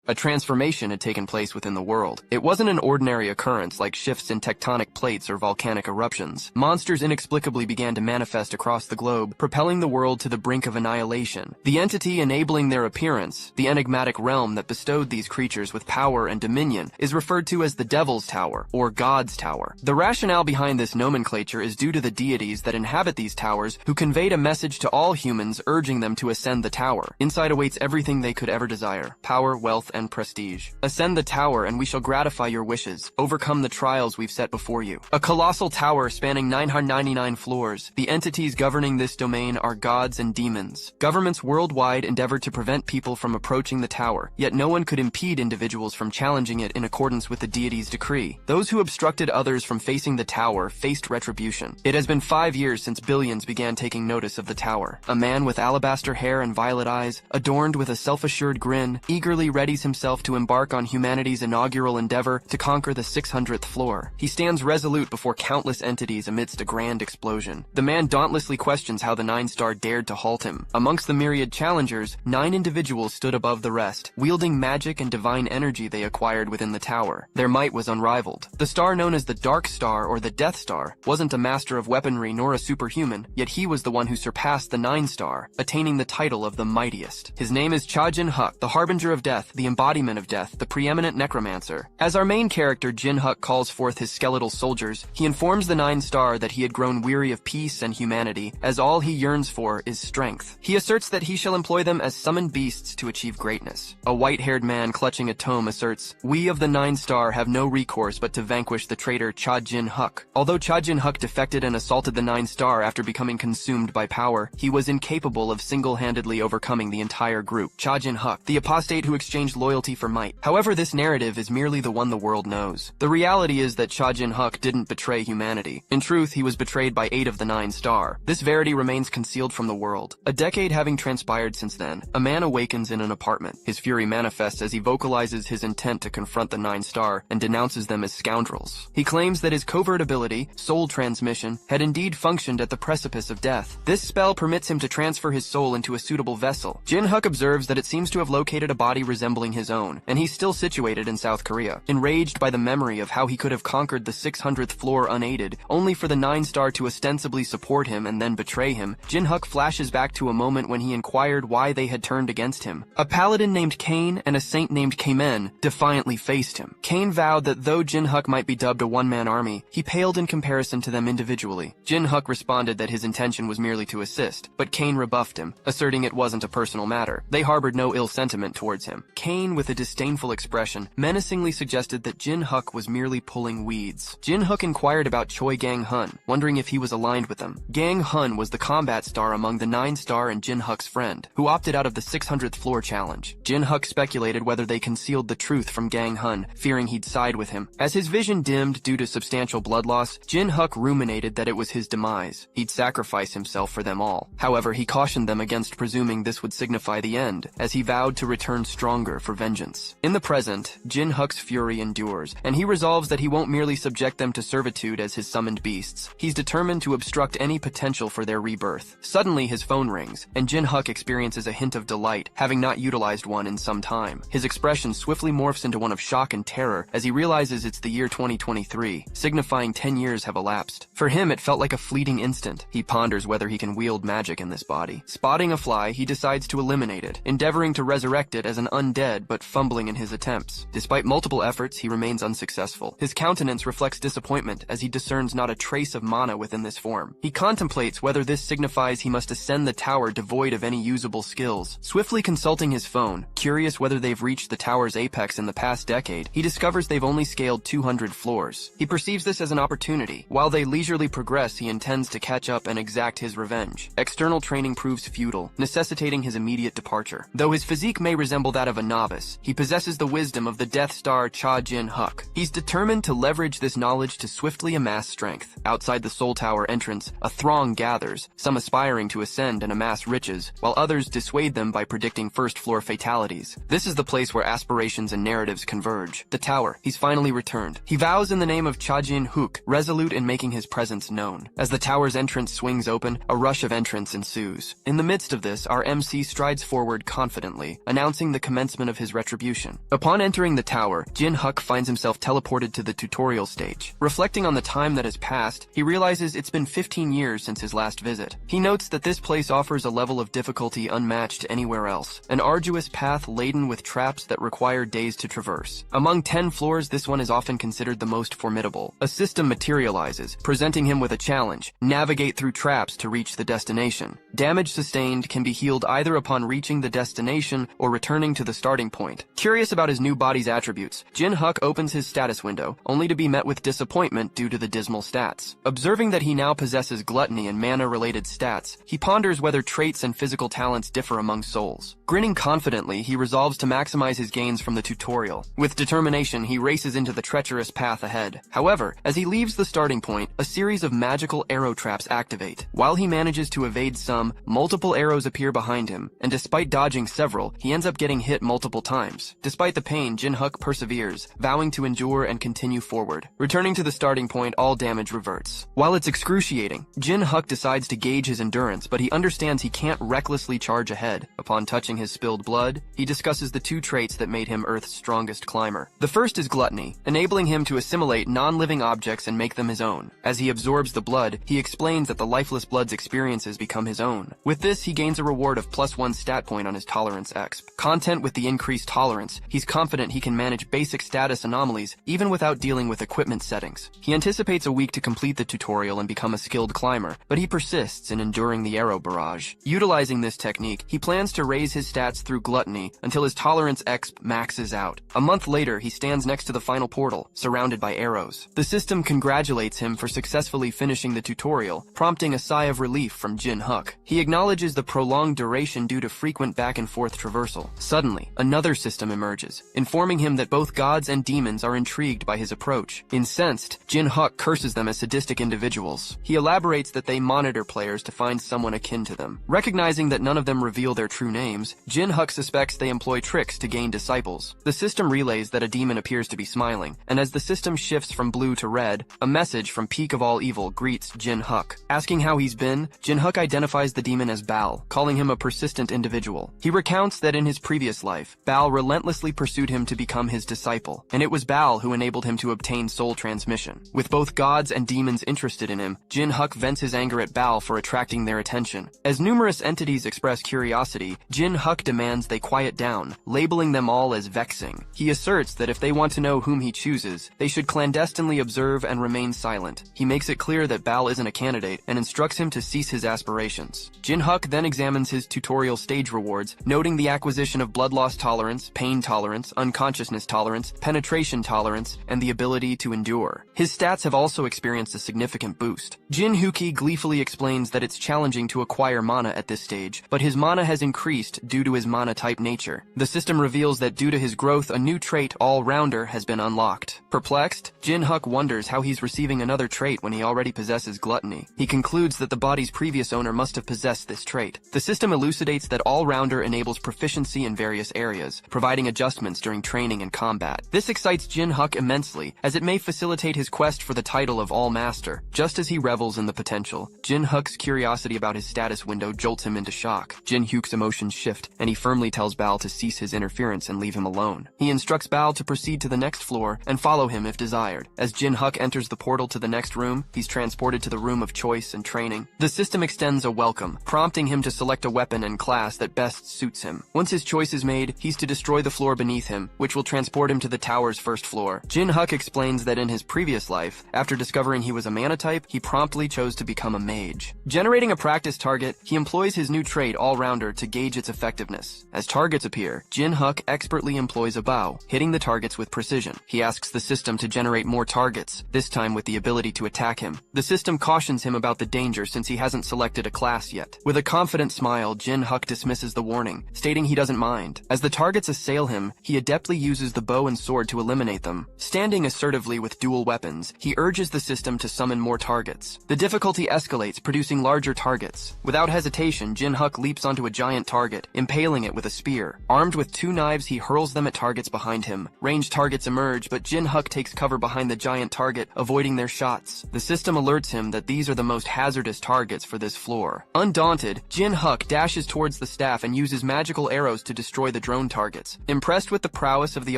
A transformation had taken place within the world. It wasn't an ordinary occurrence like shifts in tectonic plates or volcanic eruptions. Monsters inexplicably began to manifest across the globe, propelling the world to the brink of annihilation. The entity enabling their appearance, the enigmatic realm that bestowed these creatures with power and dominion, is referred to as the Devil's Tower, or God's Tower. The rationale behind this nomenclature is due to the deities that inhabit these towers, who conveyed a message to all humans urging them to ascend the tower. Inside awaits everything they could ever desire: power, wealth, and prestige. Ascend the tower and we shall gratify your wishes. Overcome the trials we've set before you. A colossal tower spanning 999 floors. The entities governing this domain are gods and demons. Governments worldwide endeavored to prevent people from approaching the tower, yet no one could impede individuals from challenging it in accordance with the deity's decree. Those who obstructed others from facing the tower faced retribution. It has been 5 years since billions began taking notice of the tower. A man with alabaster hair and violet eyes, adorned with a self-assured grin, eagerly readies himself to embark on humanity's inaugural endeavor to conquer the 600th floor. He stands resolute before countless entities amidst a grand explosion. The man dauntlessly questions how the Nine-Star dared to halt him. Amongst the myriad challengers, 9 individuals stood above the rest, wielding magic and divine energy they acquired within the tower. Their might was unrivaled. The star known as the Dark Star or the Death Star wasn't a master of weaponry nor a superhuman, yet he was the one who surpassed the Nine-Star, attaining the title of the mightiest. His name is Jin Huk, the harbinger of death, the embodiment of death, the preeminent necromancer. As our main character Jin Huk calls forth his skeletal soldiers, he informs the Nine-Star that he had grown weary of peace and humanity, as all he yearns for is strength. He asserts that he shall employ them as summoned beasts to achieve greatness. A white-haired man clutching a tome asserts, "We of the Nine-Star have no recourse but to vanquish the traitor Jin Huk." Although Jin Huk defected and assaulted the Nine-Star after becoming consumed by power, he was incapable of single-handedly overcoming the entire group. Jin Huk, the apostate who exchanged loyalty for might. However, this narrative is merely the one the world knows. The reality is that Jin Huk didn't betray humanity. In truth, he was betrayed by 8 of the Nine-Star. This verity remains concealed from the world. A decade having transpired since then, a man awakens in an apartment. His fury manifests as he vocalizes his intent to confront the Nine-Star and denounces them as scoundrels. He claims that his covert ability, soul transmission, had indeed functioned at the precipice of death. This spell permits him to transfer his soul into a suitable vessel. Jin Huk observes that it seems to have located a body resembling his own, and he's still situated in South Korea. Enraged by the memory of how he could have conquered the 600th floor unaided, only for the Nine-Star to ostensibly support him and then betray him, Jin Huk flashes back to a moment when he inquired why they had turned against him. A paladin named Cain and a saint named Kamen defiantly faced him. Cain vowed that though Jin Huk might be dubbed a one-man army, he paled in comparison to them individually. Jin Huk responded that his intention was merely to assist, but Cain rebuffed him, asserting it wasn't a personal matter. They harbored no ill sentiment towards him. Cain, with a disdainful expression, menacingly suggested that Jin Huk was merely pulling weeds. Jin Huk inquired about Choi Gang-hun, wondering if he was aligned with them. Gang-hun was the combat star among the Nine-Star and Jin Huk's friend, who opted out of the 600th floor challenge. Jin Huk speculated whether they concealed the truth from Gang-hun, fearing he'd side with him. As his vision dimmed due to substantial blood loss, Jin Huk ruminated that it was his demise. He'd sacrifice himself for them all. However, he cautioned them against presuming this would signify the end, as he vowed to return stronger for vengeance. In the present, Jin Huk's fury endures, and he resolves that he won't merely subject them to servitude as his summoned beasts. He's determined to obstruct any potential for their rebirth. Suddenly, his phone rings, and Jin Huk experiences a hint of delight, having not utilized one in some time. His expression swiftly morphs into one of shock and terror as he realizes it's the year 2023, signifying 10 years have elapsed. For him, it felt like a fleeting instant. He ponders whether he can wield magic in this body. Spotting a fly, he decides to eliminate it, endeavoring to resurrect it as an undead but fumbling in his attempts. Despite multiple efforts, he remains unsuccessful. His countenance reflects disappointment as he discerns not a trace of mana within this form. He contemplates whether this signifies he must ascend the tower devoid of any usable skills. Swiftly consulting his phone, curious whether they've reached the tower's apex in the past decade, he discovers they've only scaled 200 floors. He perceives this as an opportunity. While they leisurely progress, he intends to catch up and exact his revenge. External training proves futile, necessitating his immediate departure. Though his physique may resemble that of a novice, he possesses the wisdom of the Death Star Jin Huk. He's determined to leverage this knowledge to swiftly amass strength. Outside the Soul Tower entrance, a throng gathers, some aspiring to ascend and amass riches, while others dissuade them by predicting first-floor fatalities. This is the place where aspirations and narratives converge. The tower. He's finally returned. He vows in the name of Jin Huk, resolute in making his presence known. As the tower's entrance swings open, a rush of entrants ensues. In the midst of this, our MC strides forward confidently, announcing the commencement of of his retribution. Upon entering the tower, Jin Huk finds himself teleported to the tutorial stage. Reflecting on the time that has passed, he realizes it's been 15 years since his last visit. He notes that this place offers a level of difficulty unmatched anywhere else, an arduous path laden with traps that require days to traverse. Among 10 floors, this one is often considered the most formidable. A system materializes, presenting him with a challenge: navigate through traps to reach the destination. Damage sustained can be healed either upon reaching the destination or returning to the starting point. Curious about his new body's attributes, Jin Huk opens his status window, only to be met with disappointment due to the dismal stats. Observing that he now possesses gluttony and mana-related stats, he ponders whether traits and physical talents differ among souls. Grinning confidently, he resolves to maximize his gains from the tutorial. With determination, he races into the treacherous path ahead. However, as he leaves the starting point, a series of magical arrow traps activate. While he manages to evade some, multiple arrows appear behind him, and despite dodging several, he ends up getting hit multiple times. Despite the pain, Jin Huk perseveres, vowing to endure and continue forward. Returning to the starting point, all damage reverts. While it's excruciating, Jin Huk decides to gauge his endurance, but he understands he can't recklessly charge ahead. Upon touching his spilled blood, he discusses the two traits that made him Earth's strongest climber. The first is gluttony, enabling him to assimilate non-living objects and make them his own. As he absorbs the blood, he explains that the lifeless blood's experiences become his own. With this, he gains a reward of +1 stat point on his tolerance exp. Content with the increased tolerance, he's confident he can manage basic status anomalies even without dealing with equipment settings. He anticipates a week to complete the tutorial and become a skilled climber, but he persists in enduring the arrow barrage. Utilizing this technique, he plans to raise his stats through gluttony until his tolerance exp maxes out. A month later, he stands next to the final portal, surrounded by arrows. The system congratulates him for successfully finishing the tutorial, prompting a sigh of relief from Jin Huk. He acknowledges the prolonged duration due to frequent back-and-forth traversal. Suddenly, another system emerges, informing him that both gods and demons are intrigued by his approach. Incensed, Jin Huk curses them as sadistic individuals. He elaborates that they monitor players to find someone akin to them. Recognizing that none of them reveal their true names, Jin Huk suspects they employ tricks to gain disciples. The system relays that a demon appears to be smiling, and as the system shifts from blue to red, a message from Peak of All Evil greets Jin Huk. Asking how he's been, Jin Huk identifies the demon as Baal, calling him a persistent individual. He recounts that in his previous life, Baal relentlessly pursued him to become his disciple, and it was Baal who enabled him to obtain soul transmission. With both gods and demons interested in him, Jin Huk vents his anger at Baal for attracting their attention. As numerous entities express curiosity, Jin Huk demands they quiet down, labeling them all as vexing. He asserts that if they want to know whom he chooses, they should clandestinely observe and remain silent. He makes it clear that Baal isn't a candidate and instructs him to cease his aspirations. Jin Huk then examines his tutorial stage rewards, noting the acquisition of blood loss tolerance, pain tolerance, unconsciousness tolerance, penetration tolerance, and the ability to endure. His stats have also experienced a significant boost. Jin Huk gleefully explains that it's challenging to acquire mana at this stage, but his mana has increased due to his mana-type nature. The system reveals that due to his growth, a new trait, All-Rounder, has been unlocked. Perplexed, Jin Huk wonders how he's receiving another trait when he already possesses gluttony. He concludes that the body's previous owner must have possessed this trait. The system elucidates that All-Rounder enables proficiency in various areas, providing adjustments during training and combat. This excites Jin Huk immensely, as it may facilitate his quest for the title of All-Master. Just as he revels in the potential, Jin Huk's curiosity about his status window jolts him into shock. Jin Huk's emotions shift, and he firmly tells Baal to cease his interference and leave him alone. He instructs Baal to proceed to the next floor and follow him if desired. As Jin Huk enters the portal to the next room, he's transported to the room of choice and training. The system extends a welcome, prompting him to select a weapon and class that best suits him. Once his choice is made, he's to destroy the floor beneath him, which will transport him to the tower's first floor. Jin Huk explains that in his previous life, after discovering he was a mana type, he promptly chose to become a mage. Generating a practice target, he employs his new trait, All-Rounder, to gauge its effectiveness. As targets appear, Jin Huk expertly employs a bow, hitting the targets with precision. He asks the system to generate more targets, this time with the ability to attack him. The system cautions him about the danger since he hasn't selected a class yet. With a confident smile, Jin Huk dismisses the warning, stating he doesn't mind. As the targets assail him, he adeptly uses the bow and sword to eliminate them. Standing assertively with dual weapons, he urges the system to summon more targets. The difficulty escalates, producing larger targets. Without hesitation, Jin Huk leaps onto a giant target, impaling it with a spear. Armed with 2 knives, he hurls them at targets behind him. Ranged targets emerge, but Jin Huk takes cover behind the giant target, avoiding their shots. The system alerts him that these are the most hazardous targets for this floor. Undaunted, Jin Huk dashes towards the staff and uses magical arrows to destroy the drone own targets. Impressed with the prowess of the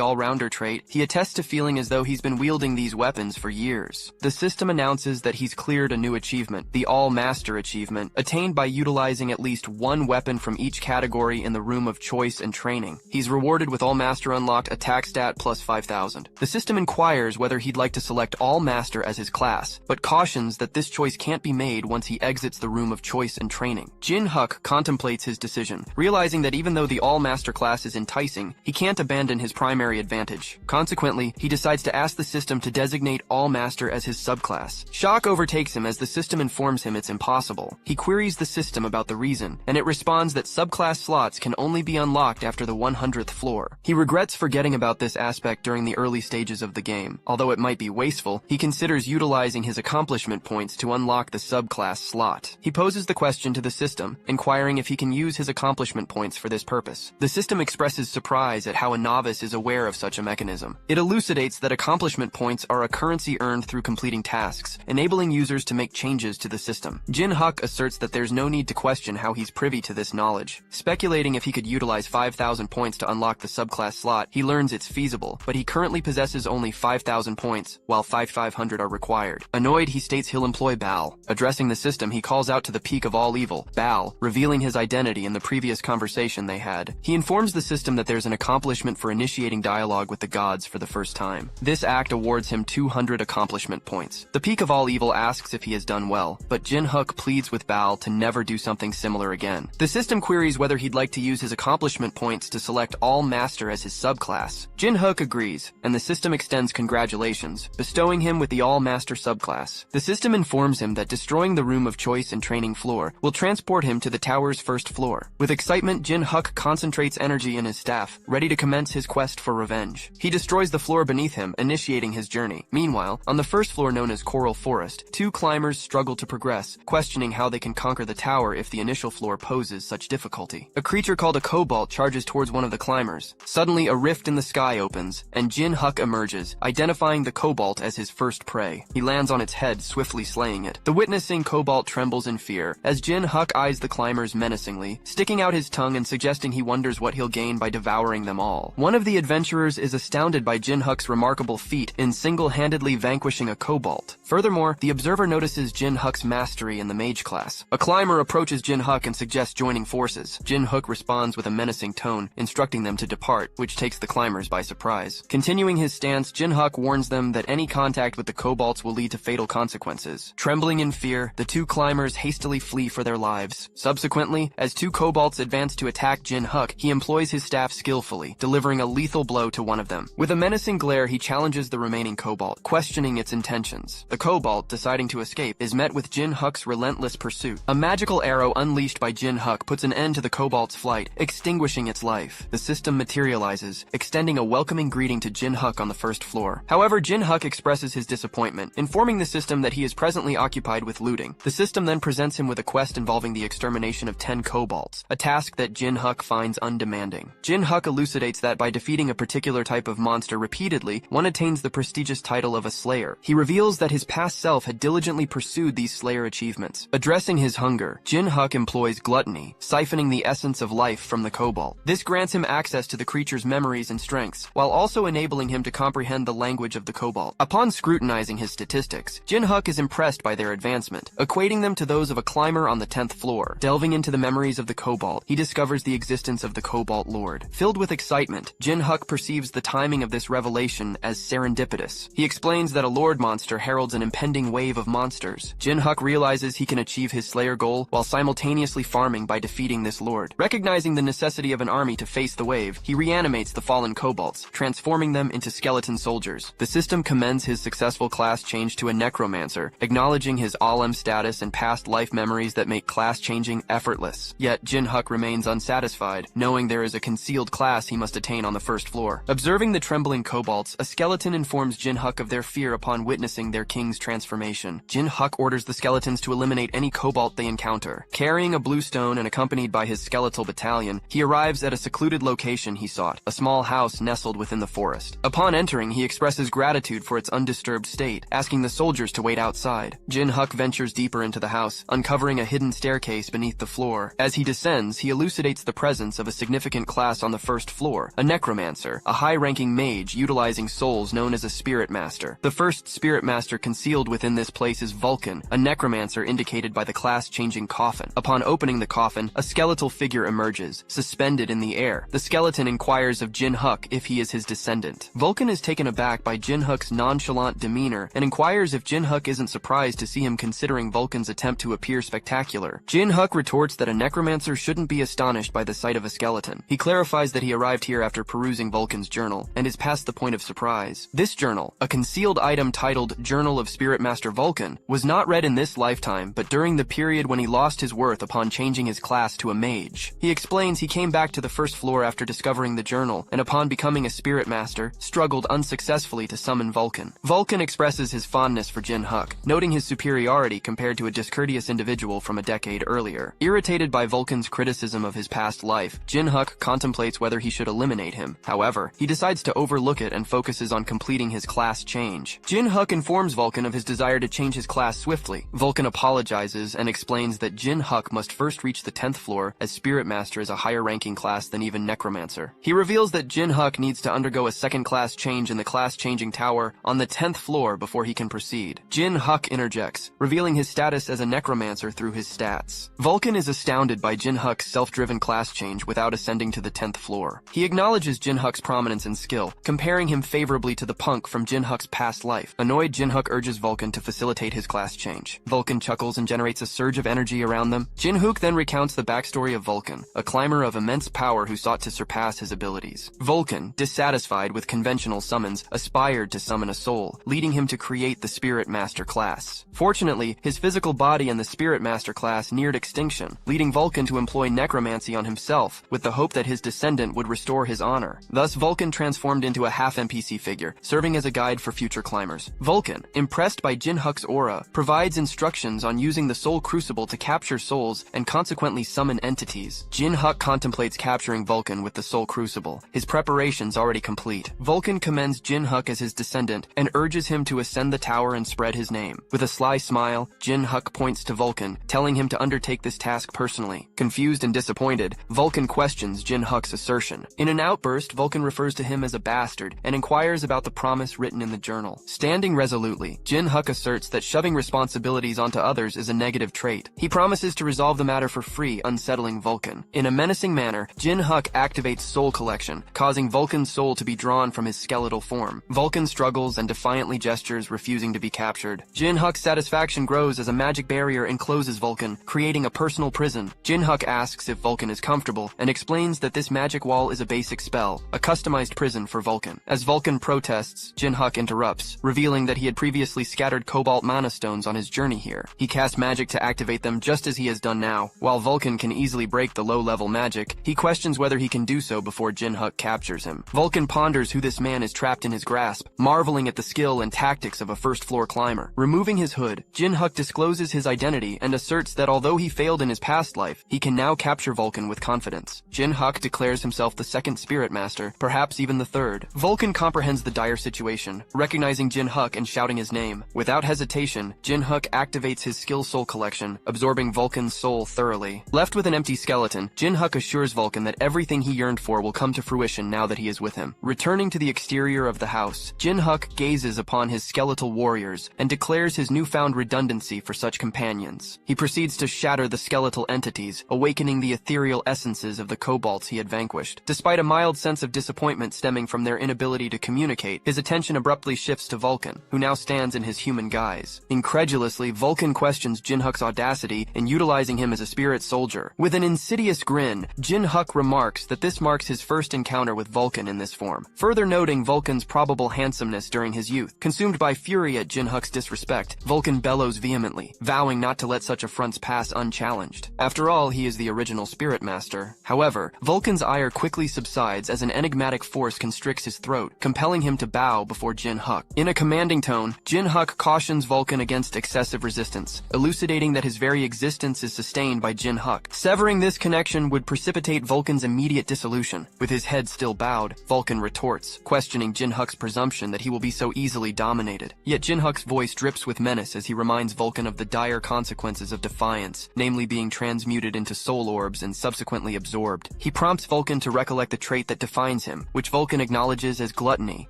all-rounder trait, he attests to feeling as though he's been wielding these weapons for years. The system announces that he's cleared a new achievement, the All-Master achievement, attained by utilizing at least one weapon from each category in the room of choice and training. He's rewarded with All-Master unlocked attack stat plus 5,000. The system inquires whether he'd like to select All-Master as his class, but cautions that this choice can't be made once he exits the room of choice and training. Jin Huk contemplates his decision, realizing that even though the All-Master class is enticing, he can't abandon his primary advantage. Consequently, he decides to ask the system to designate All-Master as his subclass. Shock overtakes him as the system informs him it's impossible. He queries the system about the reason, and it responds that subclass slots can only be unlocked after the 100th floor. He regrets forgetting about this aspect during the early stages of the game. Although it might be wasteful, he considers utilizing his accomplishment points to unlock the subclass slot. He poses the question to the system, inquiring if he can use his accomplishment points for this purpose. The system expresses surprise at how a novice is aware of such a mechanism. It elucidates that accomplishment points are a currency earned through completing tasks, enabling users to make changes to the system. Jin Huk asserts that there's no need to question how he's privy to this knowledge. Speculating if he could utilize 5,000 points to unlock the subclass slot, he learns it's feasible, but he currently possesses only 5,000 points, while 5,500 are required. Annoyed, he states he'll employ Baal. Addressing the system, he calls out to the peak of all evil, Baal, revealing his identity in the previous conversation they had. He informs the system that there's an accomplishment for initiating dialogue with the gods for the first time. This act awards him 200 accomplishment points. The peak of all evil asks if he has done well, but Jin Huk pleads with Baal to never do something similar again. The system queries whether he'd like to use his accomplishment points to select All-Master as his subclass. Jin Huk agrees, and the system extends congratulations, bestowing him with the All-Master subclass. The system informs him that destroying the room of choice and training floor will transport him to the tower's first floor. With excitement, Jin Huk concentrates energy in his staff, ready to commence his quest for revenge. He destroys the floor beneath him, initiating his journey. Meanwhile, on the first floor known as Coral Forest, two climbers struggle to progress, questioning how they can conquer the tower if the initial floor poses such difficulty. A creature called a cobalt charges towards one of the climbers. Suddenly, a rift in the sky opens, and Jin Huk emerges, identifying the cobalt as his first prey. He lands on its head, swiftly slaying it. The witnessing cobalt trembles in fear, as Jin Huk eyes the climbers menacingly, sticking out his tongue and suggesting he wonders what he'll gain by devouring them all. One of the adventurers is astounded by Jin Huk's remarkable feat in single-handedly vanquishing a cobalt. Furthermore, the observer notices Jin Huk's mastery in the mage class. A climber approaches Jin Huk and suggests joining forces. Jin Huk responds with a menacing tone, instructing them to depart, which takes the climbers by surprise. Continuing his stance, Jin Huk warns them that any contact with the kobolds will lead to fatal consequences. Trembling in fear, the two climbers hastily flee for their lives. Subsequently, as two kobolds advance to attack Jin Huk, he employs his staff skillfully, delivering a lethal blow to one of them. With a menacing glare, he challenges the remaining kobold, questioning its intentions. The kobold, deciding to escape, is met with Jin Huk's relentless pursuit. A magical arrow unleashed by Jin Huk puts an end to the kobold's flight, extinguishing its life. The system materializes, extending a welcoming greeting to Jin Huk on the first floor. However, Jin Huk expresses his disappointment, informing the system that he is presently occupied with looting. The system then presents him with a quest involving the extermination of 10 kobolds, a task that Jin Huk finds undemanding. Jin Huk elucidates that by defeating a particular type of monster repeatedly, one attains the prestigious title of a slayer. He reveals that his past self had diligently pursued these slayer achievements. Addressing his hunger, Jin Huk employs gluttony, siphoning the essence of life from the kobold. This grants him access to the creature's memories and strengths, while also enabling him to comprehend the language of the kobold. Upon scrutinizing his statistics, Jin Huk is impressed by their advancement, equating them to those of a climber on the 10th floor. Delving into the memories of the kobold, he discovers the existence of the Cobalt Lord. Filled with excitement, Jin Huk perceives the timing of this revelation as serendipitous. He explains that a Lord monster heralds an impending wave of monsters. Jin Huk realizes he can achieve his Slayer goal while simultaneously farming by defeating this Lord. Recognizing the necessity of an army to face the wave, he reanimates the fallen kobolds, transforming them into skeleton soldiers. The system commends his successful class change to a Necromancer, acknowledging his Alem status and past life memories that make class changing effortless. Yet Jin Huk remains unsatisfied, knowing there is a concealed class he must attain on the first floor. Observing the trembling kobolds, a skeleton informs Jin Huk of their fear upon witnessing their king's transformation. Jin Huk orders the skeletons to eliminate any kobold they encounter. Carrying a blue stone and accompanied by his skeletal battalion, he arrives at a secluded location he sought, a small house nestled within the forest. Upon entering, he expresses gratitude for its undisturbed state, asking the soldiers to wait outside. Jin Huk ventures deeper into the house, uncovering a hidden staircase beneath the floor. As he descends, he elucidates the presence of a significant class class on the first floor, a Necromancer, a high-ranking mage utilizing souls known as a Spirit Master. The first Spirit Master concealed within this place is Vulcan, a Necromancer indicated by the class-changing coffin. Upon opening the coffin, a skeletal figure emerges, suspended in the air. The skeleton inquires of Jin Huk if he is his descendant. Vulcan is taken aback by Jin Huk's nonchalant demeanor and inquires if Jin Huk isn't surprised to see him considering Vulcan's attempt to appear spectacular. Jin Huk retorts that a Necromancer shouldn't be astonished by the sight of a skeleton. He clarifies that he arrived here after perusing Vulcan's journal and is past the point of surprise. This journal, a concealed item titled Journal of Spirit Master Vulcan, was not read in this lifetime but during the period when he lost his worth upon changing his class to a mage. He explains he came back to the first floor after discovering the journal and upon becoming a Spirit Master, struggled unsuccessfully to summon Vulcan. Vulcan expresses his fondness for Jin Huk, noting his superiority compared to a discourteous individual from a decade earlier. Irritated by Vulcan's criticism of his past life, Jin Huk contemplates whether he should eliminate him. However, he decides to overlook it and focuses on completing his class change. Jin Huk informs Vulcan of his desire to change his class swiftly. Vulcan apologizes and explains that Jin Huk must first reach the 10th floor, as Spirit Master is a higher ranking class than even Necromancer. He reveals that Jin Huk needs to undergo a second class change in the class-changing tower on the 10th floor before he can proceed. Jin Huk interjects, revealing his status as a Necromancer through his stats. Vulcan is astounded by Jin Huk's self-driven class change without ascending to the 10th floor. He acknowledges Jin Huk's prominence and skill, comparing him favorably to the punk from Jin Huk's past life. Annoyed, Jin Huk urges Vulcan to facilitate his class change. Vulcan chuckles and generates a surge of energy around them. Jin Huk then recounts the backstory of Vulcan, a climber of immense power who sought to surpass his abilities. Vulcan, dissatisfied with conventional summons, aspired to summon a soul, leading him to create the Spirit Master class. Fortunately, his physical body and the Spirit Master class neared extinction, leading Vulcan to employ necromancy on himself, with the hope that his descendant would restore his honor. Thus, Vulcan transformed into a half-NPC figure, serving as a guide for future climbers. Vulcan, impressed by Jin Huk's aura, provides instructions on using the Soul Crucible to capture souls and consequently summon entities. Jin Huk contemplates capturing Vulcan with the Soul Crucible, his preparations already complete. Vulcan commends Jin Huk as his descendant and urges him to ascend the tower and spread his name. With a sly smile, Jin Huk points to Vulcan, telling him to undertake this task personally. Confused and disappointed, Vulcan questions Jin Huk's assertion. In an outburst, Vulcan refers to him as a bastard and inquires about the promise written in the journal. Standing resolutely, Jin Huk asserts that shoving responsibilities onto others is a negative trait. He promises to resolve the matter for free, unsettling Vulcan. In a menacing manner, Jin Huk activates Soul Collection, causing Vulcan's soul to be drawn from his skeletal form. Vulcan struggles and defiantly gestures, refusing to be captured. Jin Huk's satisfaction grows as a magic barrier encloses Vulcan, creating a personal prison. Jin Huk asks if Vulcan is comfortable and explains that this magic wall is a basic spell, a customized prison for Vulcan. As Vulcan protests, Jin Huk interrupts, revealing that he had previously scattered cobalt mana stones on his journey here. He casts magic to activate them just as he has done now. While Vulcan can easily break the low-level magic, he questions whether he can do so before Jin Huk captures him. Vulcan ponders who this man is trapped in his grasp, marveling at the skill and tactics of a first-floor climber. Removing his hood, Jin Huk discloses his identity and asserts that although he failed in his past life, he can now capture Vulcan with confidence. Jin Huk declares himself the second Spirit Master, perhaps even the third. Vulcan comprehends the dire situation, recognizing Jin Huk and shouting his name. Without hesitation, Jin Huk activates his skill soul collection, absorbing Vulcan's soul thoroughly. Left with an empty skeleton, Jin Huk assures Vulcan that everything he yearned for will come to fruition now that he is with him. Returning to the exterior of the house, Jin Huk gazes upon his skeletal warriors and declares his newfound redundancy for such companions. He proceeds to shatter the skeletal entities, awakening the ethereal essences of the kobolds he had vanquished. Despite a mild sense of disappointment stemming from their inability to communicate, his attention abruptly shifts to Vulcan, who now stands in his human guise. Incredulously, Vulcan questions Jin Huk's audacity in utilizing him as a spirit soldier. With an insidious grin, Jin Huk remarks that this marks his first encounter with Vulcan in this form, further noting Vulcan's probable handsomeness during his youth. Consumed by fury at Jin Huk's disrespect, Vulcan bellows vehemently, vowing not to let such affronts pass unchallenged. After all, he is the original Spirit Master. However, Vulcan's ire quickly subsides as an enigmatic force constricts his throat, compelling him to bow before Jin Huk. In a commanding tone, Jin Huk cautions Vulcan against excessive resistance, elucidating that his very existence is sustained by Jin Huk. Severing this connection would precipitate Vulcan's immediate dissolution. With his head still bowed, Vulcan retorts, questioning Jin Huk's presumption that he will be so easily dominated. Yet Jin Huk's voice drips with menace as he reminds Vulcan of the dire consequences of Defiance, namely being transmuted into soul orbs and subsequently absorbed. He prompts prompts Vulcan to recollect the trait that defines him, which Vulcan acknowledges as gluttony.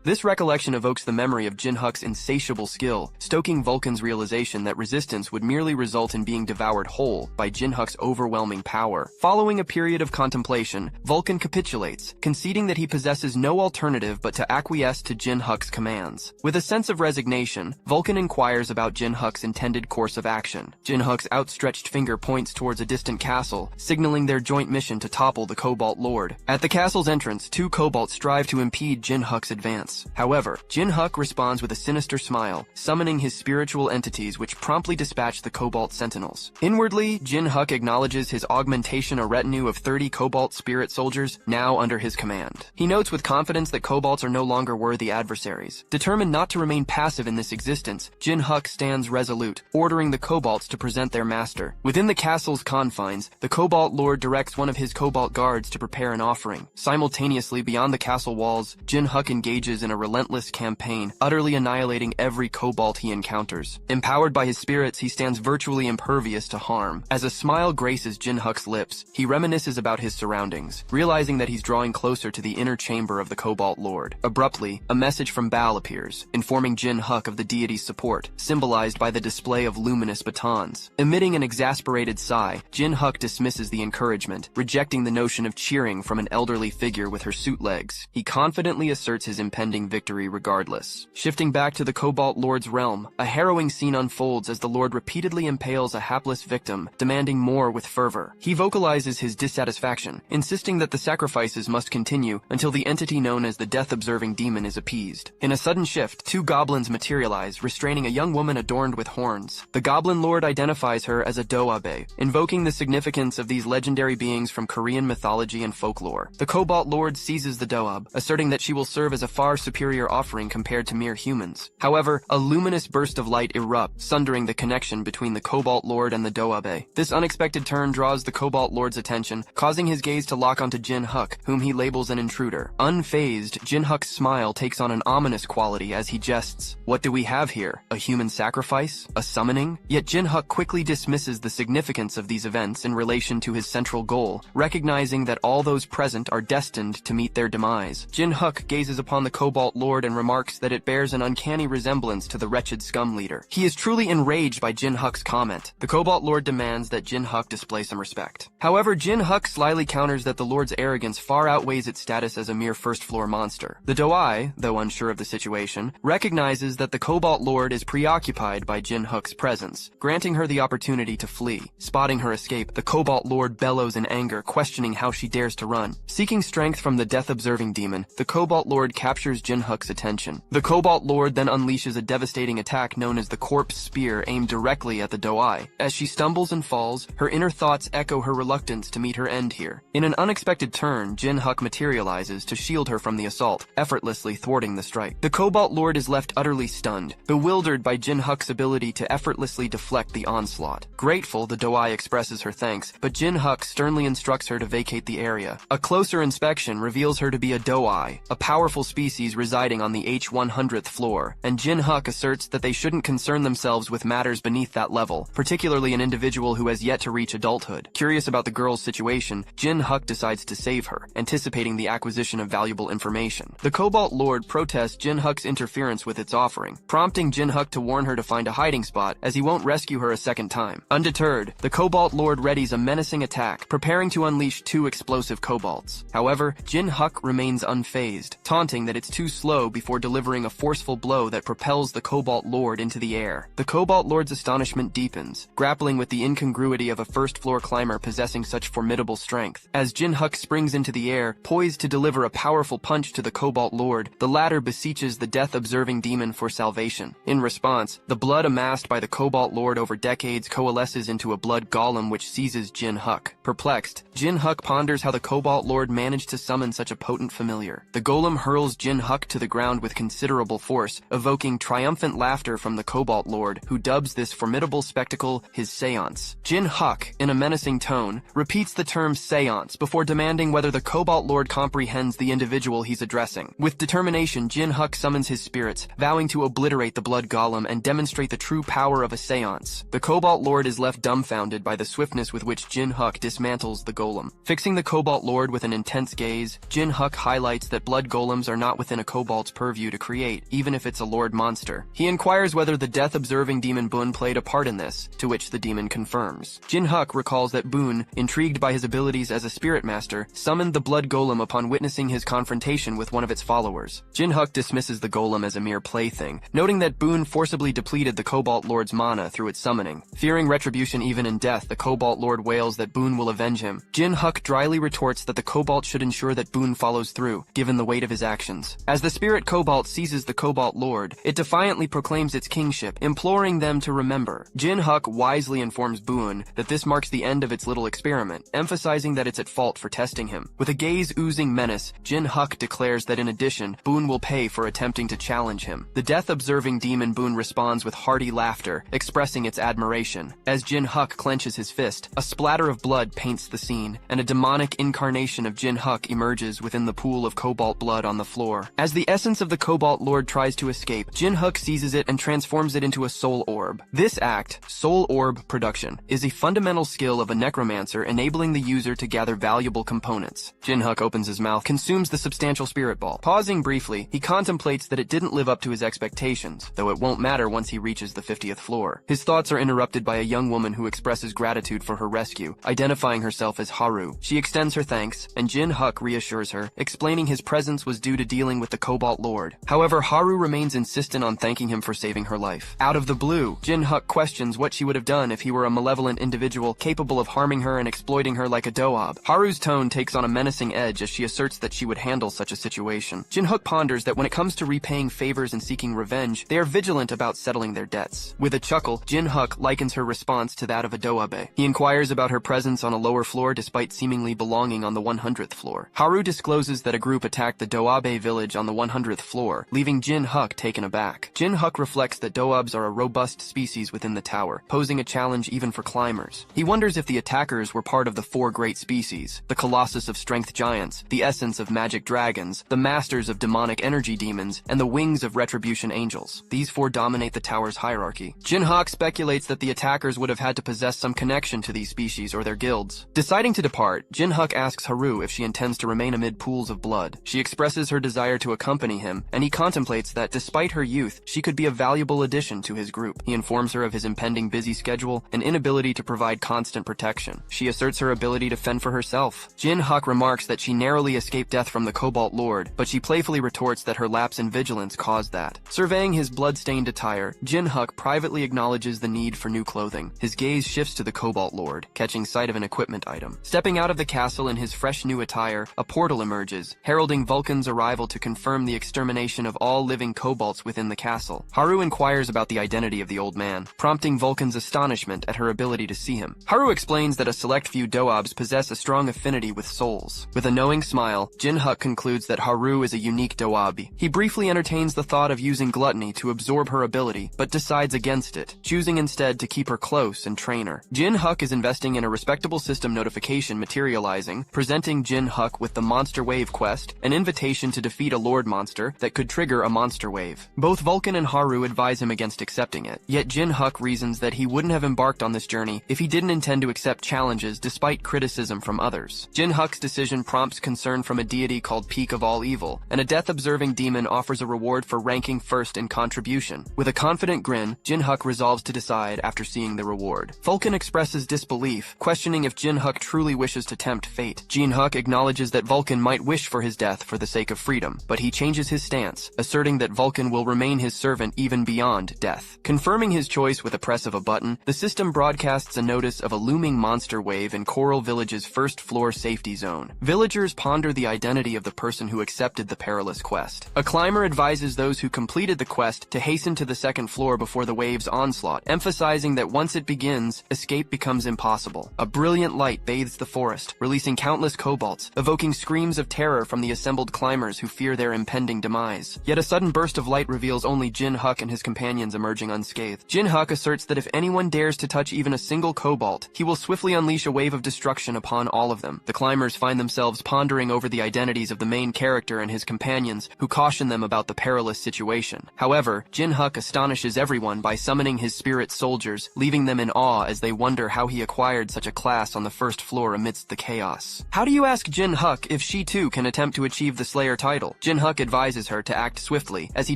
This recollection evokes the memory of Jin Huk's insatiable skill, stoking Vulcan's realization that resistance would merely result in being devoured whole by Jin Huk's overwhelming power. Following a period of contemplation, Vulcan capitulates, conceding that he possesses no alternative but to acquiesce to Jin Huk's commands. With a sense of resignation, Vulcan inquires about Jin Huk's intended course of action. Jin Huk's outstretched finger points towards a distant castle, signaling their joint mission to topple the Cobalt Lord. At the castle's entrance, two kobolds strive to impede Jin Huk's advance. However, Jin Huk responds with a sinister smile, summoning his spiritual entities which promptly dispatch the Cobalt Sentinels. Inwardly, Jin Huk acknowledges his augmentation a retinue of 30 Cobalt spirit soldiers now under his command. He notes with confidence that kobolds are no longer worthy adversaries. Determined not to remain passive in this existence, Jin Huk stands resolute, ordering the kobolds to present their master. Within the castle's confines, the Cobalt Lord directs one of his Cobalt guards to prepare an offering. Simultaneously, beyond the castle walls, Jin Huk engages in a relentless campaign, utterly annihilating every Cobalt he encounters. Empowered by his spirits, he stands virtually impervious to harm. As a smile graces Jin Huk's lips, he reminisces about his surroundings, realizing that he's drawing closer to the inner chamber of the Cobalt Lord. Abruptly, a message from Baal appears, informing Jin Huk of the deity's support, symbolized by the display of luminous batons. Emitting an exasperated sigh, Jin Huk dismisses the encouragement, rejecting the notion of cheering from an elderly figure with hirsute legs. He confidently asserts his impending victory regardless. Shifting back to the Cobalt Lord's realm, a harrowing scene unfolds as the Lord repeatedly impales a hapless victim, demanding more with fervor. He vocalizes his dissatisfaction, insisting that the sacrifices must continue until the entity known as the death-observing demon is appeased. In a sudden shift, two goblins materialize, restraining a young woman adorned with horns. The Goblin Lord identifies her as a Doabe, invoking the significance of these legendary beings from Korean mythology and folklore. The Cobalt Lord seizes the Doab, asserting that she will serve as a far superior offering compared to mere humans. However, a luminous burst of light erupts, sundering the connection between the Cobalt Lord and the Doabe. This unexpected turn draws the Cobalt Lord's attention, causing his gaze to lock onto Jin Huk, whom he labels an intruder. Unfazed, Jin Huk's smile takes on an ominous quality as he jests. What do we have here? A human sacrifice? A summoning? Yet Jin Huk quickly dismisses the significance of these events in relation to his central goal, recognizing that all those present are destined to meet their demise. Jin Huk gazes upon the Cobalt Lord and remarks that it bears an uncanny resemblance to the wretched scum leader. He is truly enraged by Jin Huk's comment. The Cobalt Lord demands that Jin Huk display some respect. However, Jin Huk slyly counters that the Lord's arrogance far outweighs its status as a mere first-floor monster. The Doai, though unsure of the situation, recognizes that the Cobalt Lord is preoccupied by Jin Huk's presence, granting her the opportunity to flee. Spotting her escape, the Cobalt Lord bellows in anger, questioning how she dares to run. Seeking strength from the death-observing demon, the Cobalt Lord captures Jin Huk's attention. The Cobalt Lord then unleashes a devastating attack known as the Corpse Spear aimed directly at the Doai. As she stumbles and falls, her inner thoughts echo her reluctance to meet her end here. In an unexpected turn, Jin Huk materializes to shield her from the assault, effortlessly thwarting the strike. The Cobalt Lord is left utterly stunned, bewildered by Jin Huk's ability to effortlessly deflect the onslaught. Grateful, the Doai expresses her thanks, but Jin Huk sternly instructs her to vacate the area. A closer inspection reveals her to be a Doai, a powerful species residing on the H100th floor, and Jin Huk asserts that they shouldn't concern themselves with matters beneath that level, particularly an individual who has yet to reach adulthood. Curious about the girl's situation, Jin Huk decides to save her, anticipating the acquisition of valuable information. The Cobalt Lord protests Jin Huk's interference with its offering, prompting Jin Huk to warn her to find a hiding spot, as he won't rescue her a second time. Undeterred, the Cobalt Lord readies a menacing attack, preparing to unleash two explosive kobolds. However, Jin Huk remains unfazed, taunting that it's too slow before delivering a forceful blow that propels the Cobalt Lord into the air. The Cobalt Lord's astonishment deepens, grappling with the incongruity of a first-floor climber possessing such formidable strength. As Jin Huk springs into the air, poised to deliver a powerful punch to the Cobalt Lord, the latter beseeches the death-observing demon for salvation. In response, the blood amassed by the Cobalt Lord over decades coalesces into a blood golem which seizes Jin Huk. Perplexed, Jin Huk ponders how the Cobalt Lord managed to summon such a potent familiar. The golem hurls Jin Huk to the ground with considerable force, evoking triumphant laughter from the Cobalt Lord, who dubs this formidable spectacle his seance. Jin Huk, in a menacing tone, repeats the term seance before demanding whether the Cobalt Lord comprehends the individual he's addressing. With determination, Jin Huk summons his spirits, vowing to obliterate the blood golem and demonstrate the true power of a seance. The Cobalt Lord is left dumbfounded by the swiftness with which Jin Huk dismantles the golem. Fixing the Cobalt Lord with an intense gaze, Jin Huk highlights that blood golems are not within a Cobalt's purview to create, even if it's a Lord monster. He inquires whether the death-observing demon Bun played a part in this, to which the demon confirms. Jin Huk recalls that Bun, intrigued by his abilities as a spirit master, summoned the blood golem upon witnessing his confrontation with one of its followers. Jin Huk dismisses the golem as a mere plaything, noting that Bun forcibly depleted the Cobalt Lord's mana through its summoning. Fearing retribution even in death, the Cobalt Lord wails that Bun will avenge him. Jin Huk dryly retorts that the Cobalt should ensure that Bun follows through, given the weight of his actions. As the spirit Cobalt seizes the Cobalt Lord, it defiantly proclaims its kingship, imploring them to remember. Jin Huk wisely informs Bun that this marks the end of its little experiment, emphasizing that it's at fault for testing him. With a gaze oozing menace, Jin Huk declares that in addition, Bun will pay for attempting to challenge him. The death-observing demon Bun responds with hearty laughter, expressing its admiration. As Jin Huk clenches his fist, a splatter of blood paints the scene, and a demonic incarnation of Jin Huk emerges within the pool of cobalt blood on the floor. As the essence of the Cobalt Lord tries to escape, Jin Huk seizes it and transforms it into a soul orb. This act, soul orb production, is a fundamental skill of a necromancer, enabling the user to gather valuable components. Jin Huk opens his mouth, consumes the substantial spirit ball. Pausing briefly, he contemplates that it didn't live up to his expectations, though it won't matter once he reaches the 50th floor. His thoughts are interrupted by a young woman who expresses gratitude for her rescue, identifying herself as Haru. She extends her thanks, and Jin Huk reassures her, explaining his presence was due to dealing with the Cobalt Lord. However, Haru remains insistent on thanking him for saving her life. Out of the blue, Jin Huk questions what she would have done if he were a malevolent individual capable of harming her and exploiting her like a doab. Haru's tone takes on a menacing edge as she asserts that she would handle such a situation. Jin Huk ponders that when it comes to repaying favors and seeking revenge, they are vigilant about settling their debts. With a chuckle, Jin Huk likens her response to that of a doabe. He inquires about her presence on a lower floor despite seemingly belonging on the 100th floor. Haru discloses that a group attacked the doabe village on the 100th floor, leaving Jin Huk taken aback. Jin Huk reflects that doabs are a robust species within the tower, posing a challenge even for climbers. He wonders if the attackers were part of the four great species: the Colossus of Strength Giants, the Essence of Magic Dragons, the Masters of Demonic Energy Demons, and the Wings of Retribution Angels. These four dominate the tower's hierarchy. Jin Huk speculates that the attackers would have had to possess some connection to these species or their guilds. Deciding to depart, Jin Huk asks Haru if she intends to remain amid pools of blood. She expresses her desire to accompany him, and he contemplates that, despite her youth, she could be a valuable addition to his group. He informs her of his impending busy schedule and inability to provide constant protection. She asserts her ability to fend for herself. Jin Huk remarks that she narrowly escaped death from the Cobalt Lord, but she playfully retorts that her lapse in vigilance caused that. Surveying his blood-stained attire, Jin Huk privately acknowledges the need for new clothing. His gaze shifts to the Cobalt Lord, catching sight of an equipment item. Stepping out of the castle in his fresh new attire, a portal emerges, heralding Vulcan's arrival to confirm the extermination of all living Cobalts within the castle. Haru inquires about the identity of the old man, prompting Vulcan's astonishment at her ability to see him. Haru explains that a select few doabs possess a strong affinity with souls. With a knowing smile, Jin Huk concludes that Haru is a unique doabi. He briefly entertains the thought of using gluttony to absorb her ability, but decides against it, choosing instead to keep her close and train her. Jin Huk is investing in a respectable system notification materializing, presenting Jin Huk with the Monster Wave quest, an invitation to defeat a Lord monster that could trigger a monster wave. Both Vulcan and Haru advise him against accepting it, yet Jin Huk reasons that he wouldn't have embarked on this journey if he didn't intend to accept challenges despite criticism from others. Jin Huk's decision prompts concern from a deity called Peak of All Evil, and a death-observing demon offers a reward for ranking first in contribution. With a confident grin, Jin Huk resolves to decide after seeing the reward. Vulcan expresses disbelief, questioning if Jin Huk truly wishes to tempt fate. Jin Huk acknowledges that Vulcan might wish for his death for the sake of freedom, but he changes his stance, asserting that Vulcan will remain his servant even beyond death. Confirming his choice with a press of a button, the system broadcasts a notice of a looming monster wave in Coral Village's first-floor safety zone. Villagers ponder the identity of the person who accepted the perilous quest. A climber advises those who completed the quest to hasten to the second floor before the wave's onslaught, emphasizing that once it begins, escape becomes impossible. A brilliant light bathes the forest, releasing countless kobolds, evoking screams of terror from the assembled climbers who fear their impending demise. Yet a sudden burst of light reveals only Jin Huk and his companions emerging unscathed. Jin Huk asserts that if anyone dares to touch even a single cobalt, he will swiftly unleash a wave of destruction upon all of them. The climbers find themselves pondering over the identities of the main character and his companions, who caution them about the perilous situation. However, Jin Huk astonishes everyone by summoning his spirit soldiers, leaving them in awe as they wonder how he acquired such a class on the first floor amidst the chaos. chaos. How do you ask Jin Huk if she too can attempt to achieve the Slayer title? Jin Huk advises her to act swiftly, as he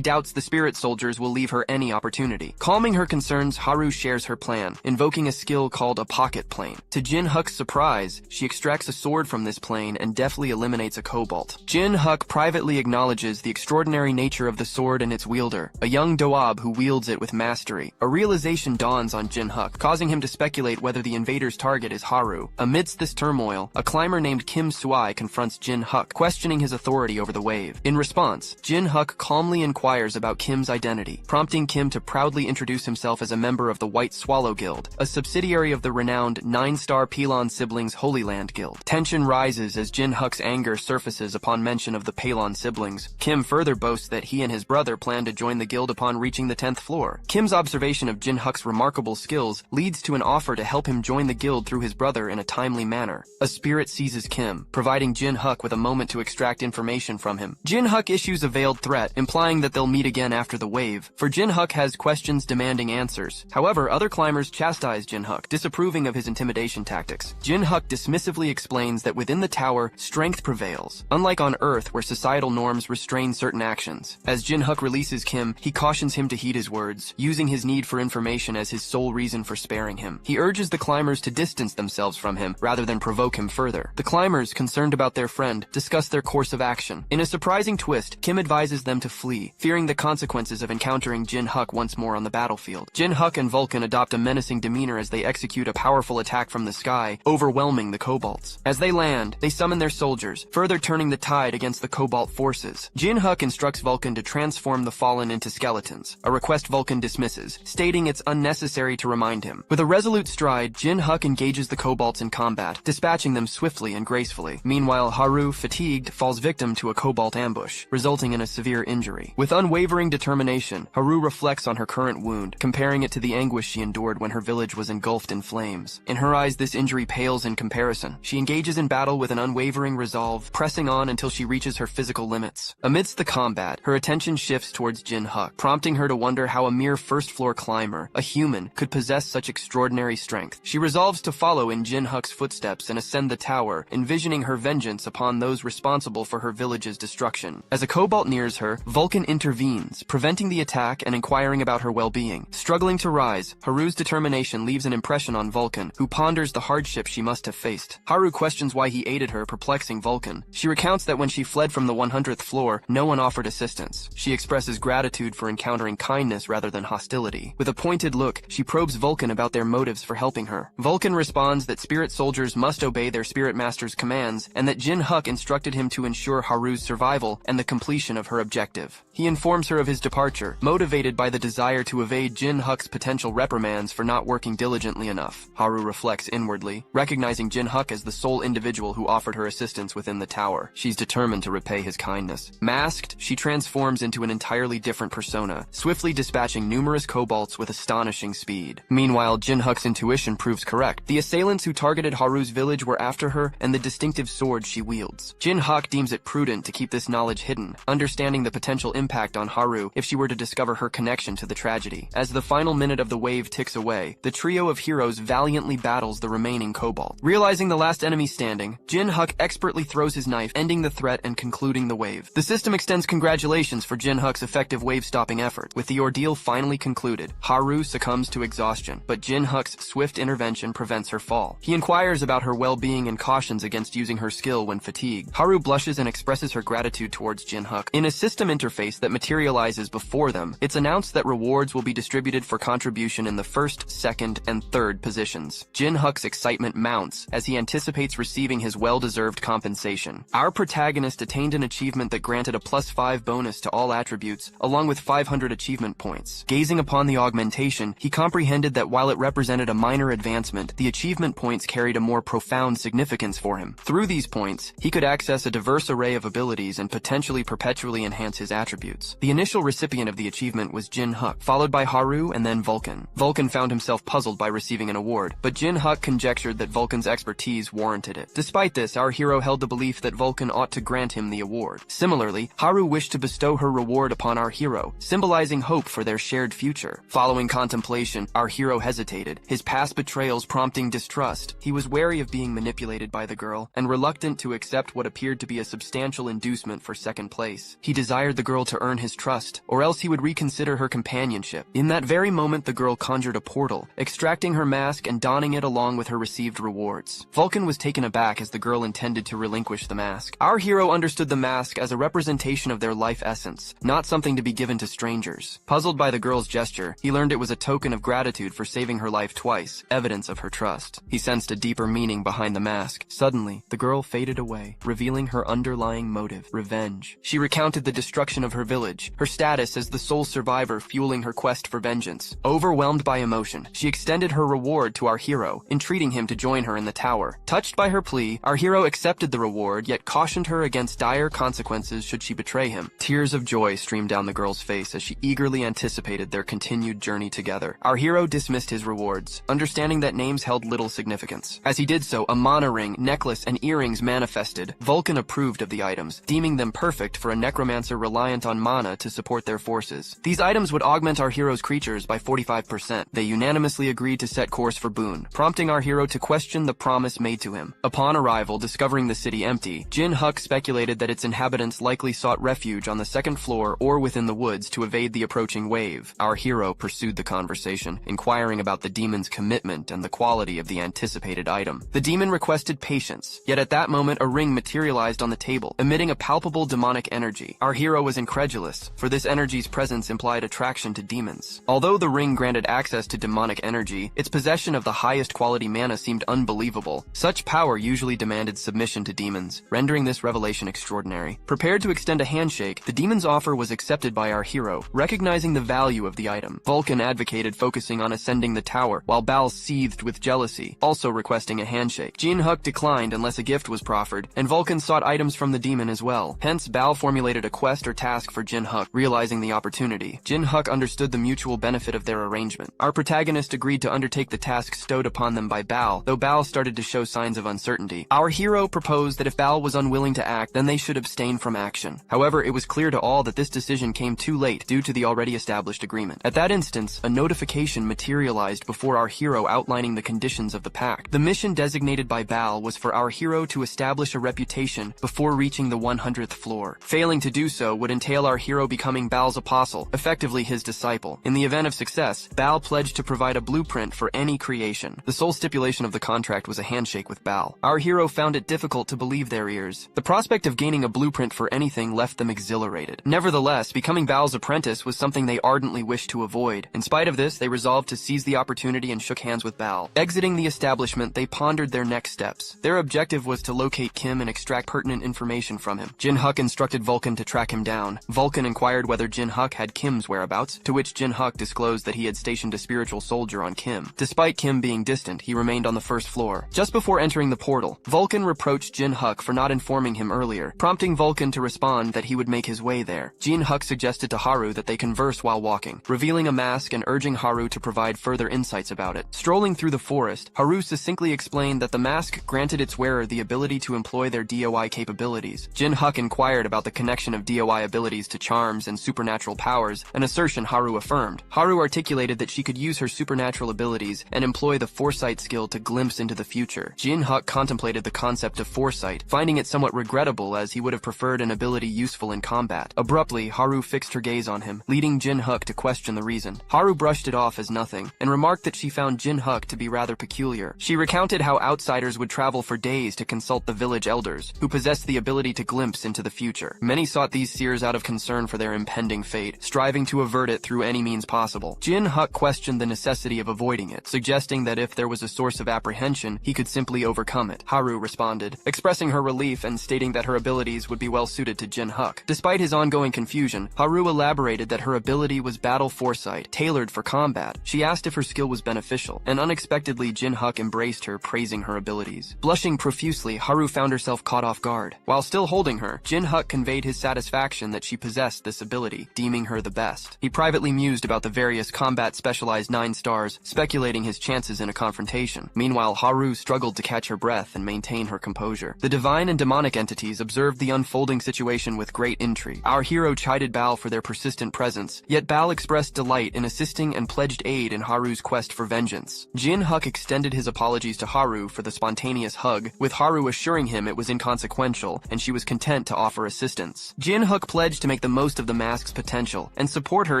doubts the spirit soldiers will leave her any opportunity. Calming her concerns, Haru shares her plan, invoking a skill called a pocket plane. To Jin Huk's surprise, she extracts a sword from this plane and deftly eliminates a kobold. Jin Huk privately acknowledges the extraordinary nature of the sword and its wielder, a young Doab who wields it with mastery. A realization dawns on Jin Huk, causing him to speculate whether the invader's target is Haru. Amidst this turmoil, a climber named Kim Suai confronts Jin Huk, questioning his authority over the wave. In response, Jin Huk calmly inquires about Kim's identity, prompting Kim to proudly introduce himself as a member of the White Swallow Guild, a subsidiary of the renowned 9-star Pelon siblings Holy Land Guild. Tension rises as Jin Huk's anger surfaces upon mention of the Pelon siblings. Kim further boasts that he and his brother plan to join the guild upon reaching the 10th floor. Kim's observation of Jin Huk's remarkable skills leads to an offer to help him join the guild through his brother in a timely manner. A spirit seizes Kim, providing Jin Huk with a moment to extract information from him. Jin Huk issues a veiled threat, implying that they'll meet again after the wave, for Jin Huk has questions demanding answers. However, other climbers chastise Jin Huk, disapproving of his intimidation tactics. Jin Huk dismissively explains that within the tower, strength prevails, unlike on Earth where societal norms restrain certain actions. As Jin Huk releases Kim, he cautions him to heed his words, using his need for information as his sole reason for sparing him. He urges the climbers to distance themselves from him, rather than provoke him further. The climbers, concerned about their friend, discuss their course of action. In a surprising twist, Kim advises them to flee, fearing the consequences of encountering Jin Huk once more on the battlefield. Jin Huk and Vulcan adopt a menacing demeanor as they execute a powerful attack from the sky, overwhelming the kobolds. As they land, they summon their soldiers, further turning the tide against the cobalt forces. Jin Huk instructs Vulcan to transform the fallen into skeletons, a request Vulcan dismisses, stating it's unnecessary to remind him. With a resolute stride, Jin Huk engages the kobolds in combat, dispatching them swiftly and gracefully. Meanwhile, Haru, fatigued, falls victim to a cobalt ambush, resulting in a severe injury. With unwavering determination, Haru reflects on her current wound, comparing it to the anguish she endured when her village was engulfed in flames. In her eyes, this injury pales in comparison. She engages in battle with an unwavering resolve, pressing on until she reaches her physical limits. Amidst the combat, her attention shifts towards Jin Huk, prompting her to wonder how a mere first-floor climber, a human, could possess such extraordinary strength. She resolves to follow in Jin Huk's footsteps and ascend the tower, envisioning her vengeance upon those responsible for her village's destruction. As a cobalt nears her, Vulcan intervenes, preventing the attack and inquiring about her well-being. Struggling to rise, Haru's determination leaves an impression on Vulcan, who ponders the hardship she must have faced. Haru questions why he aided her, perplexing Vulcan. She recounts that when she fled from the 100th floor, no one offered assistance. She expresses gratitude for encountering kindness rather than hostility. With a pointed look, she probes Vulcan about their motives for helping her. Vulcan responds that spirit soldiers must obey their spirit master's commands, and that Jin Huk instructed him to ensure Haru's survival and the completion of her objective. He informs her of his departure, motivated by the desire to evade Jin Huk's potential reprimands for not working diligently enough. Haru reflects inwardly, recognizing Jin Huk as the sole individual who offered her assistance within the tower. She's determined to repay his kindness. Masked, she transforms into an entirely different persona, swiftly dispatching numerous kobolds with astonishing speed. Meanwhile, Jin Huk's intuition proves correct. The assailants who targeted Haru's village were after her and the distinctive sword she wields. Jin Huk deems it prudent to keep this knowledge hidden, understanding the potential impact on Haru if she were to discover her connection to the tragedy. As the final minute of the wave ticks away, the trio of heroes valiantly battles the remaining kobold. Realizing the last enemy standing, Jin Huk expertly throws his knife, ending the threat and concluding the wave. The system extends congratulations for Jin Huk's effective wave-stopping effort. With the ordeal finally concluded, Haru succumbs to exhaustion, but Jin Huk's swift intervention prevents her fall. He inquires about her well-being and cautions against using her skill when fatigued. Haru blushes and expresses her gratitude towards Jin Huk. In a system interface that materializes before them, it's announced that rewards will be distributed for contribution in the first, second, and third positions. Jin Huk's excitement mounts as he anticipates receiving his well-deserved compensation. Our protagonist attained an achievement that granted a +5 bonus to all attributes, along with 500 achievement points. Gazing upon the augmentation, he comprehended that while it represented a minor advancement, the achievement points carried a more profound significance for him. Through these points, he could access a diverse array of abilities and potentially perpetually enhance his attributes. The initial recipient of the achievement was Jin Huk, followed by Haru and then Vulcan. Vulcan found himself puzzled by receiving an award, but Jin Huk conjectured that Vulcan's expertise warranted it. Despite this, our hero held the belief that Vulcan ought to grant him the award. Similarly, Haru wished to bestow her reward upon our hero, symbolizing hope for their shared future. Following contemplation, our hero hesitated, his past betrayals prompting distrust. He was wary of being manipulated manipulated by the girl, and reluctant to accept what appeared to be a substantial inducement for second place. He desired the girl to earn his trust, or else he would reconsider her companionship. In that very moment, the girl conjured a portal, extracting her mask and donning it along with her received rewards. Vulcan was taken aback as the girl intended to relinquish the mask. Our hero understood the mask as a representation of their life essence, not something to be given to strangers. Puzzled by the girl's gesture, he learned it was a token of gratitude for saving her life twice, evidence of her trust. He sensed a deeper meaning behind the mask. Suddenly, the girl faded away, revealing her underlying motive, revenge. She recounted the destruction of her village, her status as the sole survivor fueling her quest for vengeance. Overwhelmed by emotion, she extended her reward to our hero, entreating him to join her in the tower. Touched by her plea, our hero accepted the reward, yet cautioned her against dire consequences should she betray him. Tears of joy streamed down the girl's face as she eagerly anticipated their continued journey together. Our hero dismissed his rewards, understanding that names held little significance. As he did so, a mana ring, necklace, and earrings manifested. Vulcan approved of the items, deeming them perfect for a necromancer reliant on mana to support their forces. These items would augment our hero's creatures by 45%. They unanimously agreed to set course for Boon, prompting our hero to question the promise made to him. Upon arrival, discovering the city empty, Jin Huk speculated that its inhabitants likely sought refuge on the second floor or within the woods to evade the approaching wave. Our hero pursued the conversation, inquiring about the demon's commitment and the quality of the anticipated item. The demon requested patience, yet at that moment a ring materialized on the table, emitting a palpable demonic energy. Our hero was incredulous, for this energy's presence implied attraction to demons. Although the ring granted access to demonic energy, its possession of the highest quality mana seemed unbelievable. Such power usually demanded submission to demons, rendering this revelation extraordinary. Prepared to extend a handshake, the demon's offer was accepted by our hero, recognizing the value of the item. Vulcan advocated focusing on ascending the tower, while Bal seethed with jealousy, also requesting a handshake. Jin Huk declined unless a gift was proffered, and Vulcan sought items from the demon as well. Hence, Bal formulated a quest or task for Jin Huk, realizing the opportunity. Jin Huk understood the mutual benefit of their arrangement. Our protagonist agreed to undertake the task stowed upon them by Bal, though Bal started to show signs of uncertainty. Our hero proposed that if Bal was unwilling to act, then they should abstain from action. However, it was clear to all that this decision came too late due to the already established agreement. At that instance, a notification materialized before our hero outlining the conditions of the pact. The mission designated by Bal was for our hero to establish a reputation before reaching the 100th floor. Failing to do so would entail our hero becoming Bal's apostle, effectively his disciple. In the event of success, Bal pledged to provide a blueprint for any creation. The sole stipulation of the contract was a handshake with Bal. Our hero found it difficult to believe their ears. The prospect of gaining a blueprint for anything left them exhilarated. Nevertheless, becoming Bal's apprentice was something they ardently wished to avoid. In spite of this, they resolved to seize the opportunity and shook hands with Bal. Exiting the establishment, they pondered their next steps. Their objective was to locate Kim and extract pertinent information from him. Jin Huk instructed Vulcan to track him down. Vulcan inquired whether Jin Huk had Kim's whereabouts, to which Jin Huk disclosed that he had stationed a spiritual soldier on Kim. Despite Kim being distant, he remained on the first floor. Just before entering the portal, Vulcan reproached Jin Huk for not informing him earlier, prompting Vulcan to respond that he would make his way there. Jin Huk suggested to Haru that they converse while walking, revealing a mask and urging Haru to provide further insights about it. Strolling through the forest, Haru succinctly explained that the mask granted its wearer the ability to employ their DOI capabilities. Jin Huk inquired about the connection of DOI abilities to charms and supernatural powers, an assertion Haru affirmed. Haru articulated that she could use her supernatural abilities and employ the foresight skill to glimpse into the future. Jin Huk contemplated the concept of foresight, finding it somewhat regrettable as he would have preferred an ability useful in combat. Abruptly, Haru fixed her gaze on him, leading Jin Huk to question the reason. Haru brushed it off as nothing, and remarked that she found Jin Huk to be rather peculiar. She recounted how outsiders would travel for days to consult the village elders, who possessed the ability to glimpse into the future. Many sought these seers out of concern for their impending fate, striving to avert it through any means possible. Jin Huk questioned the necessity of avoiding it, suggesting that if there was a source of apprehension, he could simply overcome it. Haru responded, expressing her relief and stating that her abilities would be well suited to Jin Huk. Despite his ongoing confusion, Haru elaborated that her ability was battle foresight, tailored for combat. She asked if her skill was beneficial, and unexpectedly Jin Huk embraced her, praising her abilities. Blushing profusely, Haru found herself caught off guard. While still holding her, Jin Huk conveyed his satisfaction that she possessed this ability, deeming her the best. He privately mused about the various combat-specialized 9 stars, speculating his chances in a confrontation. Meanwhile, Haru struggled to catch her breath and maintain her composure. The divine and demonic entities observed the unfolding situation with great intrigue. Our hero chided Bal for their persistent presence, yet Bal expressed delight in assisting and pledged aid in Haru's quest for vengeance. Jin Huk extended his apologies to Haru for the spontaneous hug, with Haru assuring him it was inconsequential and she was content to offer assistance. Jin Huk pledged to make the most of the mask's potential and support her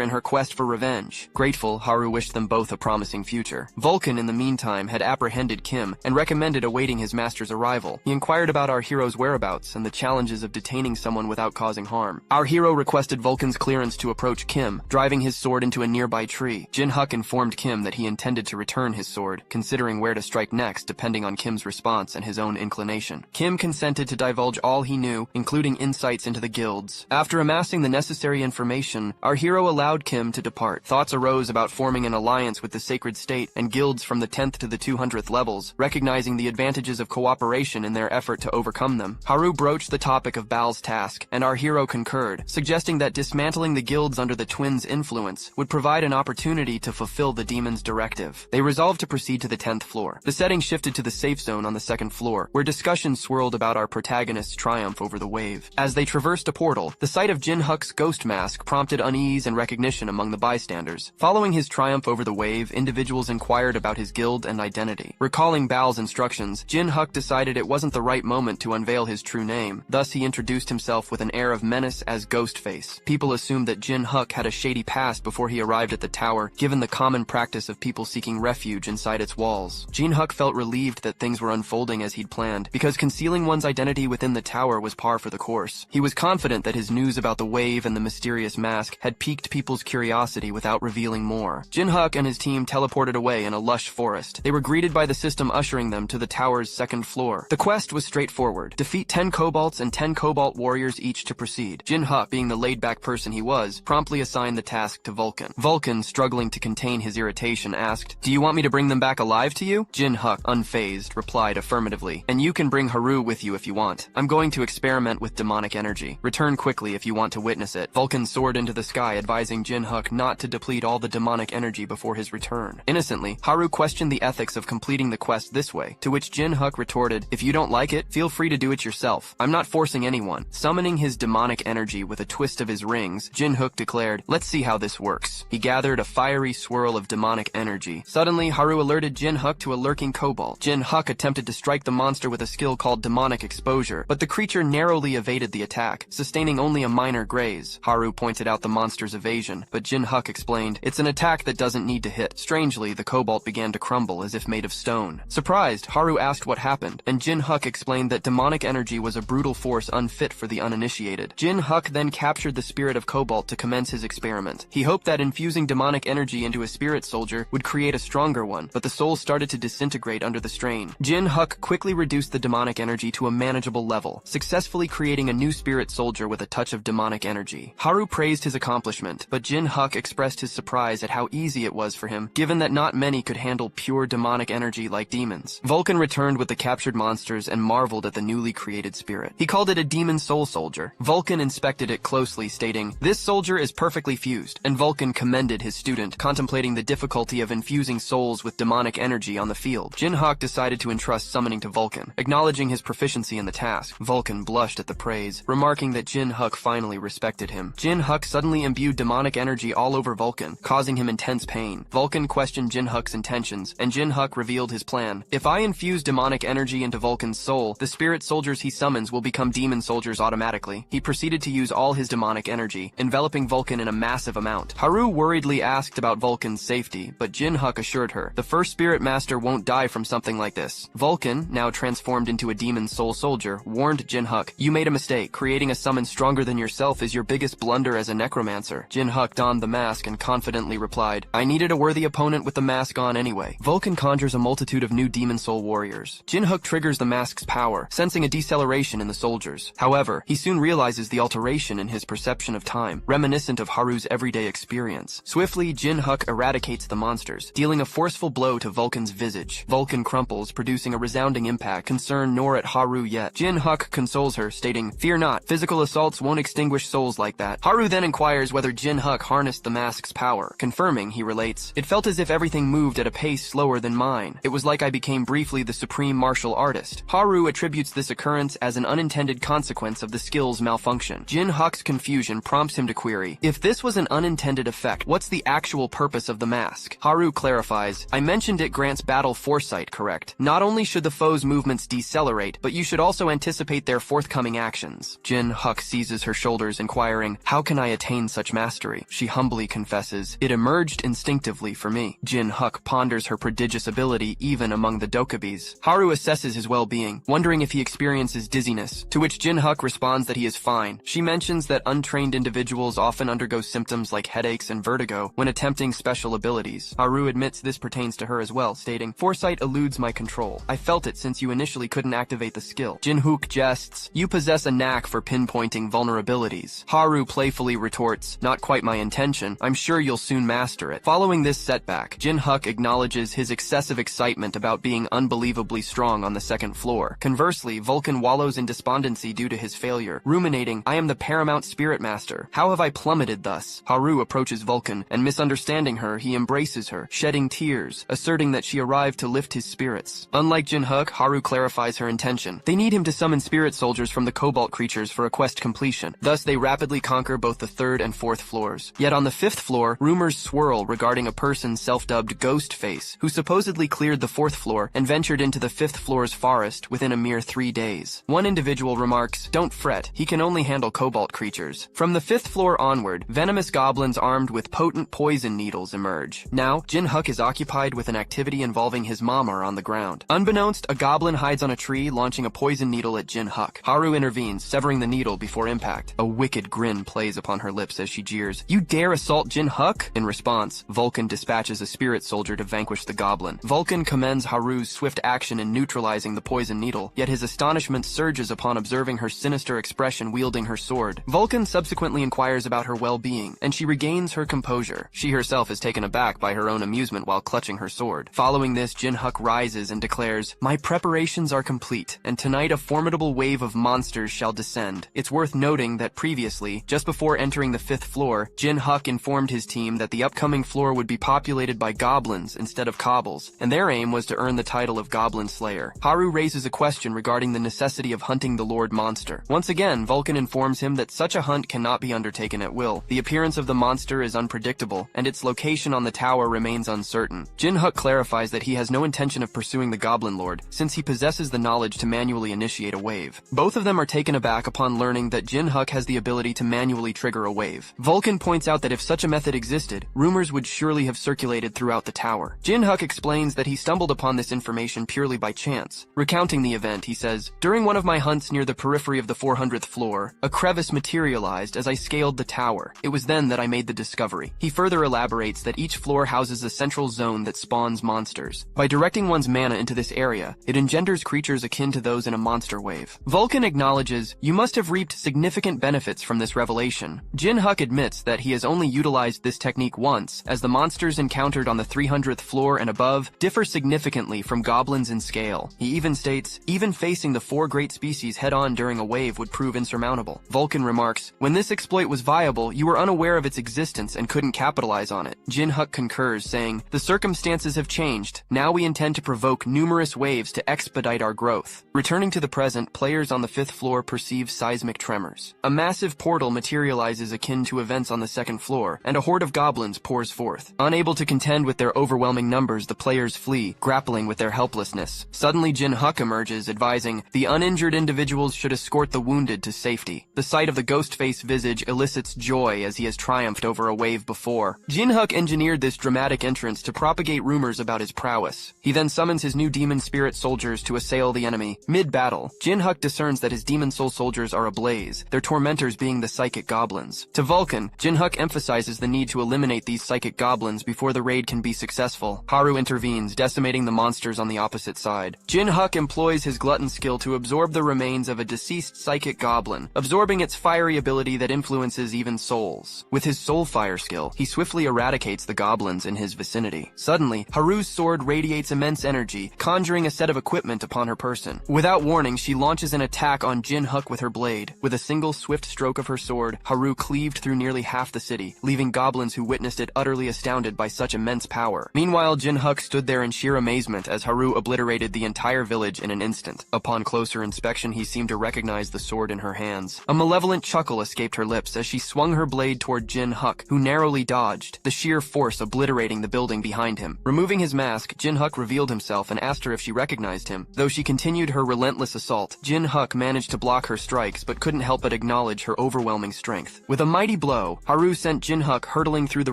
in her quest for revenge. Grateful, Haru wished them both a promising future. Vulcan, in the meantime, had apprehended Kim and recommended awaiting his master's arrival. He inquired about our hero's whereabouts and the challenges of detaining someone without causing harm. Our hero requested Vulcan's clearance to approach Kim, driving his sword into a nearby tree. Jin Huk informed Kim that he intended to return his sword, considering where to strike next depending on Kim's response and his own inclination. Kim consented to divulge all he knew, including insights into the guilds. After amassing the necessary information, our hero allowed Kim to depart. Thoughts arose about forming an alliance with the Sacred State and guilds from the 10th to the 200th levels, recognizing the advantages of cooperation in their effort to overcome them. Haru broached the topic of Baal's task, and our hero concurred, suggesting that dismantling the guilds under the twins' influence would provide an opportunity to fulfill the demon's directive. They resolved to proceed to the 10th floor. The setting shifted to the safe zone on the 2nd floor, where discussions swirled about our protagonist's triumph over the wave. As they traversed a portal, the sight of Jin Huk's ghost mask prompted unease and recognition among the bystanders. Following his triumph over the wave, individuals inquired about his guild and identity. Recalling Baal's instructions, Jin Huk decided it wasn't the right moment to unveil his true name. Thus, he introduced himself with an air of menace as Ghostface. People assumed that Jin Huk had a shady past before he arrived at the tower, given the common practice of people seeking refuge inside its walls. Jin Huk felt relieved that things were unfolding as he'd planned, because concealing one's identity within the tower was par for the course. He was confident that his news about the wave and the mysterious mask had piqued people's curiosity without revealing more. Jin Huk and his team teleported away in a lush forest. They were greeted by the system ushering them to the tower's 2nd floor. The quest was straightforward. Defeat 10 kobolds and 10 cobalt warriors each to proceed. Jin Huk, being the laid-back person he was, promptly assigned the task to Vulcan. Vulcan, struggling to contain his irritation, asked, "Do you want me to bring them back alive to you?" Jin Huk, unfazed, replied affirmatively, "And you can bring Haru with you if you want. I'm going to experiment with demonic energy. Return quickly if you want to witness it." Vulcan soared into the sky, advising Jin Huk not to deplete all the demonic energy before his return. Innocently, Haru questioned the ethics of completing the quest this way, to which Jin Huk retorted, "If you don't like it, feel free to do it yourself. I'm not forcing anyone." Summoning his demonic energy with a twist of his rings, Jin Huk declared, "Let's see how this works." He gathered a fiery swirl of demonic energy. Suddenly, Haru alerted Jin Huk to a lurking kobold. Jin Huk attempted to strike the monster with a skill called demonic exposure, but the creature narrowly evaded the attack, sustaining only a minor graze. Haru pointed out the monster's evasion, but Jin Huk explained, "It's an attack that doesn't need to hit." Strangely, the kobold began to crumble as if made of stone. Surprised, Haru asked what happened, and Jin Huk explained that demonic energy was a brutal force unfit for the uninitiated. Jin Huk then captured the spirit of Cobalt to commence his experiment. He hoped that infusing demonic energy into a spirit soldier would create a stronger one, but the soul started to disintegrate under the strain. Jin Huk quickly reduced the demonic energy to a manageable level, successfully creating a new spirit soldier with a touch of demonic energy. Haru praised his accomplishment, but Jin Huk expressed his surprise at how easy it was for him, given that not many could handle pure demonic energy like demons. Vulcan returned with the captured monsters and marveled at the newly created spirit. He called it a demon soul soldier. Vulcan inspected it closely, stating, "This soldier is perfectly fused," and Vulcan commended his student, contemplating the difficulty of infusing souls with demonic energy on the field. Jin Huk decided to entrust summoning to Vulcan. Acknowledging his proficiency in the task, Vulcan blushed at the praise, remarking that Jin Huk finally respected him. Jin Huk suddenly imbued demonic energy all over Vulcan, causing him intense pain. Vulcan questioned Jin Huk's intentions, and Jin Huk revealed his plan. "If I infuse demonic energy into Vulcan's soul, the spirit soldiers he summons will become demon soldiers automatically." He proceeded to use all his demonic energy, enveloping Vulcan in a massive amount. Haru worriedly asked about Vulcan's safety, but Jin Huk assured her, "The first spirit master won't die from something like this." Vulcan, now transformed into a demon soul soldier, warned Jin Huk, "You made a mistake. Creating a summon stronger than yourself is your biggest blunder as a necromancer." Jin Huk donned the mask and confidently replied, "I needed a worthy opponent with the mask on anyway." Vulcan conjures a multitude of new demon soul warriors. Jin Huk triggers the mask's power, sensing a deceleration in the soldiers. However, he soon realizes the alteration in his perception of time, reminiscent of Haru's everyday experience. Swiftly, Jin Huk eradicates the monsters, dealing a forceful blow to Vulcan's visage. Vulcan crumples, producing a resounding impact, concerned nor at Haru yet. Jin Huk consoles her, stating, "Fear not, physical assaults won't extinguish souls like that." Haru then inquires whether Jin Huk harnessed the mask's power. Confirming, he relates, "It felt as if everything moved at a pace slower than mine. It was like I became briefly the supreme martial artist." Haru attributes this occurrence as an unintended consequence of the skill's malfunction. Jin Huk's confusion prompts him to query, "If this was an unintended effect, what's the actual purpose of the mask?" Haru clarifies, "I mentioned it grants battle foresight, correct? Not only should the foe's movements decelerate, but you should also anticipate their forthcoming actions. Jin Huk seizes her shoulders, inquiring, how can I attain such mastery? She humbly confesses, it emerged instinctively for me. Jin Huk ponders her prodigious ability even among the dokubis. Haru assesses his well-being, wondering if he experiences dizziness, to which Jin Huk responds that he is fine. She mentions that untrained individuals often undergo symptoms like headaches and vertigo when attempting special abilities. Haru admits this pertains to her as well, stating, foresight eludes my control. I felt it since you initially couldn't activate the skill. Jin Huk jests, you possess a knack for pinpointing vulnerabilities. Haru playfully retorts, not quite my intention. I'm sure you'll soon master it. Following this setback, Jin Huk acknowledges his excessive excitement about being unbelievably strong on the second floor. Conversely, Vulcan wallows in despondency due to his failure, ruminating, I am the paramount spirit master. How have I plummeted thus? Haru approaches Vulcan, and misunderstanding her, he embraces her, shedding tears, asserting that she arrived to lift his spirits. Unlike Jin Huk, Haru clarifies her intention. They need him to summon spirit soldiers from the cobalt creatures for a quest completion. Thus, they rapidly conquer both the third and fourth floors. Yet on the fifth floor, rumors swirl regarding a person self-dubbed Ghostface, who supposedly cleared the fourth floor and ventured into the fifth floor's forest within a mere 3 days. One individual remarks, don't fret, he can only handle cobalt creatures. From the fifth floor onward, venomous goblins armed with potent poison needles emerge. Now, Jin Huk is occupied with an activity involving his mama on the ground. Unbeknownst, a goblin hides on a tree, launching a poison needle at Jin Huk. Haru intervenes, severing the needle before impact. A wicked grin plays upon her lips as she jeers, you dare assault Jin Huk? In response, Vulcan dispatches a spirit soldier to vanquish the goblin. Vulcan commends Haru's swift action in neutralizing the poison needle, yet his astonishment surges upon observing her sinister expression wielding her sword. Vulcan subsequently inquires about her well-being, and she regains her composure. She herself is taken aback by her own amusement while clutching her sword. Following this, Jin Huk rises and declares, my preparations are complete, and tonight a formidable wave of monsters shall descend. It's worth noting that previously, just before entering the fifth floor, Jin Huk informed his team that the upcoming floor would be populated by goblins instead of cobbles, and their aim was to earn the title of Goblin Slayer. Haru raises a question regarding the necessity of hunting the Lord Monster. Once again, Vulcan informs him that such a hunt cannot be undertaken at will. The appearance of the monster is unpredictable, and its location on the tower remains uncertain. Jin Huk clarifies that he has no intention of pursuing the Goblin Lord, since he possesses the knowledge to manually initiate a wave. Both of them are taken aback upon learning that Jin Huk has the ability to manually trigger a wave. Vulcan points out that if such a method existed, rumors would surely have circulated throughout the tower. Jin Huk explains that he stumbled upon this information purely by chance. Recounting the event, he says, during one of my hunts near the periphery of the 400th floor, a crevice materialized as I scaled the tower. It was then that I made the discovery. He further elaborates that each floor houses a central zone that spawns monsters. By directing one's mana into this area, it engenders creatures akin to those in a monster wave. Vulcan acknowledges, you must have reaped significant benefits from this revelation. Jin Huk admits that he has only utilized this technique once, as the monsters encountered on the 300th floor and above differ significantly from goblins in scale. He even states, even facing the 4 great species head-on during a wave would prove insurmountable. Vulcan remarks, when this exploit was viable, you were unaware of its existence and couldn't capitalize on it. Jin Huk concurs, saying, the circumstances have changed. Now we intend to provoke numerous waves to expedite our growth. Returning to the present, players on the 5th floor perceive seismic tremors. A massive portal materializes akin to events on the 2nd floor, and a horde of goblins pours forth. Unable to contend with their overwhelming numbers, the players flee, grappling with their helplessness. Suddenly, Jin Huk emerges, advising, the uninjured individuals should escort the wounded to safety. The sight of the Ghostface visage elicits joy as he has triumphed over a wave before. Jin Huk engineered this dramatic entrance to propagate rumors about his prowess. He then summons his new demon spirit soldiers to assail the enemy. Mid-battle, Jin Huk discerns that his demon soul soldiers are ablaze, their tormentors being the psychic goblins. To Vulcan, Jin Huk emphasizes the need to eliminate these psychic goblins before the raid can be successful. Haru intervenes, decimating the monsters on the opposite side. Jin Huk employs his glutton skill to absorb the remains of a deceased psychic goblin, absorbing its fiery ability that influences even souls. With his soul fire skill, he swiftly eradicates the goblins in his vicinity. Suddenly, Haru's sword radiates immense energy, conjuring a set of equipment upon her person. Without warning, she launches an attack on Jin Huk with her blade. With a single swift stroke of her sword, Haru cleaved through nearly half the city, leaving goblins who witnessed it utterly astounded by such immense power. Meanwhile, Jin Huk stood there in sheer amazement as Haru obliterated the entire village in an instant. Upon closer inspection, he seemed to recognize the sword in her hands. A malevolent chuckle escaped her lips as she swung her blade toward Jin Huk, who narrowly dodged, the sheer force obliterating the building behind him. Removing his mask, Jin Huk revealed himself herself and asked her if she recognized him. Though she continued her relentless assault, Jin Huk managed to block her strikes but couldn't help but acknowledge her overwhelming strength. With a mighty blow, Haru sent Jin Huk hurtling through the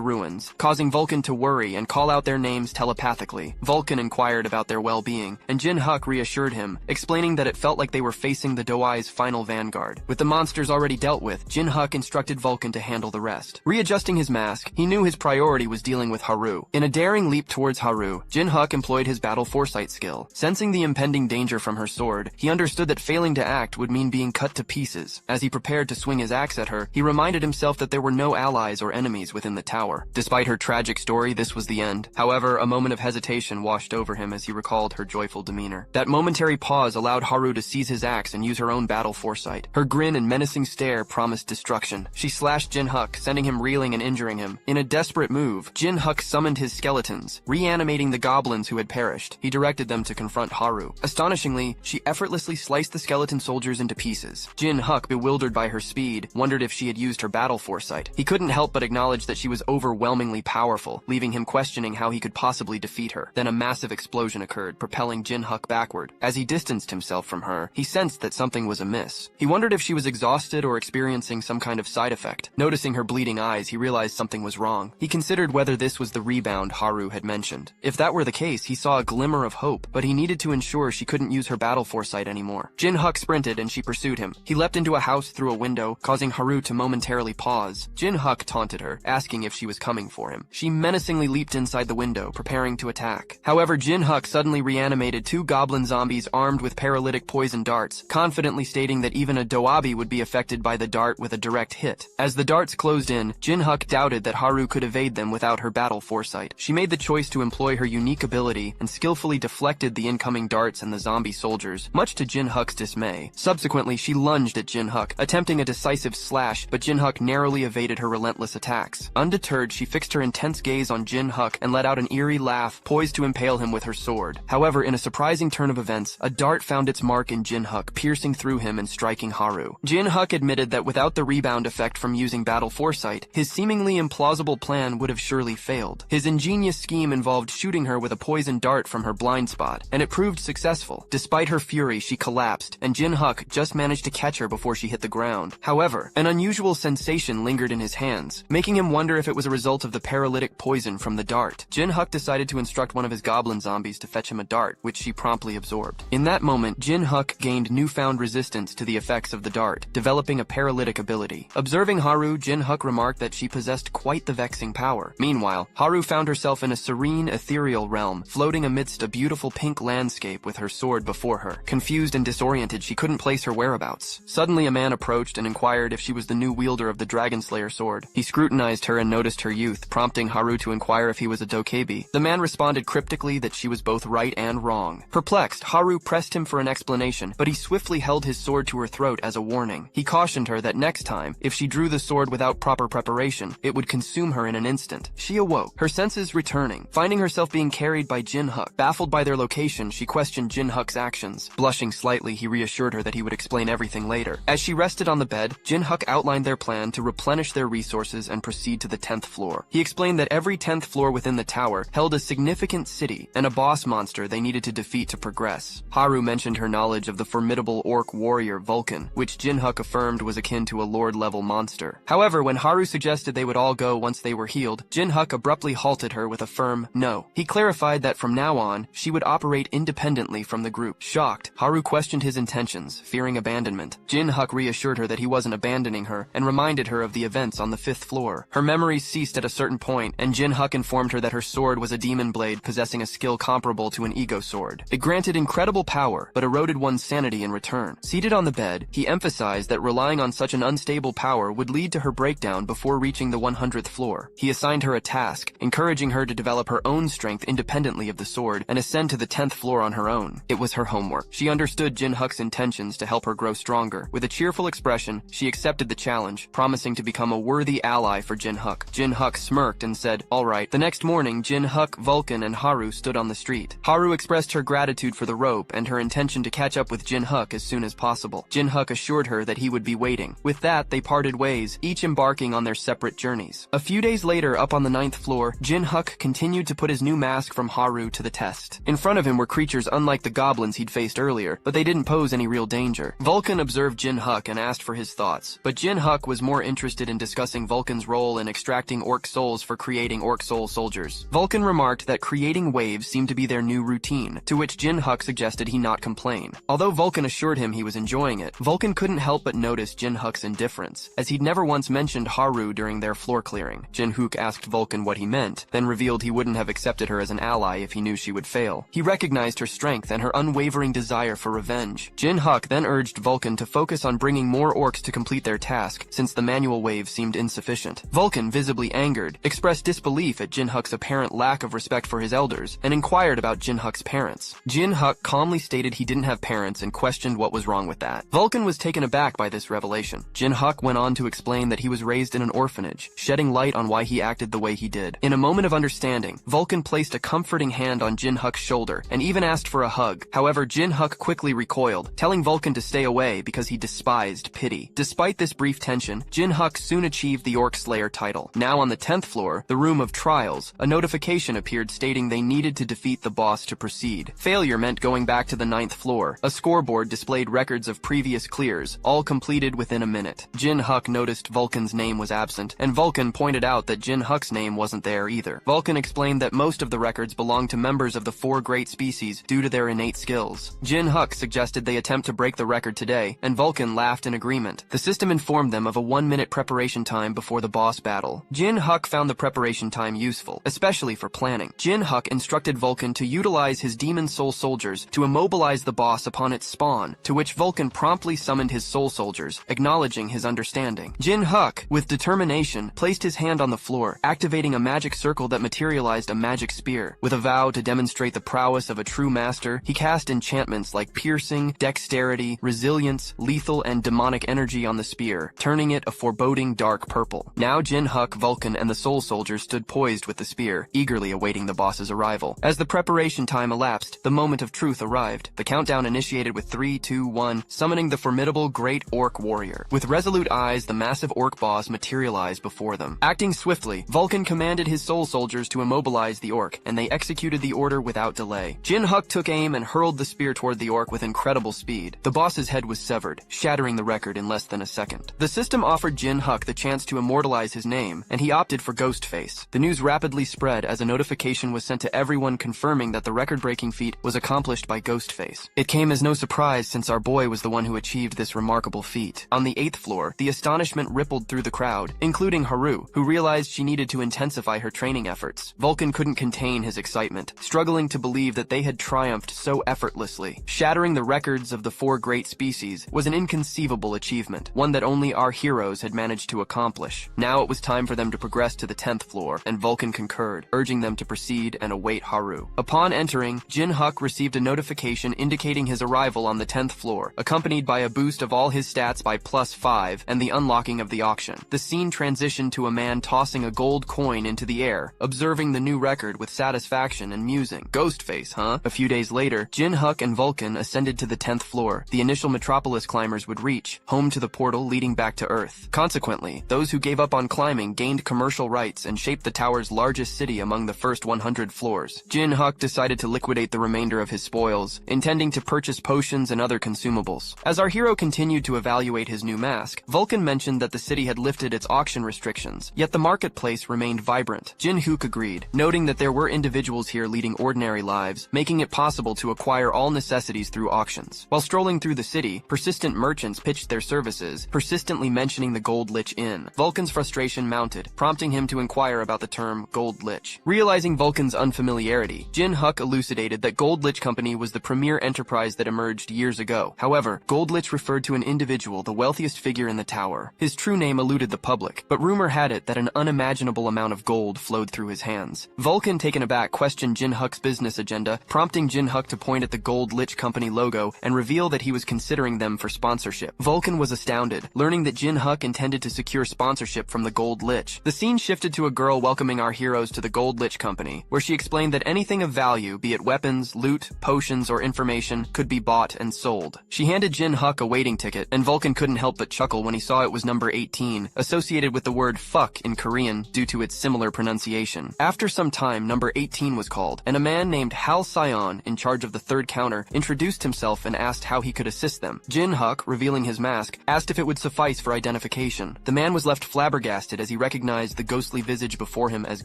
ruins, causing Vulcan to worry and call out their names telepathically. Vulcan inquired about their well-being, and Jin Huk reassured him, explaining that it felt like they were facing the Doai's final vanguard. With the monsters already dealt with, Jin Huk instructed Vulcan to handle the rest. Readjusting his mask, he knew his priority was dealing with Haru. In a daring leap towards Haru, Jin Huk employed his battle foresight skill. Sensing the impending danger from her sword, he understood that failing to act would mean being cut to pieces. As he prepared to swing his axe at her, he reminded himself that there were no allies or enemies within the tower. Despite her tragic story, this was the end. However, a moment of hesitation washed over him as he recalled her joyful demeanor. That momentary pause allowed Haru to seize his axe and use her own battle foresight. Her grin and menacing stare promised destruction. She slashed Jin Huk, sending him reeling and injuring him. In a desperate move, Jin Huk summoned his skeletons, reanimating the goblins who had perished. He directed them to confront Haru. Astonishingly, she effortlessly sliced the skeleton soldiers into pieces. Jin Huk, bewildered by her speed, wondered if she had used her battle foresight. He couldn't help but acknowledge that she was overwhelmingly powerful, leaving him questioning how he could possibly defeat her. Then a massive explosion occurred, propelling Jin Huk backward. As he distanced himself from her, he sensed that something was amiss. He wondered if she was exhausted or experiencing some kind of side effect. Noticing her bleeding eyes, he realized something was wrong. He considered whether this was the rebound Haru had mentioned. If that were the case, he saw a glimmer of hope, but he needed to ensure she couldn't use her battle foresight anymore. Jin Huk sprinted and she pursued him. He leapt into a house through a window, causing Haru to momentarily pause. Jin Huk taunted her, asking if she was coming for him. She menacingly leaped inside the window, preparing to attack. However, Jin Huk suddenly reanimated two goblin zombies armed with paralytic poison darts, confidently stating that even a Doabi would be affected by the dart with a direct hit. As the darts closed in, Jin Huk doubted that Haru could evade them without her battle foresight. She made the choice to employ her unique ability and skillfully deflected the incoming darts and the zombie soldiers, much to Jin Huk's dismay. Subsequently, she lunged at Jin Huk, attempting a decisive slash, but Jin Huk narrowly evaded her relentless attacks. Undeterred, she fixed her intense gaze on Jin Huk and let out an eerie laugh, poised to impale him with her sword. However, in a surprising turn of events, a dart found its mark in Jin Huk, piercing through him and striking Haru. Jin Huk admitted that without the rebound effect from using battle foresight, his seemingly implausible plan would have surely failed. His ingenious scheme involved shooting her with a poison dart from her blind spot, and it proved successful. Despite her fury, she collapsed, and Jin Huk just managed to catch her before she hit the ground. However, an unusual sensation lingered in his hands, making him wonder if it was a result of the paralytic poison from the dart. Jin Huk decided to instruct one of his goblin zombies to fetch him a dart, which she promptly absorbed. In that moment, Jin Huk gained newfound resistance to the effects of the dart, developing a paralytic ability. Observing Haru, Jin Huk remarked that she possessed quite the vexing power. Meanwhile, Haru found herself in a serene, ethereal realm, floating amidst a beautiful pink landscape with her sword before her. Confused and disoriented, she couldn't place her whereabouts. Suddenly, a man approached and inquired if she was the new wielder of the Dragon Slayer sword. He scrutinized her and noticed her youth, prompting Haru to inquire if he was a dokebi. The man responded cryptically that she was both right and wrong. Perplexed, Haru pressed him for an explanation, but he swiftly held his sword to her throat as a warning. He cautioned her that next time, if she drew the sword without proper preparation, it would consume her in an instant. She awoke, her senses returning, finding herself being carried by Jin Huk. Baffled by their location, she questioned Jin Huk's actions. Blushing slightly, he reassured her that he would explain everything later. As she rested on the bed, Jin Huk outlined their plan to replenish their resources and proceed to the 10th floor. He explained that every 10th floor within the tower held a significant city and a boss monster they needed to defeat to progress. Haru mentioned her knowledge of the formidable orc warrior Vulcan, which Jin Huk affirmed was akin to a lord-level monster. However, when Haru suggested they would all go once they were healed, Jin Huk abruptly halted her with a firm no. He clarified that from now on, she would operate independently from the group. Shocked, Haru questioned his intentions, fearing abandonment. Jin Huk reassured her that he wasn't abandoning her and reminded her of the events on the 5th floor. Her memories ceased at a certain point, and Jin Huk informed her that her sword was a demon blade possessing a skill comparable to an ego sword. It granted incredible power, but eroded one's sanity in return. Seated on the bed, he emphasized that relying on such an unstable power would lead to her breakdown before reaching the 100th floor. He assigned her a task, encouraging her to develop her own strength independently of the sword and ascend to the 10th floor on her own. It was her homework. She understood Jin Huk's intentions to help her grow stronger. With a cheerful expression, she accepted the challenge, promising to become a worthy ally for Jin Huk. Jin Huk smirked and said, "All right." The next morning, Jin Huk, Vulcan, and Haru stood on the street. Haru expressed her gratitude for the rope and her intention to catch up with Jin Huk as soon as possible. Jin Huk assured her that he would be waiting. With that, they parted ways, each embarking on their separate journeys. A few days later, up on the 9th floor, Jin Huk continued to put his new mask from Haru to the test. forest. In front of him were creatures unlike the goblins he'd faced earlier, but they didn't pose any real danger. Vulcan observed Jin Huk and asked for his thoughts, but Jin Huk was more interested in discussing Vulcan's role in extracting orc souls for creating orc soul soldiers. Vulcan remarked that creating waves seemed to be their new routine, to which Jin Huk suggested he not complain. Although Vulcan assured him he was enjoying it, Vulcan couldn't help but notice Jin Huk's indifference, as he'd never once mentioned Haru during their floor clearing. Jin Huk asked Vulcan what he meant, then revealed he wouldn't have accepted her as an ally if he knew she would fail. He recognized her strength and her unwavering desire for revenge. Jin Huk then urged Vulcan to focus on bringing more orcs to complete their task, since the manual wave seemed insufficient. Vulcan, visibly angered, expressed disbelief at Jin Huk's apparent lack of respect for his elders, and inquired about Jin Huk's parents. Jin Huk calmly stated he didn't have parents and questioned what was wrong with that. Vulcan was taken aback by this revelation. Jin Huk went on to explain that he was raised in an orphanage, shedding light on why he acted the way he did. In a moment of understanding, Vulcan placed a comforting hand on Jin Huk's shoulder and even asked for a hug. However, Jin Huk quickly recoiled, telling Vulcan to stay away because he despised pity. Despite this brief tension, Jin Huk soon achieved the Orc Slayer title. Now on the 10th floor, the room of trials, a notification appeared stating they needed to defeat the boss to proceed. Failure meant going back to the 9th floor. A scoreboard displayed records of previous clears, all completed within a minute. Jin Huk noticed Vulcan's name was absent, and Vulcan pointed out that Jin Huk's name wasn't there either. Vulcan explained that most of the records belonged to members of the 4 great species due to their innate skills. Jin Huk suggested they attempt to break the record today, and Vulcan laughed in agreement. The system informed them of a 1-minute preparation time before the boss battle. Jin Huk found the preparation time useful, especially for planning. Jin Huk instructed Vulcan to utilize his demon soul soldiers to immobilize the boss upon its spawn, to which Vulcan promptly summoned his soul soldiers, acknowledging his understanding. Jin Huk, with determination, placed his hand on the floor, activating a magic circle that materialized a magic spear. With a vow to demonstrate the prowess of a true master, he cast enchantments like piercing, dexterity, resilience, lethal, and demonic energy on the spear, turning it a foreboding dark purple. Now Jin Huk, Vulcan, and the soul soldiers stood poised with the spear, eagerly awaiting the boss's arrival. As the preparation time elapsed, the moment of truth arrived. The countdown initiated with 3, 2, 1, summoning the formidable great orc warrior. With resolute eyes, the massive orc boss materialized before them. Acting swiftly, Vulcan commanded his soul soldiers to immobilize the orc, and they executed the order without delay. Jin Huk took aim and hurled the spear toward the orc with incredible speed. The boss's head was severed, shattering the record in less than a second. The system offered Jin Huk the chance to immortalize his name, and he opted for Ghostface. The news rapidly spread as a notification was sent to everyone confirming that the record-breaking feat was accomplished by Ghostface. It came as no surprise since our boy was the one who achieved this remarkable feat. On the 8th floor, the astonishment rippled through the crowd, including Haru, who realized she needed to intensify her training efforts. Vulcan couldn't contain his excitement, struggling to believe that they had triumphed so effortlessly. Shattering the records of the 4 great species was an inconceivable achievement, one that only our heroes had managed to accomplish. Now it was time for them to progress to the 10th floor, and Vulcan concurred, urging them to proceed and await Haru. Upon entering, Jin Huk received a notification indicating his arrival on the 10th floor, accompanied by a boost of all his stats by +5 and the unlocking of the auction. The scene transitioned to a man tossing a gold coin into the air, observing the new record with satisfaction and musing. Ghostface, huh? A few days later, Jin Huk and Vulcan ascended to the 10th floor, the initial metropolis climbers would reach, home to the portal leading back to Earth. Consequently, those who gave up on climbing gained commercial rights and shaped the tower's largest city among the first 100 floors. Jin Huk decided to liquidate the remainder of his spoils, intending to purchase potions and other consumables. As our hero continued to evaluate his new mask, Vulcan mentioned that the city had lifted its auction restrictions, yet the marketplace remained vibrant. Jin Huk agreed, noting that there were individuals here leading ordinary lives, making it possible to acquire all necessities through auctions. While strolling through the city, persistent merchants pitched their services, persistently mentioning the Gold Lich Inn. Vulcan's frustration mounted, prompting him to inquire about the term Gold Lich. Realizing Vulcan's unfamiliarity, Jin Huk elucidated that Gold Lich Company was the premier enterprise that emerged years ago. However, Gold Lich referred to an individual, the wealthiest figure in the tower. His true name eluded the public, but rumor had it that an unimaginable amount of gold flowed through his hands. Vulcan, taken aback, questioned Jin Huk's business agenda, prompting Jin Huk to point at the Gold Lich Company logo and reveal that he was considering them for sponsorship. Vulcan was astounded, learning that Jin Huk intended to secure sponsorship from the Gold Lich. The scene shifted to a girl welcoming our heroes to the Gold Lich Company, where she explained that anything of value, be it weapons, loot, potions, or information, could be bought and sold. She handed Jin Huk a waiting ticket, and Vulcan couldn't help but chuckle when he saw it was number 18, associated with the word fuck in Korean due to its similar pronunciation. After some time, number 18 was called, and a man man named Hal Sion, in charge of the third counter, introduced himself and asked how he could assist them. Jin Huk, revealing his mask, asked if it would suffice for identification. The man was left flabbergasted as he recognized the ghostly visage before him as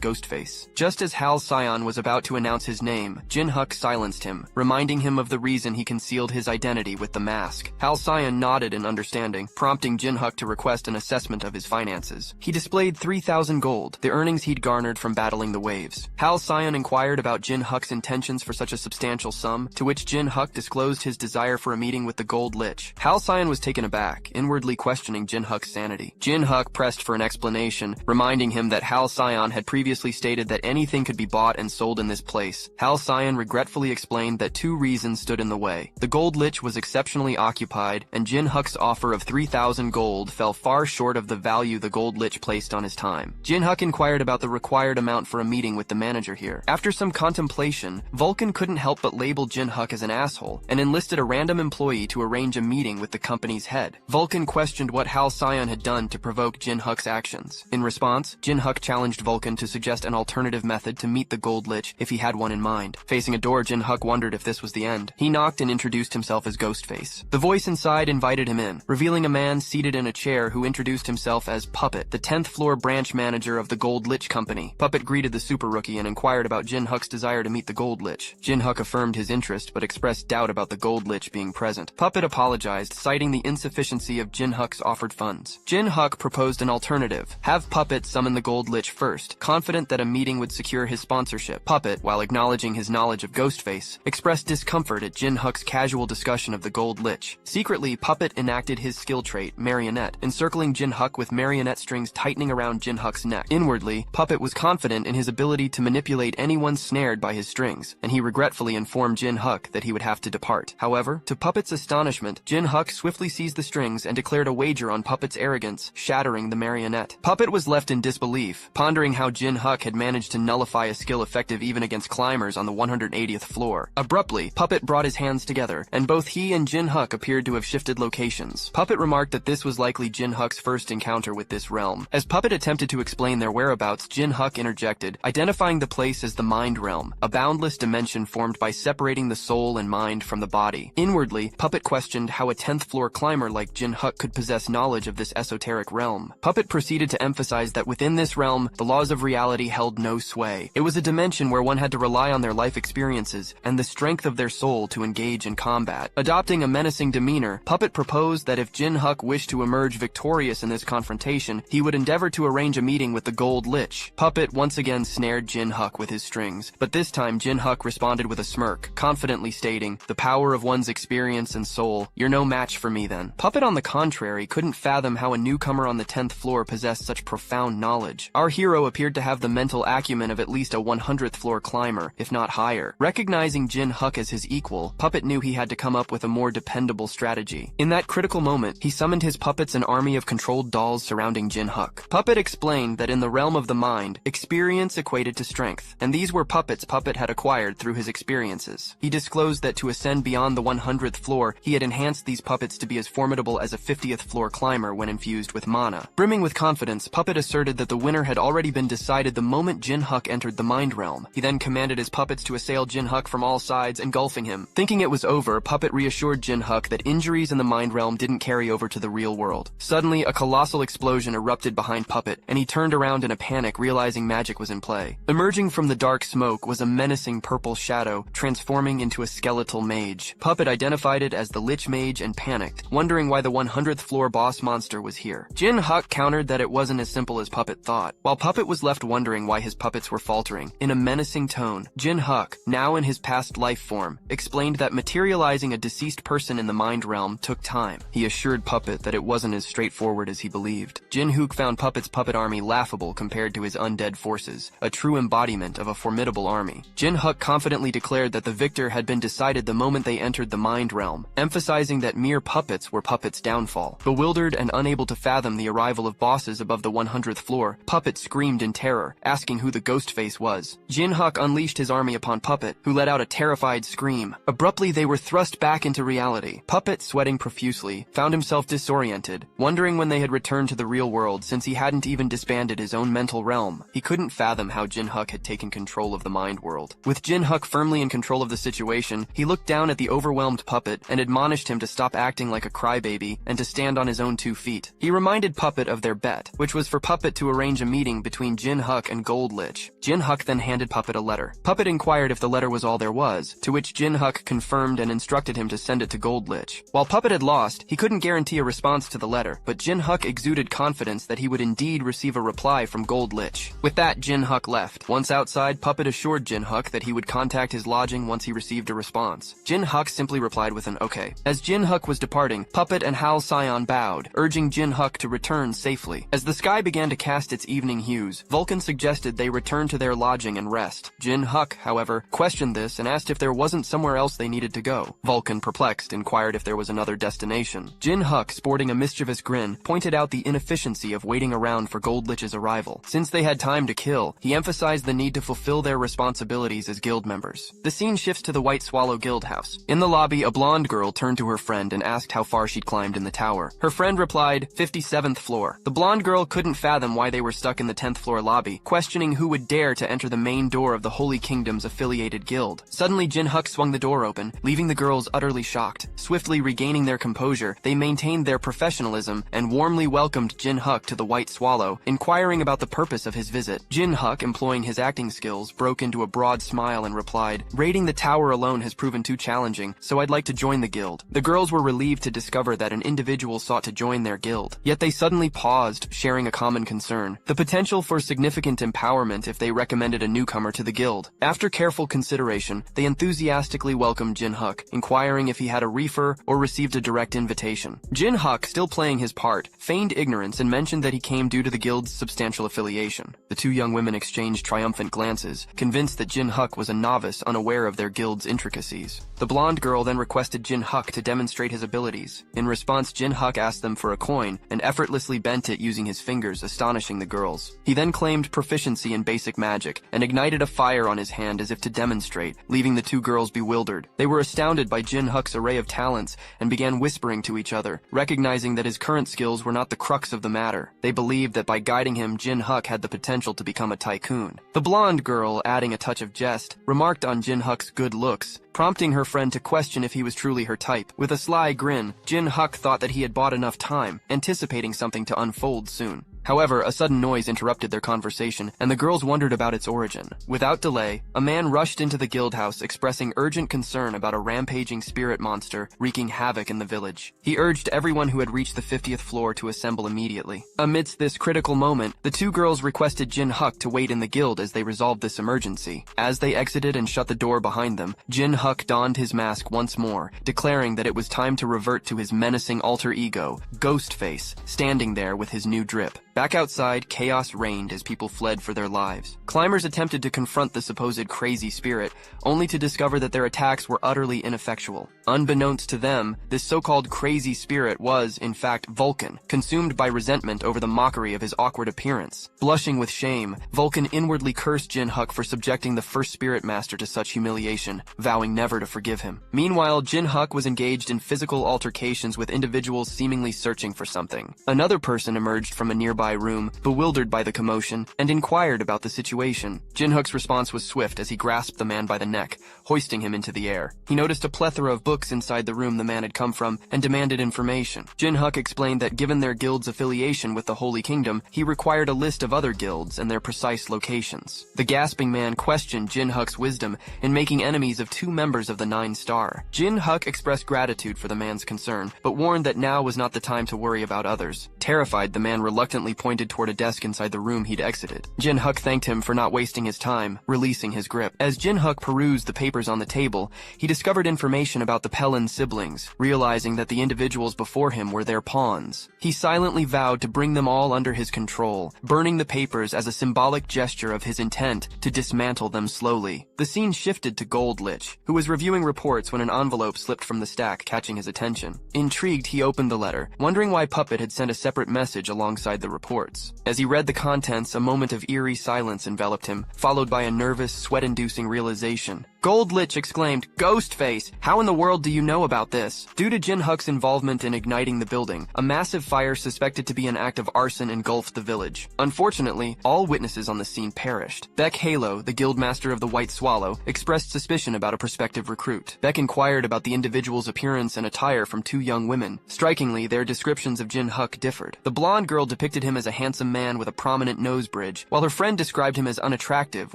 Ghostface. Just as Hal Sion was about to announce his name, Jin Huk silenced him, reminding him of the reason he concealed his identity with the mask. Hal Sion nodded in understanding, prompting Jin Huk to request an assessment of his finances. He displayed 3,000 gold, the earnings he'd garnered from battling the waves. Hal Sion inquired about Jin Huk's intentions for such a substantial sum, to which Jin Huk disclosed his desire for a meeting with the Gold Lich. Hal Sion was taken aback, inwardly questioning Jin Huk's sanity. Jin Huk pressed for an explanation, reminding him that Hal Sion had previously stated that anything could be bought and sold in this place. Hal Sion regretfully explained that 2 reasons stood in the way. The Gold Lich was exceptionally occupied, and Jin Huk's offer of 3,000 gold fell far short of the value the Gold Lich placed on his time. Jin Huk inquired about the required amount for a meeting with the manager here. After some contemplation, Vulcan couldn't help but label Jin Huk as an asshole, and enlisted a random employee to arrange a meeting with the company's head. Vulcan questioned what Hal Sion had done to provoke Jin Huk's actions. In response, Jin Huk challenged Vulcan to suggest an alternative method to meet the Gold Lich if he had one in mind. Facing a door, Jin Huk wondered if this was the end. He knocked and introduced himself as Ghostface. The voice inside invited him in, revealing a man seated in a chair who introduced himself as Puppet, the 10th floor branch manager of the Gold Lich Company. Puppet greeted the super rookie and inquired about Jin Huk's desire to meet the Gold Lich. Jin Huk affirmed his interest but expressed doubt about the Gold Lich being present. Puppet apologized, citing the insufficiency of Jin Huk's offered funds. Jin Huk proposed an alternative. Have Puppet summon the Gold Lich first, confident that a meeting would secure his sponsorship. Puppet, while acknowledging his knowledge of Ghostface, expressed discomfort at Jin Huk's casual discussion of the Gold Lich. Secretly, Puppet enacted his skill trait, Marionette, encircling Jin Huk with marionette strings tightening around Jin Huk's neck. Inwardly, Puppet was confident in his ability to manipulate anyone snared by his strings, and he regretfully informed Jin Huk that he would have to depart. However, to Puppet's astonishment, Jin Huk swiftly seized the strings and declared a wager on Puppet's arrogance, shattering the marionette. Puppet was left in disbelief, pondering how Jin Huk had managed to nullify a skill effective even against climbers on the 180th floor. Abruptly, Puppet brought his hands together, and both he and Jin Huk appeared to have shifted locations. Puppet remarked that this was likely Jin Huk's first encounter with this realm. As Puppet attempted to explain their whereabouts, Jin Huk interjected, identifying the place as the Mind Realm, a boundless dimension formed by separating the soul and mind from the body. Inwardly, Puppet questioned how a 10th floor climber like Jin Huk could possess knowledge of this esoteric realm. Puppet proceeded to emphasize that within this realm, the laws of reality held no sway. It was a dimension where one had to rely on their life experiences and the strength of their soul to engage in combat. Adopting a menacing demeanor, Puppet proposed that if Jin Huk wished to emerge victorious in this confrontation, he would endeavor to arrange a meeting with the Gold Lich. Puppet once again snared Jin Huk with his strings, but this time Jin Huk responded with a smirk, confidently stating, "The power of one's experience and soul, you're no match for me then." Puppet, on the contrary, couldn't fathom how a newcomer on the 10th floor possessed such profound knowledge. Our hero appeared to have the mental acumen of at least a 100th floor climber, if not higher. Recognizing Jin Huk as his equal, Puppet knew he had to come up with a more dependable strategy. In that critical moment, he summoned his puppets, an army of controlled dolls surrounding Jin Huk. Puppet explained that in the realm of the mind, experience equated to strength, and these were puppets Puppet had acquired through his experiences. He disclosed that to ascend beyond the 100th floor, he had enhanced these puppets to be as formidable as a 50th floor climber when infused with mana. Brimming with confidence, Puppet asserted that the winner had already been decided the moment Jin Huk entered the mind realm. He then commanded his puppets to assail Jin Huk from all sides, engulfing him. Thinking it was over, Puppet reassured Jin Huk that injuries in the mind realm didn't carry over to the real world. Suddenly, a colossal explosion erupted behind Puppet, and he turned around in a panic, realizing magic was in play. Emerging from the dark smoke was a menacing purple shadow, transforming into a skeletal mage. Puppet identified it as the Lich Mage and panicked, wondering why the 100th floor boss monster was here. Jin Huk countered that it wasn't as simple as Puppet thought. While Puppet was left wondering why his puppets were faltering, in a menacing tone, Jin Huk, now in his past life form, explained that materializing a deceased person in the mind realm took time. He assured Puppet that it wasn't as straightforward as he believed. Jin Huk found Puppet's puppet army laughable compared to his undead forces, a true embodiment of a formidable army. Jin Huk confidently declared that the victor had been decided the moment they entered the mind realm, emphasizing that mere puppets were Puppet's downfall. Bewildered and unable to fathom the arrival of bosses above the 100th floor, Puppet screamed in terror, asking who the Ghostface was. Jin Huk unleashed his army upon Puppet, who let out a terrified scream. Abruptly, they were thrust back into reality. Puppet, sweating profusely, found himself disoriented, wondering when they had returned to the real world since he hadn't even disbanded his own mental realm. He couldn't fathom how Jin Huk had taken control of the mind world. world. With Jin Huk firmly in control of the situation, he looked down at the overwhelmed Puppet and admonished him to stop acting like a crybaby and to stand on his own 2 feet. He reminded Puppet of their bet, which was for Puppet to arrange a meeting between Jin Huk and Gold Lich. Jin Huk then handed Puppet a letter. Puppet inquired if the letter was all there was, to which Jin Huk confirmed and instructed him to send it to Gold Lich. While Puppet had lost, he couldn't guarantee a response to the letter, but Jin Huk exuded confidence that he would indeed receive a reply from Gold Lich. With that, Jin Huk left. Once outside, Puppet assured Jin Huk that he would contact his lodging once he received a response. Jin Huk simply replied with an okay. As Jin Huk was departing, Puppet and Hal Sion bowed, urging Jin Huk to return safely. As the sky began to cast its evening hues, Vulcan suggested they return to their lodging and rest. Jin Huk, however, questioned this and asked if there wasn't somewhere else they needed to go. Vulcan, perplexed, inquired if there was another destination. Jin Huk, sporting a mischievous grin, pointed out the inefficiency of waiting around for Gold Lich's arrival. Since they had time to kill, he emphasized the need to fulfill their responsibilities as guild members. The scene shifts to the White Swallow Guild House. In the lobby, a blonde girl turned to her friend and asked how far she'd climbed in the tower. Her friend replied, 57th floor. The blonde girl couldn't fathom why they were stuck in the 10th floor lobby, questioning who would dare to enter the main door of the Holy Kingdom's affiliated guild. Suddenly, Jin Huk swung the door open, leaving the girls utterly shocked. Swiftly regaining their composure, they maintained their professionalism and warmly welcomed Jin Huk to the White Swallow, inquiring about the purpose of his visit. Jin Huk, employing his acting skills, broke into a broad smile and replied, raiding the tower alone has proven too challenging, so I'd like to join the guild. The girls were relieved to discover that an individual sought to join their guild. Yet they suddenly paused, sharing a common concern: the potential for significant empowerment if they recommended a newcomer to the guild. After careful consideration, they enthusiastically welcomed Jin Huk, inquiring if he had a reefer or received a direct invitation. Jin Huk, still playing his part, feigned ignorance and mentioned that he came due to the guild's substantial affiliation. The 2 young women exchanged triumphant glances, convinced that Jin Huk was a novice unaware of their guild's intricacies. The blonde girl then requested Jin Huk to demonstrate his abilities. In response, Jin Huk asked them for a coin and effortlessly bent it using his fingers, astonishing the girls. He then claimed proficiency in basic magic and ignited a fire on his hand as if to demonstrate, leaving the 2 girls bewildered. They were astounded by Jin Huk's array of talents and began whispering to each other, recognizing that his current skills were not the crux of the matter. They believed that by guiding him, Jin Huk had the potential to become a tycoon. The blonde girl, adding a touch of jest, remarked on Jin Huk's good looks, prompting her friend to question if he was truly her type. With a sly grin, Jin Huk thought that he had bought enough time, anticipating something to unfold soon. However, a sudden noise interrupted their conversation, and the girls wondered about its origin. Without delay, a man rushed into the guild house expressing urgent concern about a rampaging spirit monster wreaking havoc in the village. He urged everyone who had reached the 50th floor to assemble immediately. Amidst this critical moment, the 2 girls requested Jin Huk to wait in the guild as they resolved this emergency. As they exited and shut the door behind them, Jin Huk donned his mask once more, declaring that it was time to revert to his menacing alter ego, Ghostface, standing there with his new drip. Back outside, chaos reigned as people fled for their lives. Climbers attempted to confront the supposed crazy spirit, only to discover that their attacks were utterly ineffectual. Unbeknownst to them, this so-called crazy spirit was, in fact, Vulcan, consumed by resentment over the mockery of his awkward appearance. Blushing with shame, Vulcan inwardly cursed Jin Huk for subjecting the first spirit master to such humiliation, vowing never to forgive him. Meanwhile, Jin Huk was engaged in physical altercations with individuals seemingly searching for something. Another person emerged from a nearby room, bewildered by the commotion, and inquired about the situation. Jin Huk's response was swift as he grasped the man by the neck, hoisting him into the air. He noticed a plethora of books inside the room the man had come from and demanded information. Jin Huk explained that given their guild's affiliation with the Holy Kingdom, he required a list of other guilds and their precise locations. The gasping man questioned Jin Huk's wisdom in making enemies of 2 members of the 9 Star. Jin Huk expressed gratitude for the man's concern, but warned that now was not the time to worry about others. Terrified, the man reluctantly pointed toward a desk inside the room he'd exited. Jin Huk thanked him for not wasting his time, releasing his grip. As Jin Huk perused the papers on the table, he discovered information about the Pelin siblings, realizing that the individuals before him were their pawns. He silently vowed to bring them all under his control, burning the papers as a symbolic gesture of his intent to dismantle them slowly. The scene shifted to Gold Lich, who was reviewing reports when an envelope slipped from the stack, catching his attention. Intrigued, he opened the letter, wondering why Puppet had sent a separate message alongside the report. reports. As he read the contents, a moment of eerie silence enveloped him, followed by a nervous, sweat-inducing realization. Gold Lich exclaimed, "Ghostface! How in the world do you know about this?" Due to Jin Huk's involvement in igniting the building, a massive fire suspected to be an act of arson engulfed the village. Unfortunately, all witnesses on the scene perished. Beck Halo, the guildmaster of the White Swallow, expressed suspicion about a prospective recruit. Beck inquired about the individual's appearance and attire from two young women. Strikingly, their descriptions of Jin Huk differed. The blonde girl depicted him as a handsome man with a prominent nose bridge, while her friend described him as unattractive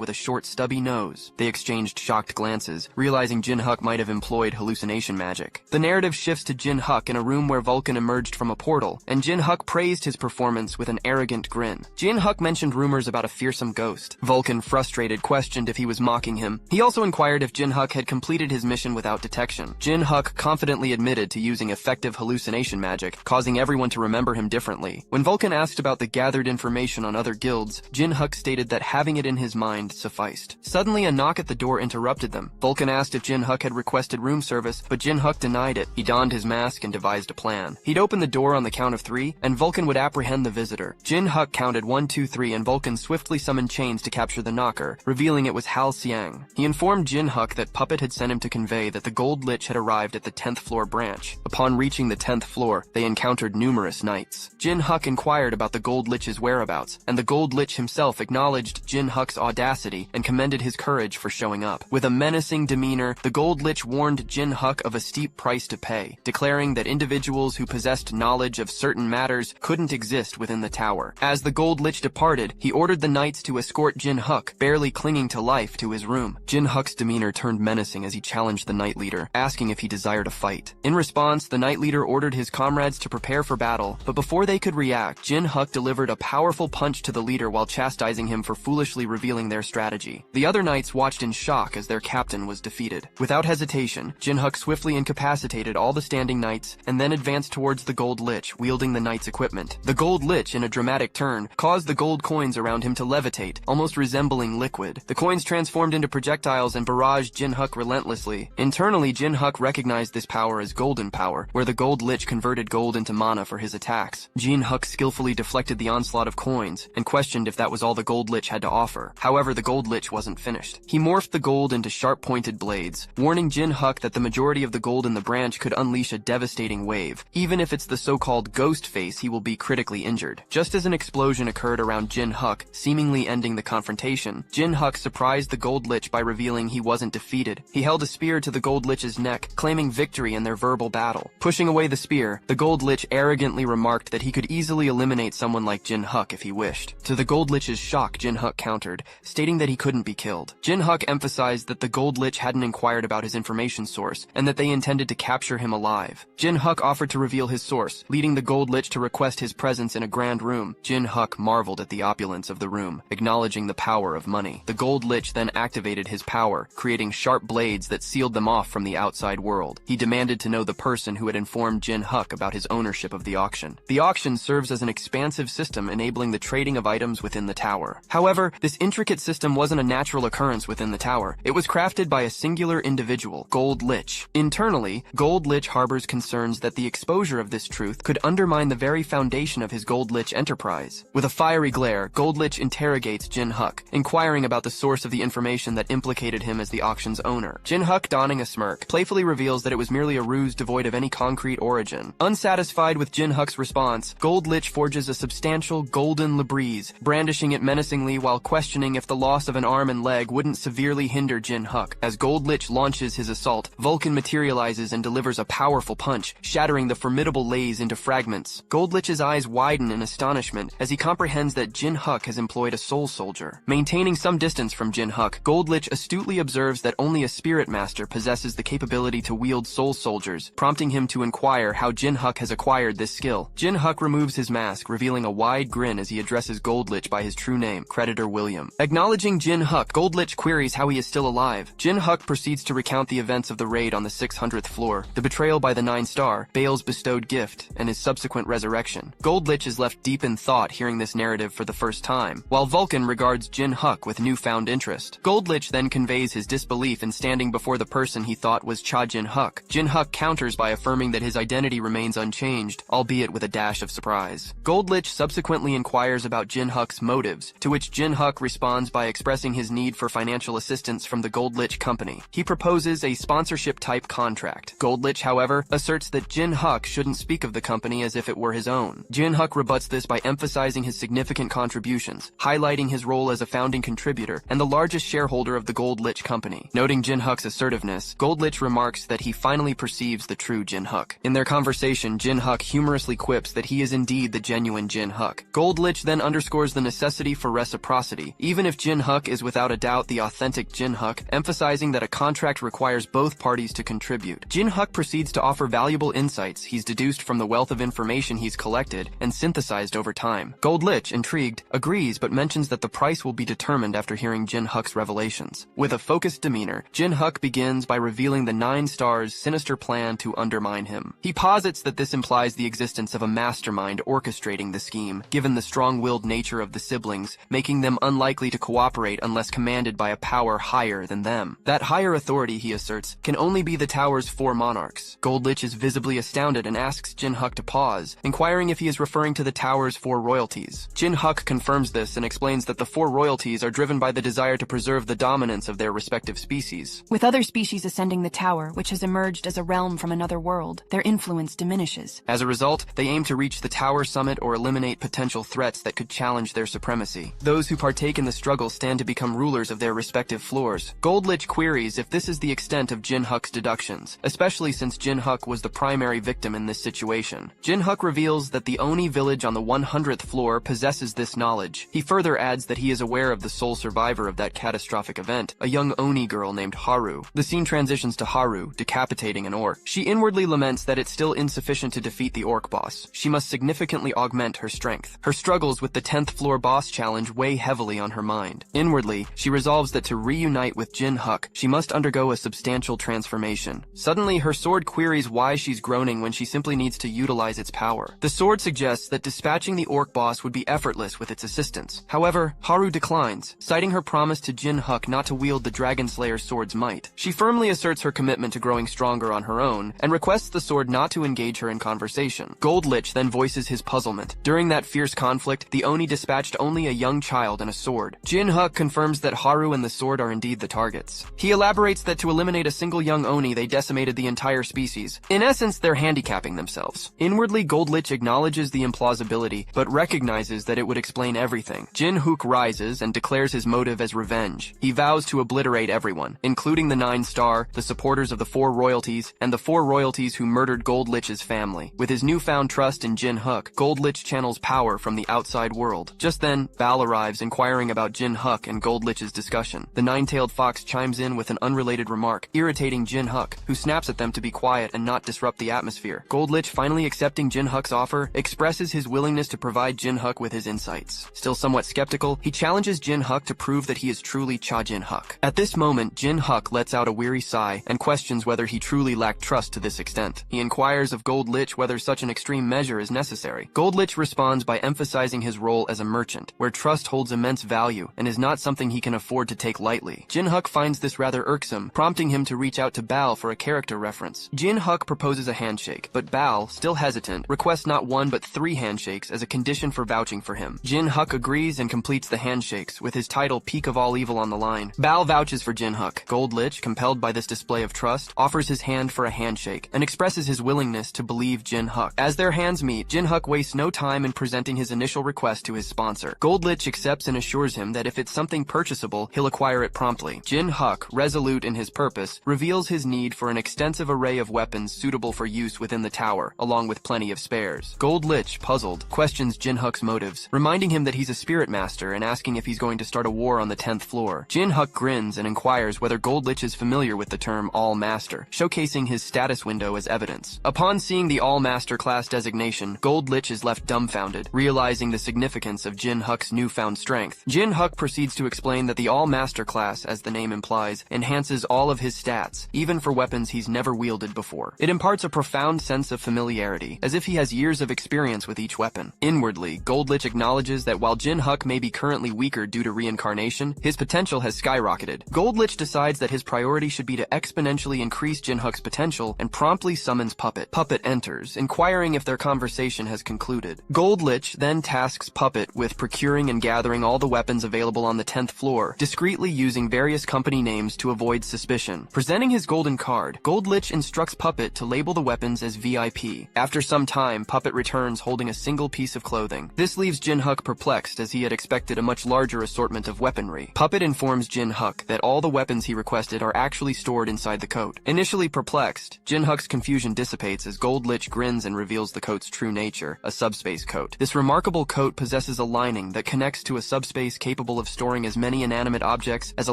with a short, stubby nose. They exchanged shocked glances, realizing Jin Huk might have employed hallucination magic. The narrative shifts to Jin Huk in a room where Vulcan emerged from a portal, and Jin Huk praised his performance with an arrogant grin. Jin Huk mentioned rumors about a fearsome ghost. Vulcan, frustrated, questioned if he was mocking him. He also inquired if Jin Huk had completed his mission without detection. Jin Huk confidently admitted to using effective hallucination magic, causing everyone to remember him differently. When Vulcan asked about the gathered information on other guilds, Jin Huk stated that having it in his mind sufficed. Suddenly, a knock at the door interrupted them. Vulcan asked if Jin Huk had requested room service, but Jin Huk denied it. He donned his mask and devised a plan. He'd open the door on the count of 3, and Vulcan would apprehend the visitor. Jin Huk counted 1, 2, 3, and Vulcan swiftly summoned chains to capture the knocker, revealing it was Hal Xiang. He informed Jin Huk that Puppet had sent him to convey that the Gold Lich had arrived at the 10th floor branch. Upon reaching the 10th floor, they encountered numerous knights. Jin Huk inquired about the Gold Lich's whereabouts, and the Gold Lich himself acknowledged Jin Huk's audacity and commended his courage for showing up. With a menacing demeanor, the Gold Lich warned Jin Huk of a steep price to pay, declaring that individuals who possessed knowledge of certain matters couldn't exist within the tower. As the Gold Lich departed, he ordered the knights to escort Jin Huk, barely clinging to life, to his room. Jin Huk's demeanor turned menacing as he challenged the knight leader, asking if he desired a fight. In response, the knight leader ordered his comrades to prepare for battle, but before they could react, Jin Huk delivered a powerful punch to the leader while chastising him for foolishly revealing their strategy. The other knights watched in shock as their captain was defeated. Without hesitation, Jin Huk swiftly incapacitated all the standing knights and then advanced towards the Gold Lich, wielding the knight's equipment. The Gold Lich, in a dramatic turn, caused the gold coins around him to levitate, almost resembling liquid. The coins transformed into projectiles and barraged Jin Huk relentlessly. Internally, Jin Huk recognized this power as golden power, where the Gold Lich converted gold into mana for his attacks. Jin Huk skillfully deflected the onslaught of coins and questioned if that was all the Gold Lich had to offer. However, the Gold Lich wasn't finished. He morphed the gold into sharp-pointed blades, warning Jin Huk that the majority of the gold in the branch could unleash a devastating wave. Even if it's the so-called ghost face, he will be critically injured. Just as an explosion occurred around Jin Huk, seemingly ending the confrontation, Jin Huk surprised the Gold Lich by revealing he wasn't defeated. He held a spear to the Gold Lich's neck, claiming victory in their verbal battle. Pushing away the spear, the Gold Lich arrogantly remarked that he could easily eliminate someone like Jin Huk if he wished. To the Gold Lich's shock, Jin Huk countered, stating that he couldn't be killed. Jin Huk emphasized that the Gold Lich hadn't inquired about his information source, and that they intended to capture him alive. Jin Huk offered to reveal his source, leading the Gold Lich to request his presence in a grand room. Jin Huk marveled at the opulence of the room, acknowledging the power of money. The Gold Lich then activated his power, creating sharp blades that sealed them off from the outside world. He demanded to know the person who had informed Jin Huk about his ownership of the auction. The auction serves as an expansive system enabling the trading of items within the tower. However, this intricate system wasn't a natural occurrence within the tower. It was crafted by a singular individual, Gold Lich. Internally, Gold Lich harbors concerns that the exposure of this truth could undermine the very foundation of his Gold Lich enterprise. With a fiery glare, Gold Lich interrogates Jin Huk, inquiring about the source of the information that implicated him as the auction's owner. Jin Huk, donning a smirk, playfully reveals that it was merely a ruse devoid of any concrete origin. Unsatisfied with Jin Huk's response, Gold Lich forges a substantial golden labrise, brandishing it menacingly while questioning if the loss of an arm and leg wouldn't severely hinder Jin Huk. As Gold Lich launches his assault, Vulcan materializes and delivers a powerful punch, shattering the formidable lays into fragments. Gold Lich's eyes widen in astonishment as he comprehends that Jin Huk has employed a soul soldier. Maintaining some distance from Jin Huk, Gold Lich astutely observes that only a spirit master possesses the capability to wield soul soldiers, prompting him to inquire how Jin Huk has acquired this skill. Jin Huk removes his mask, revealing a wide grin as he addresses Gold Lich by his true name, Creditor William. Acknowledging Jin Huk, Gold Lich queries how he is still alive. Jin Huk proceeds to recount the events of the raid on the 600th floor, the betrayal by the 9-star, Bale's bestowed gift, and his subsequent resurrection. Gold Lich is left deep in thought hearing this narrative for the first time, while Vulcan regards Jin Huk with newfound interest. Gold Lich then conveys his disbelief in standing before the person he thought was Cha Jin Huk. Jin Huk counters by affirming that his identity remains unchanged, albeit with a dash of surprise. Gold Lich Lich subsequently inquires about Jin Huk's motives, to which Jin Huk responds by expressing his need for financial assistance from the Gold Lich Company. He proposes a sponsorship-type contract. Gold Lich, however, asserts that Jin Huk shouldn't speak of the company as if it were his own. Jin Huk rebuts this by emphasizing his significant contributions, highlighting his role as a founding contributor and the largest shareholder of the Gold Lich Company. Noting Jin Huk's assertiveness, Gold Lich remarks that he finally perceives the true Jin Huk. In their conversation, Jin Huk humorously quips that he is indeed the genuine Jin Huk. Gold Lich then underscores the necessity for reciprocity, even if Jin Huk is without a doubt the authentic Jin Huk, emphasizing that a contract requires both parties to contribute. Jin Huk proceeds to offer valuable insights he's deduced from the wealth of information he's collected and synthesized over time. Gold Lich, intrigued, agrees but mentions that the price will be determined after hearing Jin Huk's revelations. With a focused demeanor, Jin Huk begins by revealing the 9 Stars' sinister plan to undermine him. He posits that this implies the existence of a mastermind orchestrating the scheme, given the strong-willed nature of the siblings, making them unlikely to cooperate unless commanded by a power higher than them. That higher authority, he asserts, can only be the tower's 4 monarchs. Gold Lich is visibly astounded and asks Jin Huk to pause, inquiring if he is referring to the tower's 4 royalties. Jin Huk confirms this and explains that the 4 royalties are driven by the desire to preserve the dominance of their respective species. With other species ascending the tower, which has emerged as a realm from another world, their influence diminishes. As a result, they aim to reach the tower summit or eliminate potential threats that could challenge their supremacy. Those who partake in the struggle stand to become rulers of their respective floors. Gold Lich queries if this is the extent of Jin Huk's deductions, especially since Jin Huk was the primary victim in this situation. Jin Huk reveals that the Oni village on the 100th floor possesses this knowledge. He further adds that he is aware of the sole survivor of that catastrophic event, a young Oni girl named Haru. The scene transitions to Haru, decapitating an orc. She inwardly laments that it's still insufficient to defeat the orc boss. She must significantly augment her strength. Her struggles with the 10th floor boss challenge weigh heavily on her mind. Inwardly, she resolves that to reunite with Jin Huk, she must undergo a substantial transformation. Suddenly, her sword queries why she's groaning when she simply needs to utilize its power. The sword suggests that dispatching the orc boss would be effortless with its assistance. However, Haru declines, citing her promise to Jin Huk not to wield the Dragon Slayer's sword's might. She firmly asserts her commitment to growing stronger on her own, and requests the sword not to engage her in conversation. Gold Lich then voices his puzzlement. During that fierce conflict, the Oni dispatched only a young child and a sword. Jin Huk confirms that Haru and the sword are indeed the targets. He elaborates that to eliminate a single young Oni, they decimated the entire species. In essence, they're handicapping themselves. Inwardly, Gold Lich acknowledges the implausibility, but recognizes that it would explain everything. Jin Huk rises and declares his motive as revenge. He vows to obliterate everyone, including the 9 Star, the supporters of the 4 royalties, and the 4 royalties who murdered Gold Lich's family. With his newfound trust in Jin Huk, Gold Lich channels power from the outside world. Just then, Bal arrives inquiring about Jin Huk and Gold Lich's discussion. The 9-tailed fox chimes in with an unrelated remark, irritating Jin Huk, who snaps at them to be quiet and not disrupt the atmosphere. Gold Lich, finally accepting Jin Huk's offer, expresses his willingness to provide Jin Huk with his insights. Still somewhat skeptical, he challenges Jin Huk to prove that he is truly Cha Jin Huk. At this moment, Jin Huk lets out a weary sigh and questions whether he truly lacked trust to this extent. He inquires of Gold Lich whether such an extreme measure is necessary. Gold Lich responds by emphasizing his role as a merchant, where trust holds immense value and is not something he can afford to take lightly. Jin Huk finds this rather irksome, prompting him to reach out to Bal for a character reference. Jin Huk proposes a handshake, but Bal, still hesitant, requests not 1 but 3 handshakes as a condition for vouching for him. Jin Huk agrees and completes the handshakes, with his title Peak of All Evil on the line. Bal vouches for Jin Huk. Gold Lich, compelled by this display of trust, offers his hand for a handshake and expresses his willingness to believe Jin Huk. As their hands meet, Jin Huk wastes no time in presenting his initial request to his sponsor. Gold Lich accepts and assures him that if it's something purchasable, he'll acquire it promptly. Jin Huk, resolute in his purpose, reveals his need for an extensive array of weapons suitable for use within the tower, along with plenty of spares. Gold Lich, puzzled, questions Jin Huk's motives, reminding him that he's a spirit master and asking if he's going to start a war on the 10th floor. Jin Huk grins and inquires whether Gold Lich is familiar with the term All-Master, showcasing his status window as evidence. Upon seeing the All-Master class designation, Gold Lich is left dumbfounded, realizing the significance of Jin Huk's newfound strength. Jin Huk proceeds to explain that the All-Master class, as the name implies, enhances all of his stats, even for weapons he's never wielded before. It imparts a profound sense of familiarity, as if he has years of experience with each weapon. Inwardly, Gold Lich acknowledges that while Jin Huk may be currently weaker due to reincarnation, his potential has skyrocketed. Gold Lich decides that his priority should be to exponentially increase Jin Huk's potential and promptly summons Puppet. Puppet enters, inquiring if their conversation has concluded. Gold Lich then tasks Puppet with procuring and gathering all the weapons available on the 10th floor, discreetly using various company names to avoid suspicion. Presenting his golden card, Gold Lich instructs Puppet to label the weapons as VIP. After some time, Puppet returns holding a single piece of clothing. This leaves Jin Huk perplexed, as he had expected a much larger assortment of weaponry. Puppet informs Jin Huk that all the weapons he requested are actually stored inside the coat. Initially perplexed, Jin Huk's confusion dissipates as Gold Lich grins and reveals the coat's true nature, a subspace coat. This remarkable coat possesses a lining that connects to a subspace capable of storing as many inanimate objects as a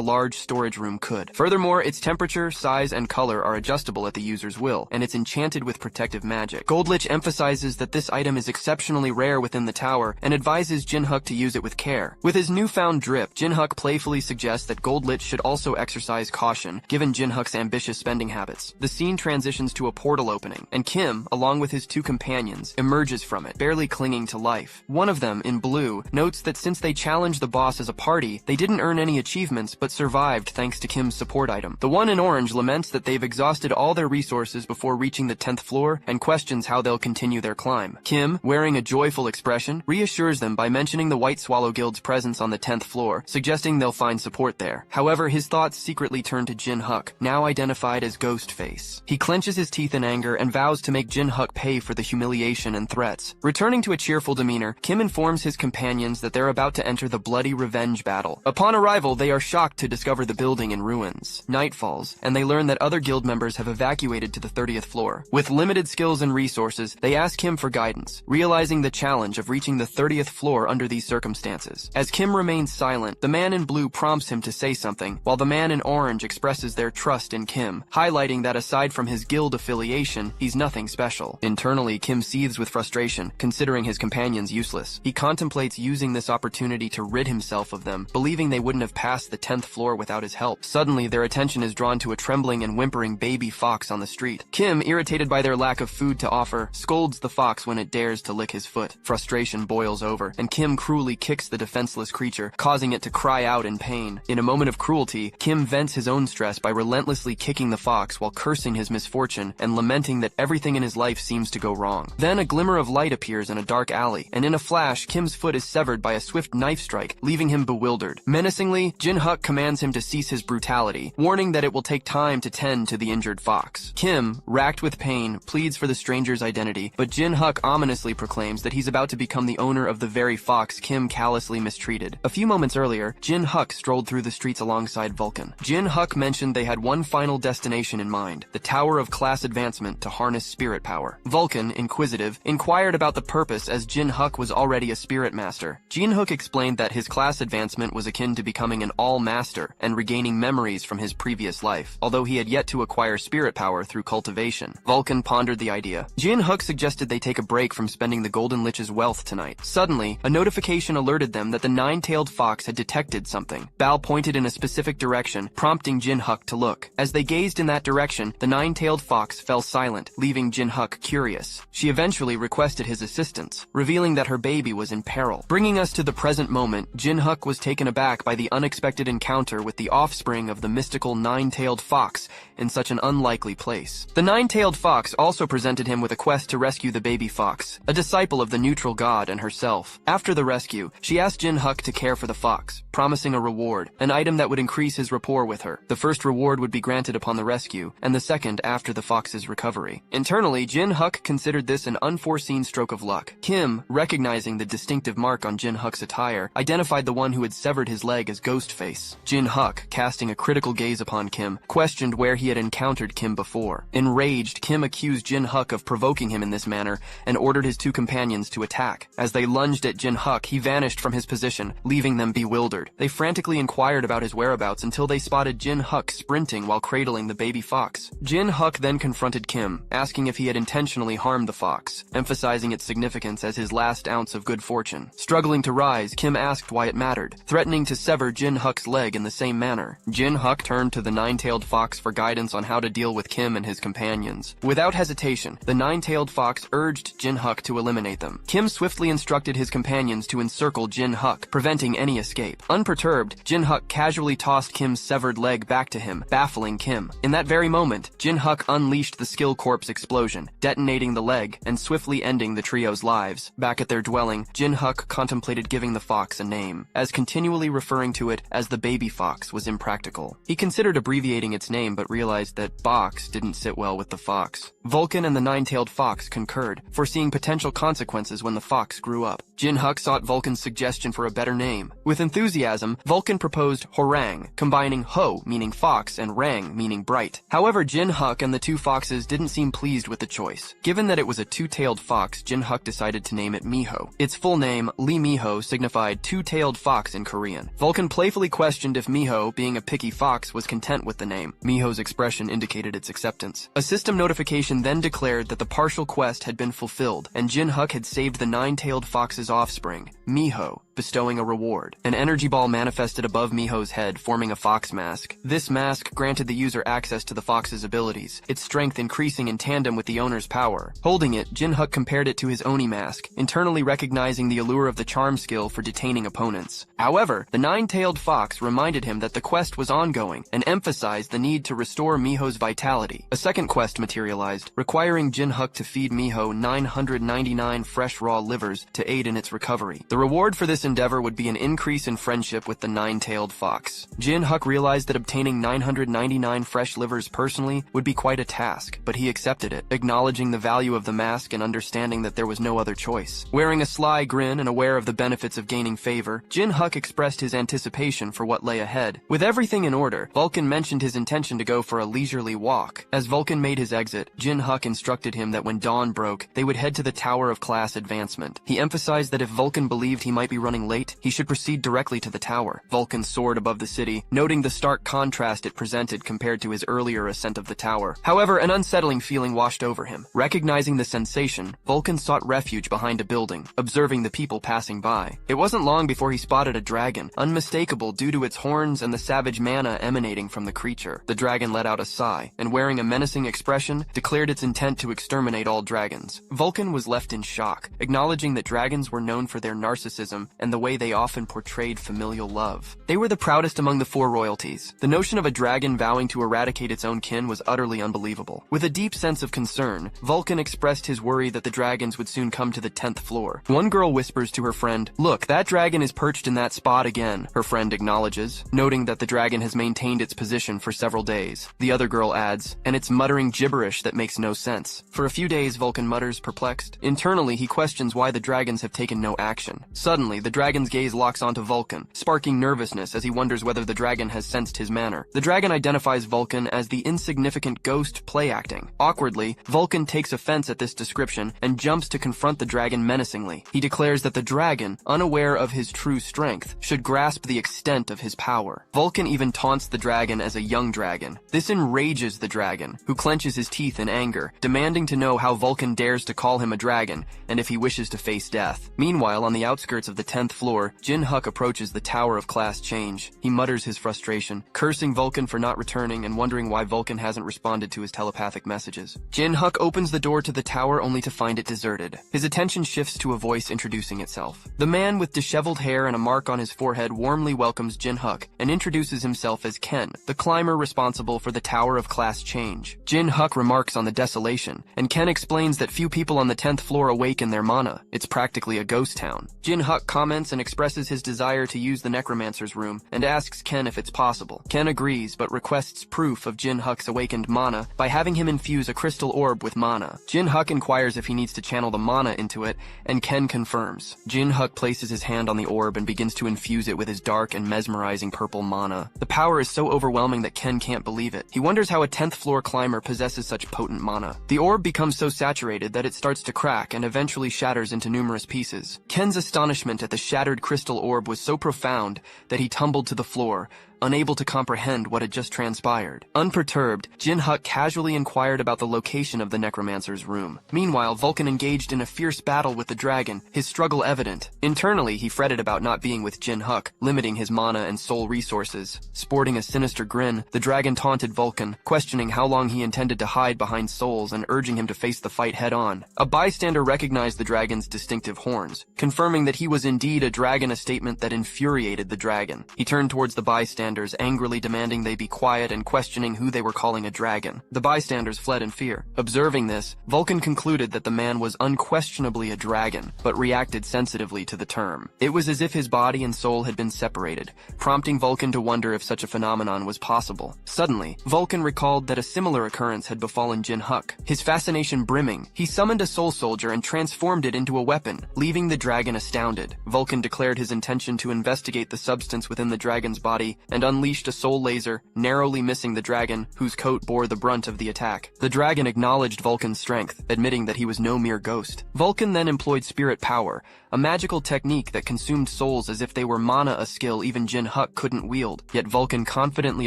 large storage room could. Furthermore, its temperature, size, and color are adjustable at the user's will, and it's enchanted with protective magic. Gold Lich emphasizes that this item is exceptionally rare within the tower and advises Jin Huk to use it with care. With his newfound drip, Jin Huk playfully suggests that Gold Lich should also exercise caution, given Jin Huk's ambitious spending habits. The scene transitions to a portal opening, and Kim, along with his two companions, emerges from it, barely clinging to life. One of them, in blue, notes that since they challenged the boss as a party, they didn't earn any achievements but survived thanks to Kim's support item. The one in orange laments that they've exhausted all their resources before reaching the 10th floor and questions how they'll continue their climb. Kim, wearing a joyful expression, reassures them by mentioning the White Swallow Guild's presence on the 10th floor, suggesting they'll find support there. However, his thoughts secretly turn to Jin Huk, now identified as Ghostface. He clenches his teeth in anger and vows to make Jin Huk pay for the humiliation and threats. Returning to a cheerful demeanor, Kim informs his companions that they're about to enter the bloody revenge battle. Upon arrival, they are shocked to discover the building in ruins. Night falls, and they learn that other guild members have evacuated to the 30th floor. With limited skills and resources, they ask Kim for guidance, realizing the challenge of reaching the 30th floor under these circumstances. As Kim remains silent, the man in blue prompts him to say something, while the man in orange expresses their trust in Kim, highlighting that aside from his guild affiliation, he's nothing special. Internally, Kim seethes with frustration, considering his companions useless. He contemplates using this opportunity to rid himself of them, believing they wouldn't have passed the 10th floor without his help. Suddenly, their attention is drawn to a trembling and whimpering baby fox on the street. Kim, irritated by their lack of food to offer, scolds the fox when it dares to lick his foot. Frustration boils over, and Kim cruelly kicks the defenseless creature, causing it to cry out in pain. In a moment of cruelty, Kim vents his own stress by relentlessly kicking the fox while cursing his misfortune and lamenting that everything in his life seems to go wrong. Then a glimmer of light appears in a dark alley, and in a flash, Kim's foot is severed by a swift knife strike, leaving him bewildered. Menacingly, Jin Huk commands him to cease his brutality, warning that it will take time to tend to the injured fox. Kim, racked with pain, pleads for the stranger's identity, but Jin Huk ominously proclaims that he's about to become the owner of the very fox Kim callously mistreated. A few moments earlier, Jin Huk strolled through the streets alongside Vulcan. Jin Huk mentioned they had one final destination in mind, the Tower of Class Advancement to harness spirit power. Vulcan, inquisitive, inquired about the purpose as Jin Huk was already a spirit master. Jin Huk explained that his class advancement was akin to becoming an all-master and regaining memories from his previous life, although he had yet to acquire spirit power through cultivation. Vulcan pondered the idea. Jin Huk suggested they take a break from spending the Golden Lich's wealth tonight. Suddenly, a notification alerted them that the nine-tailed fox had detected something. Bal pointed in a specific direction, prompting Jin Huk to look. As they gazed in that direction, the nine-tailed fox fell silent, leaving Jin Huk curious. She eventually requested his assistance, revealing that her baby was in peril. Bringing us to the present moment, Jin Huk was taken aback by the unexpected encounter with the offspring of the mystical nine-tailed fox in such an unlikely place. The nine-tailed fox also presented him with a quest to rescue the baby fox, a disciple of the neutral god and herself. After the rescue, she asked Jin Huk to care for the fox, promising a reward, an item that would increase his rapport with her. The first reward would be granted upon the rescue, and the second after the fox's recovery. Internally, Jin Huk considered this an unforeseen stroke of luck. Kim, recognizing the distinctive mark on Jin Huk's attire, identified the one who had severed his leg as Ghostface. Jin Huk, casting a critical gaze upon Kim, questioned where he had encountered Kim before. Enraged, Kim accused Jin Huk of provoking him in this manner and ordered his two companions to attack. As they lunged at Jin Huk, he vanished from his position, leaving them bewildered. They frantically inquired about his whereabouts until they spotted Jin Huk sprinting while cradling the baby fox. Jin Huk then confronted Kim, asking if he had intentionally harmed the fox, emphasizing its significance as his last ounce of good fortune. Struggling to rise, Kim asked why it mattered, threatening to sever Jin Huk's leg in the same manner. Jin Huk turned to the nine-tailed fox for guidance on how to deal with Kim and his companions. Without hesitation, the nine-tailed fox urged Jin Huk to eliminate them. Kim swiftly instructed his companions to encircle Jin Huk, preventing any escape. Unperturbed, Jin Huk casually tossed Kim's severed leg back to him, baffling Kim. In that very moment, Jin Huk unleashed the Skill Corpse explosion, detonating the leg and swiftly ending the trio's lives. Back at their dwelling, Jin Huk contemplated giving the fox a name, as continually referring to it as the baby fox was impractical. He considered abbreviating its name but realized that box didn't sit well with the fox. Vulcan and the nine-tailed fox concurred, foreseeing potential consequences when the fox grew up. Jin Huk sought Vulcan's suggestion for a better name. With enthusiasm, Vulcan proposed Horang, combining Ho, meaning fox, and Rang, meaning bright. However, Jin Huk and the two foxes didn't seem pleased with the choice. Given that it was a two-tailed fox, Jin Huk decided to name it Miho. Its full name, Lee Miho, signified two-tailed fox in Korean. Vulcan playfully questioned if Miho, being a picky fox, was content with the name. Miho's expression indicated its acceptance. A system notification then declared that the partial quest had been fulfilled, and Jin Huk had saved the nine-tailed fox's offspring, Miho, bestowing a reward. An energy ball manifested above Miho's head, forming a fox mask. This mask granted the user access to the fox's abilities, its strength increasing in tandem with the owner's power. Holding it, Jin Huk compared it to his Oni mask, internally recognizing the allure of the charm skill for detaining opponents. However, the nine-tailed fox reminded him that the quest was ongoing and emphasized the need to restore Miho's vitality. A second quest materialized, requiring Jin Huk to feed Miho 999 fresh raw livers to aid in its recovery. The reward for this endeavor would be an increase in friendship with the nine-tailed fox. Jin Huk realized that obtaining 999 fresh livers personally would be quite a task, but he accepted it, acknowledging the value of the mask and understanding that there was no other choice. Wearing a sly grin and aware of the benefits of gaining favor, Jin Huk expressed his anticipation for what lay ahead. With everything in order, Vulcan mentioned his intention to go for a leisurely walk. As Vulcan made his exit, Jin Huk instructed him that when dawn broke, they would head to the Tower of Class Advancement. He emphasized that if Vulcan believed he might be running late, he should proceed directly to the tower. Vulcan soared above the city, noting the stark contrast it presented compared to his earlier ascent of the tower. However, an unsettling feeling washed over him. Recognizing the sensation, Vulcan sought refuge behind a building, observing the people passing by. It wasn't long before he spotted a dragon, unmistakable due to its horns and the savage mana emanating from the creature. The dragon let out a sigh, and wearing a menacing expression, declared its intent to exterminate all dragons. Vulcan was left in shock, acknowledging that dragons were known for their narcissism and the way they often portrayed familial love. They were the proudest among the four royalties. The notion of a dragon vowing to eradicate its own kin was utterly unbelievable. With a deep sense of concern, Vulcan expressed his worry that the dragons would soon come to the 10th floor. One girl whispers to her friend, "Look, that dragon is perched in that spot again." Her friend acknowledges, noting that the dragon has maintained its position for several days. The other girl adds, "And it's muttering gibberish that makes no sense." For a few days, Vulcan mutters, perplexed. Internally, he questions why the dragons have taken no action. Suddenly, the dragon's gaze locks onto Vulcan, sparking nervousness as he wonders whether the dragon has sensed his manner. The dragon identifies Vulcan as the insignificant ghost play-acting. Awkwardly, Vulcan takes offense at this description and jumps to confront the dragon menacingly. He declares that the dragon, unaware of his true strength, should grasp the extent of his power. Vulcan even taunts the dragon as a young dragon. This enrages the dragon, who clenches his teeth in anger, demanding to know how Vulcan dares to call him a dragon, and if he wishes to face death. Meanwhile, on the outskirts of the 10th floor, Jin Huk approaches the Tower of Class Change. He mutters his frustration, cursing Vulcan for not returning and wondering why Vulcan hasn't responded to his telepathic messages. Jin Huk opens the door to the tower only to find it deserted. His attention shifts to a voice introducing itself. The man with disheveled hair and a mark on his forehead warmly welcomes Jin Huk and introduces himself as Ken, the climber responsible for the Tower of Class Change. Jin Huk remarks on the desolation, and Ken explains that few people on the 10th floor awaken their mana. It's practically a ghost town. Jin Huk comments and expresses his desire to use the Necromancer's room and asks Ken if it's possible. Ken agrees but requests proof of Jin Huk's awakened mana by having him infuse a crystal orb with mana. Jin Huk inquires if he needs to channel the mana into it, and Ken confirms. Jin Huk places his hand on the orb and begins to infuse it with his dark and mesmerizing purple mana. The power is so overwhelming that Ken can't believe it. He wonders how a 10th floor climber possesses such potent mana. The orb becomes so saturated that it starts to crack and eventually shatters into numerous pieces. Ken's astonishment at the shattered crystal orb was so profound that he tumbled to the floor, unable to comprehend what had just transpired. Unperturbed, Jin Huk casually inquired about the location of the Necromancer's room. Meanwhile, Vulcan engaged in a fierce battle with the dragon, his struggle evident. Internally, he fretted about not being with Jin Huk, limiting his mana and soul resources. Sporting a sinister grin, the dragon taunted Vulcan, questioning how long he intended to hide behind souls and urging him to face the fight head-on. A bystander recognized the dragon's distinctive horns, confirming that he was indeed a dragon, a statement that infuriated the dragon. He turned towards the bystander bystanders, angrily demanding they be quiet and questioning who they were calling a dragon. The bystanders fled in fear. Observing this, Vulcan concluded that the man was unquestionably a dragon, but reacted sensitively to the term. It was as if his body and soul had been separated, prompting Vulcan to wonder if such a phenomenon was possible. Suddenly, Vulcan recalled that a similar occurrence had befallen Jin Huk. His fascination brimming, he summoned a soul soldier and transformed it into a weapon, leaving the dragon astounded. Vulcan declared his intention to investigate the substance within the dragon's body and unleashed a soul laser, narrowly missing the dragon, whose coat bore the brunt of the attack. The dragon acknowledged Vulcan's strength, admitting that he was no mere ghost. Vulcan then employed spirit power, a magical technique that consumed souls as if they were mana, a skill even Jin Huk couldn't wield. Yet Vulcan confidently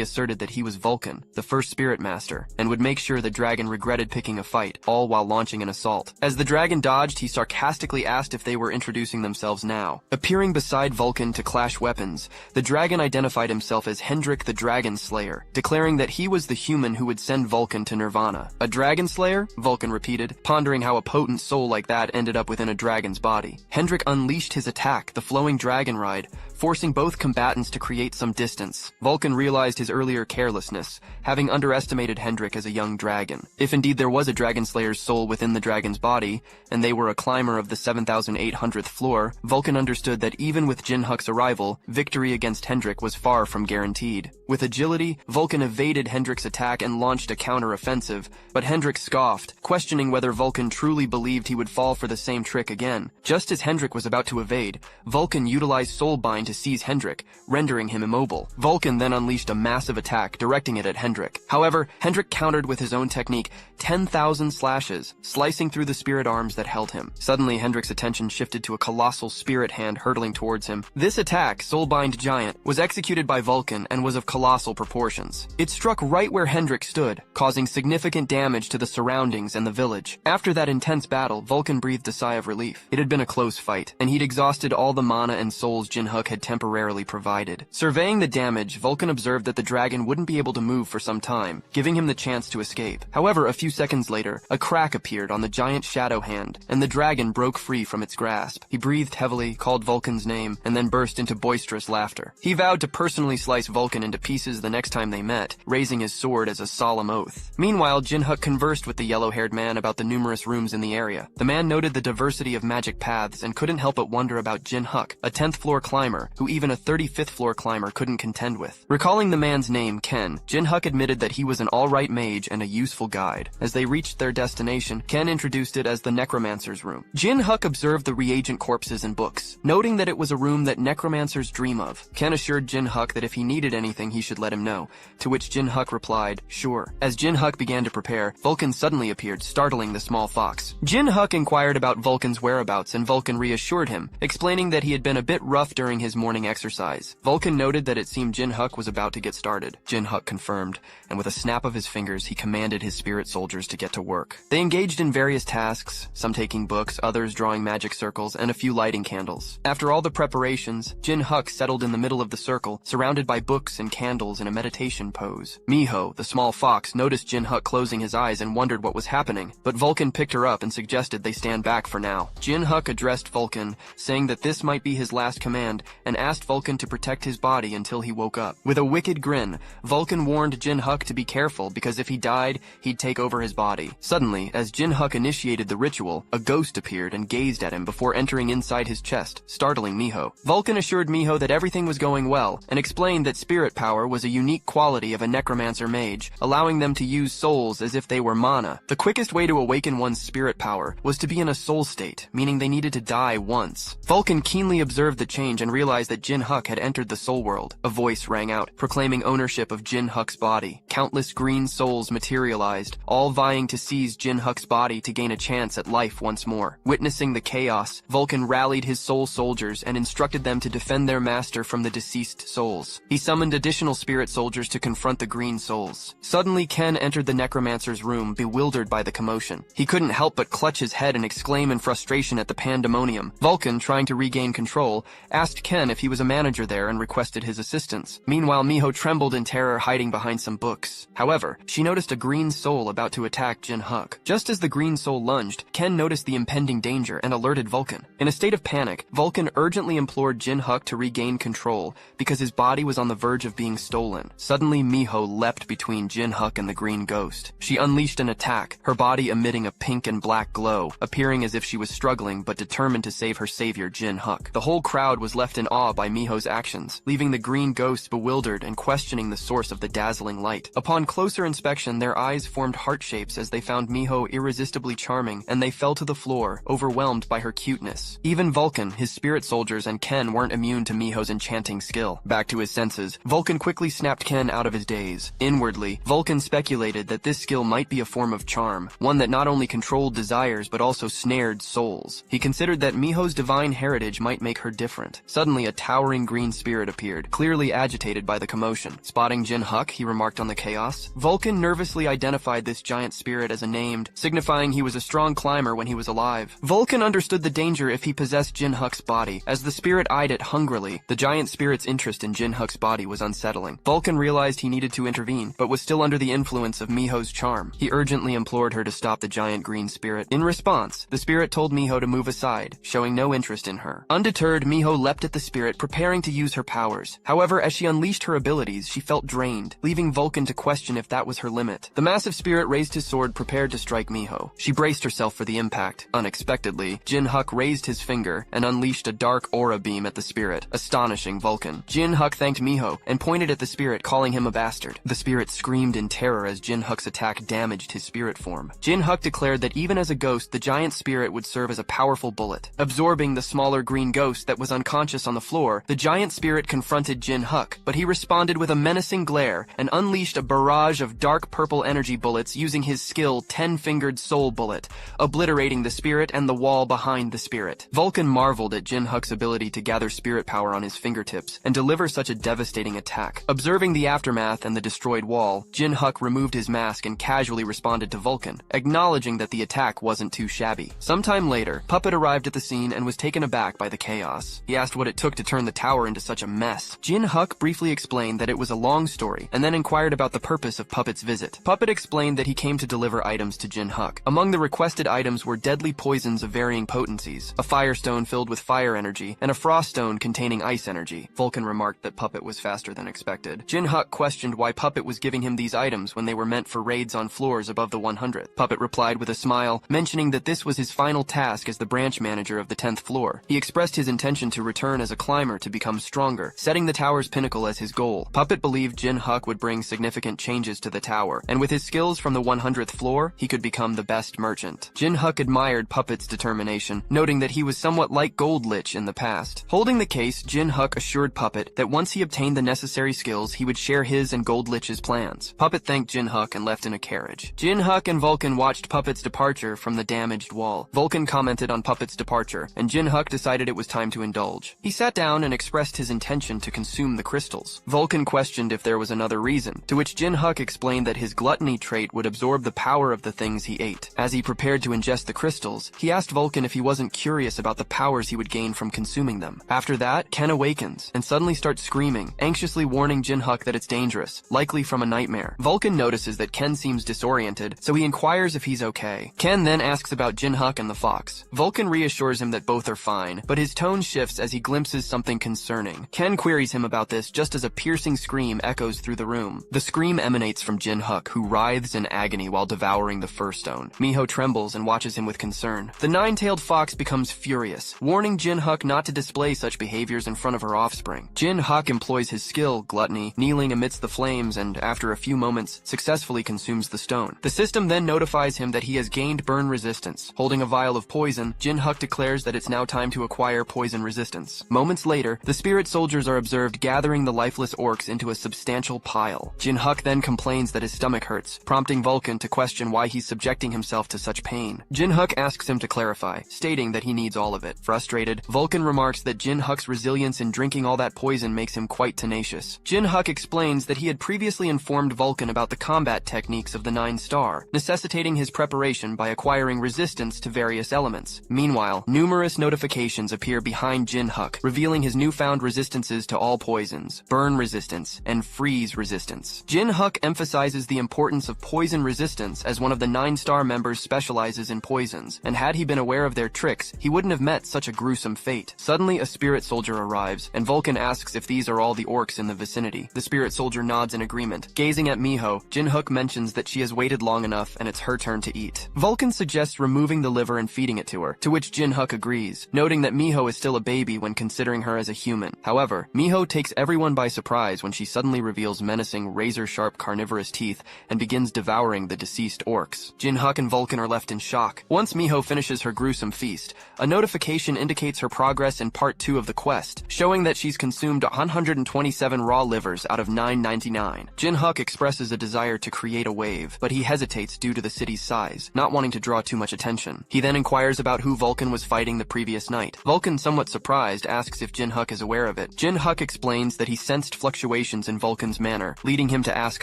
asserted that he was Vulcan, the first spirit master, and would make sure the dragon regretted picking a fight, all while launching an assault. As the dragon dodged, he sarcastically asked if they were introducing themselves now. Appearing beside Vulcan to clash weapons, the dragon identified himself as Hendrik the Dragon Slayer, declaring that he was the human who would send Vulcan to Nirvana. A dragon slayer? Vulcan repeated, pondering how a potent soul like that ended up within a dragon's body. Hendrik unleashed his attack, the flowing dragon ride, forcing both combatants to create some distance. Vulcan realized his earlier carelessness, having underestimated Hendrik as a young dragon. If indeed there was a dragon slayer's soul within the dragon's body, and they were a climber of the 7,800th floor, Vulcan understood that even with Jin Huk's arrival, victory against Hendrik was far from guaranteed. With agility, Vulcan evaded Hendrik's attack and launched a counter-offensive, but Hendrik scoffed, questioning whether Vulcan truly believed he would fall for the same trick again. Just as Hendrik was about to evade, Vulcan utilized Soulbind to seize Hendrik, rendering him immobile. Vulcan then unleashed a massive attack, directing it at Hendrik. However, Hendrik countered with his own technique, 10,000 slashes, slicing through the spirit arms that held him. Suddenly, Hendrik's attention shifted to a colossal spirit hand hurtling towards him. This attack, Soulbind Giant, was executed by Vulcan and was of colossal proportions. It struck right where Hendrik stood, causing significant damage to the surroundings and the village. After that intense battle, Vulcan breathed a sigh of relief. It had been a close fight, and he'd exhausted all the mana and souls Jin Huk had temporarily provided. Surveying the damage, Vulcan observed that the dragon wouldn't be able to move for some time, giving him the chance to escape. However, a few seconds later, a crack appeared on the giant shadow hand, and the dragon broke free from its grasp. He breathed heavily, called Vulcan's name, and then burst into boisterous laughter. He vowed to personally slice Vulcan into pieces the next time they met, raising his sword as a solemn oath. Meanwhile, Jin Huk conversed with the yellow-haired man about the numerous rooms in the area. The man noted the diversity of magic paths and couldn't help but wonder about Jin Huk, a 10th floor climber, who even a 35th floor climber couldn't contend with. Recalling the man's name, Ken, Jin Huk admitted that he was an alright mage and a useful guide. As they reached their destination, Ken introduced it as the Necromancer's room. Jin Huk observed the reagent corpses and books, noting that it was a room that necromancers dream of. Ken assured Jin Huk that if he needed anything, he should let him know, to which Jin Huk replied, sure. As Jin Huk began to prepare, Vulcan suddenly appeared, startling the small fox. Jin Huk inquired about Vulcan's whereabouts, and Vulcan reassured him, explaining that he had been a bit rough during his morning exercise. Vulcan noted that it seemed Jin Huk was about to get started. Jin Huk confirmed, and with a snap of his fingers, he commanded his spirit soldiers to get to work. They engaged in various tasks, some taking books, others drawing magic circles, and a few lighting candles. After all the preparations, Jin Huk settled in the middle of the circle, surrounded by books and candles in a meditation pose. Miho, the small fox, noticed Jin Huk closing his eyes and wondered what was happening, but Vulcan picked her up and suggested they stand back for now. Jin Huk addressed Vulcan, saying that this might be his last command, and asked Vulcan to protect his body until he woke up. With a wicked grin, Vulcan warned Jin Huk to be careful because if he died, he'd take over his body. Suddenly, as Jin Huk initiated the ritual, a ghost appeared and gazed at him before entering inside his chest, startling Miho. Vulcan assured Miho that everything was going well, and explained that spirit power was a unique quality of a necromancer mage, allowing them to use souls as if they were mana. The quickest way to awaken one's spirit power was to be in a soul state, meaning they needed to die once. Vulcan keenly observed the change and realized that Jin Huk had entered the soul world. A voice rang out, proclaiming ownership of Jin Huk's body. Countless green souls materialized, all vying to seize Jin Huk's body to gain a chance at life once more. Witnessing the chaos, Vulcan rallied his soul soldiers and instructed them to defend their master from the deceased souls. He summoned additional spirit soldiers to confront the green souls. Suddenly, Ken entered the necromancer's room, bewildered by the commotion. He couldn't help but clutch his head and exclaim in frustration at the pandemonium. Vulcan, trying to regain control, asked Ken if he was a manager there and requested his assistance. Meanwhile, Miho trembled in terror, hiding behind some books. However, she noticed a green soul about to attack Jin Huk. Just as the green soul lunged, Ken noticed the impending danger and alerted Vulcan. In a state of panic, Vulcan urgently implored Jin Huk to regain control because his body was was on the verge of being stolen. Suddenly, Miho leapt between Jin Huk and the green ghost. She unleashed an attack, her body emitting a pink and black glow, appearing as if she was struggling but determined to save her savior Jin Huk. The whole crowd was left in awe by Miho's actions, leaving the green ghosts bewildered and questioning the source of the dazzling light. Upon closer inspection, their eyes formed heart shapes as they found Miho irresistibly charming, and they fell to the floor, overwhelmed by her cuteness. Even Vulcan, his spirit soldiers, and Ken weren't immune to Miho's enchanting skill. Back to his senses, Vulcan quickly snapped Ken out of his daze. Inwardly, Vulcan speculated that this skill might be a form of charm, one that not only controlled desires but also snared souls. He considered that Miho's divine heritage might make her different. Suddenly, a towering green spirit appeared, clearly agitated by the commotion. Spotting Jin Huk, he remarked on the chaos. Vulcan nervously identified this giant spirit as a named, signifying he was a strong climber when he was alive. Vulcan understood the danger if he possessed Jin Huk's body. As the spirit eyed it hungrily, the giant spirit's interest in Jin Huk's body was unsettling. Vulcan realized he needed to intervene, but was still under the influence of Miho's charm. He urgently implored her to stop the giant green spirit. In response, the spirit told Miho to move aside, showing no interest in her. Undeterred, Miho leapt at the spirit, preparing to use her powers. However, as she unleashed her abilities, she felt drained, leaving Vulcan to question if that was her limit. The massive spirit raised his sword, prepared to strike Miho. She braced herself for the impact. Unexpectedly, Jin Huk raised his finger and unleashed a dark aura beam at the spirit, astonishing Vulcan. Jin Huk thanked Miho and pointed at the spirit, calling him a bastard. The spirit screamed in terror as Jin Huk's attack damaged his spirit form. Jin Huk declared that even as a ghost, the giant spirit would serve as a powerful bullet. Absorbing the smaller green ghost that was unconscious on the floor, the giant spirit confronted Jin Huk, but he responded with a menacing glare and unleashed a barrage of dark purple energy bullets using his skill 10-fingered soul bullet, obliterating the spirit and the wall behind the spirit. Vulcan marveled at Jin Huk's ability to gather spirit power on his fingertips and deliver such a devastating attack. Observing the aftermath and the destroyed wall, Jin Huk removed his mask and casually responded to Vulcan, acknowledging that the attack wasn't too shabby. Sometime later, Puppet arrived at the scene and was taken aback by the chaos. He asked what it took to turn the tower into such a mess. Jin Huk briefly explained that it was a long story, and then inquired about the purpose of Puppet's visit. Puppet explained that he came to deliver items to Jin Huk. Among the requested items were deadly poisons of varying potencies, a firestone filled with fire energy, and a frost stone containing ice energy. Vulcan remarked that Puppet was faster than expected. Jin Huk questioned why Puppet was giving him these items when they were meant for raids on floors above the 100th. Puppet replied with a smile, mentioning that this was his final task as the branch manager of the 10th floor. He expressed his intention to return as a climber to become stronger, setting the tower's pinnacle as his goal. Puppet believed Jin Huk would bring significant changes to the tower, and with his skills from the 100th floor, he could become the best merchant. Jin Huk admired Puppet's determination, noting that he was somewhat like Gold Lich in the past. Holding the case, Jin Huk assured Puppet that once he obtained the necessary skills, he would share his and Gold Lich's plans. Puppet thanked Jin Huk and left in a carriage. Jin Huk and Vulcan watched Puppet's departure from the damaged wall. Vulcan commented on Puppet's departure, and Jin Huk decided it was time to indulge. He sat down and expressed his intention to consume the crystals. Vulcan questioned if there was another reason, to which Jin Huk explained that his gluttony trait would absorb the power of the things he ate. As he prepared to ingest the crystals, he asked Vulcan if he wasn't curious about the powers he would gain from consuming them. After that, Ken awakens and suddenly starts screaming, anxiously warning Jin Huk that it's dangerous, likely from a nightmare. Vulcan notices that Ken seems disoriented, so he inquires if he's okay. Ken then asks about Jin Huk and the fox. Vulcan reassures him that both are fine, but his tone shifts as he glimpses something concerning. Ken queries him about this just as a piercing scream echoes through the room. The scream emanates from Jin Huk, who writhes in agony while devouring the fur stone. Miho trembles and watches him with concern. The nine-tailed fox becomes furious, warning Jin Huk not to display such behaviors in front of her offspring. Jin Huk employs his skill, gluttony, kneeling amidst the flames, and after a few moments, successfully consumes the stone. The system then notifies him that he has gained burn resistance. Holding a vial of poison, Jin Huk declares that it's now time to acquire poison resistance. Moments later, the spirit soldiers are observed gathering the lifeless orcs into a substantial pile. Jin Huk then complains that his stomach hurts, prompting Vulcan to question why he's subjecting himself to such pain. Jin Huk asks him to clarify, stating that he needs all of it. Frustrated, Vulcan remarks that Jin Huk's resilience in drinking all that poison makes him quite tenacious. Jin Huk explains that he had previously informed Vulcan about the combat techniques of the 9-star, necessitating his preparation by acquiring resistance to various elements. Meanwhile, numerous notifications appear behind Jin Huk, revealing his newfound resistances to all poisons, burn resistance, and freeze resistance. Jin Huk emphasizes the importance of poison resistance as one of the 9-star members specializes in poisons, and had he been aware of their tricks, he wouldn't have met such a gruesome fate. Suddenly, a spirit soldier arrives, and Vulcan asks if these are all the orcs in the vicinity. The spirit soldier nods in agreement. Gazing at Miho, Jin Huk mentions that she has waited long enough and it's her turn to eat. Vulcan suggests removing the liver and feeding it to her, to which Jin Huk agrees, noting that Miho is still a baby when considering her as a human. However, Miho takes everyone by surprise when she suddenly reveals menacing, razor-sharp carnivorous teeth and begins devouring the deceased orcs. Jin Huk and Vulcan are left in shock. Once Miho finishes her gruesome feast, a notification indicates her progress in Part 2 of the quest, showing that she's consumed 127 raw livers out of 999. Jin Huk expresses a desire to create a wave, but he hesitates due to the city's size, not wanting to draw too much attention. He then inquires about who Vulcan was fighting the previous night. Vulcan, somewhat surprised, asks if Jin Huk is aware of it. Jin Huk explains that he sensed fluctuations in Vulcan's manner, leading him to ask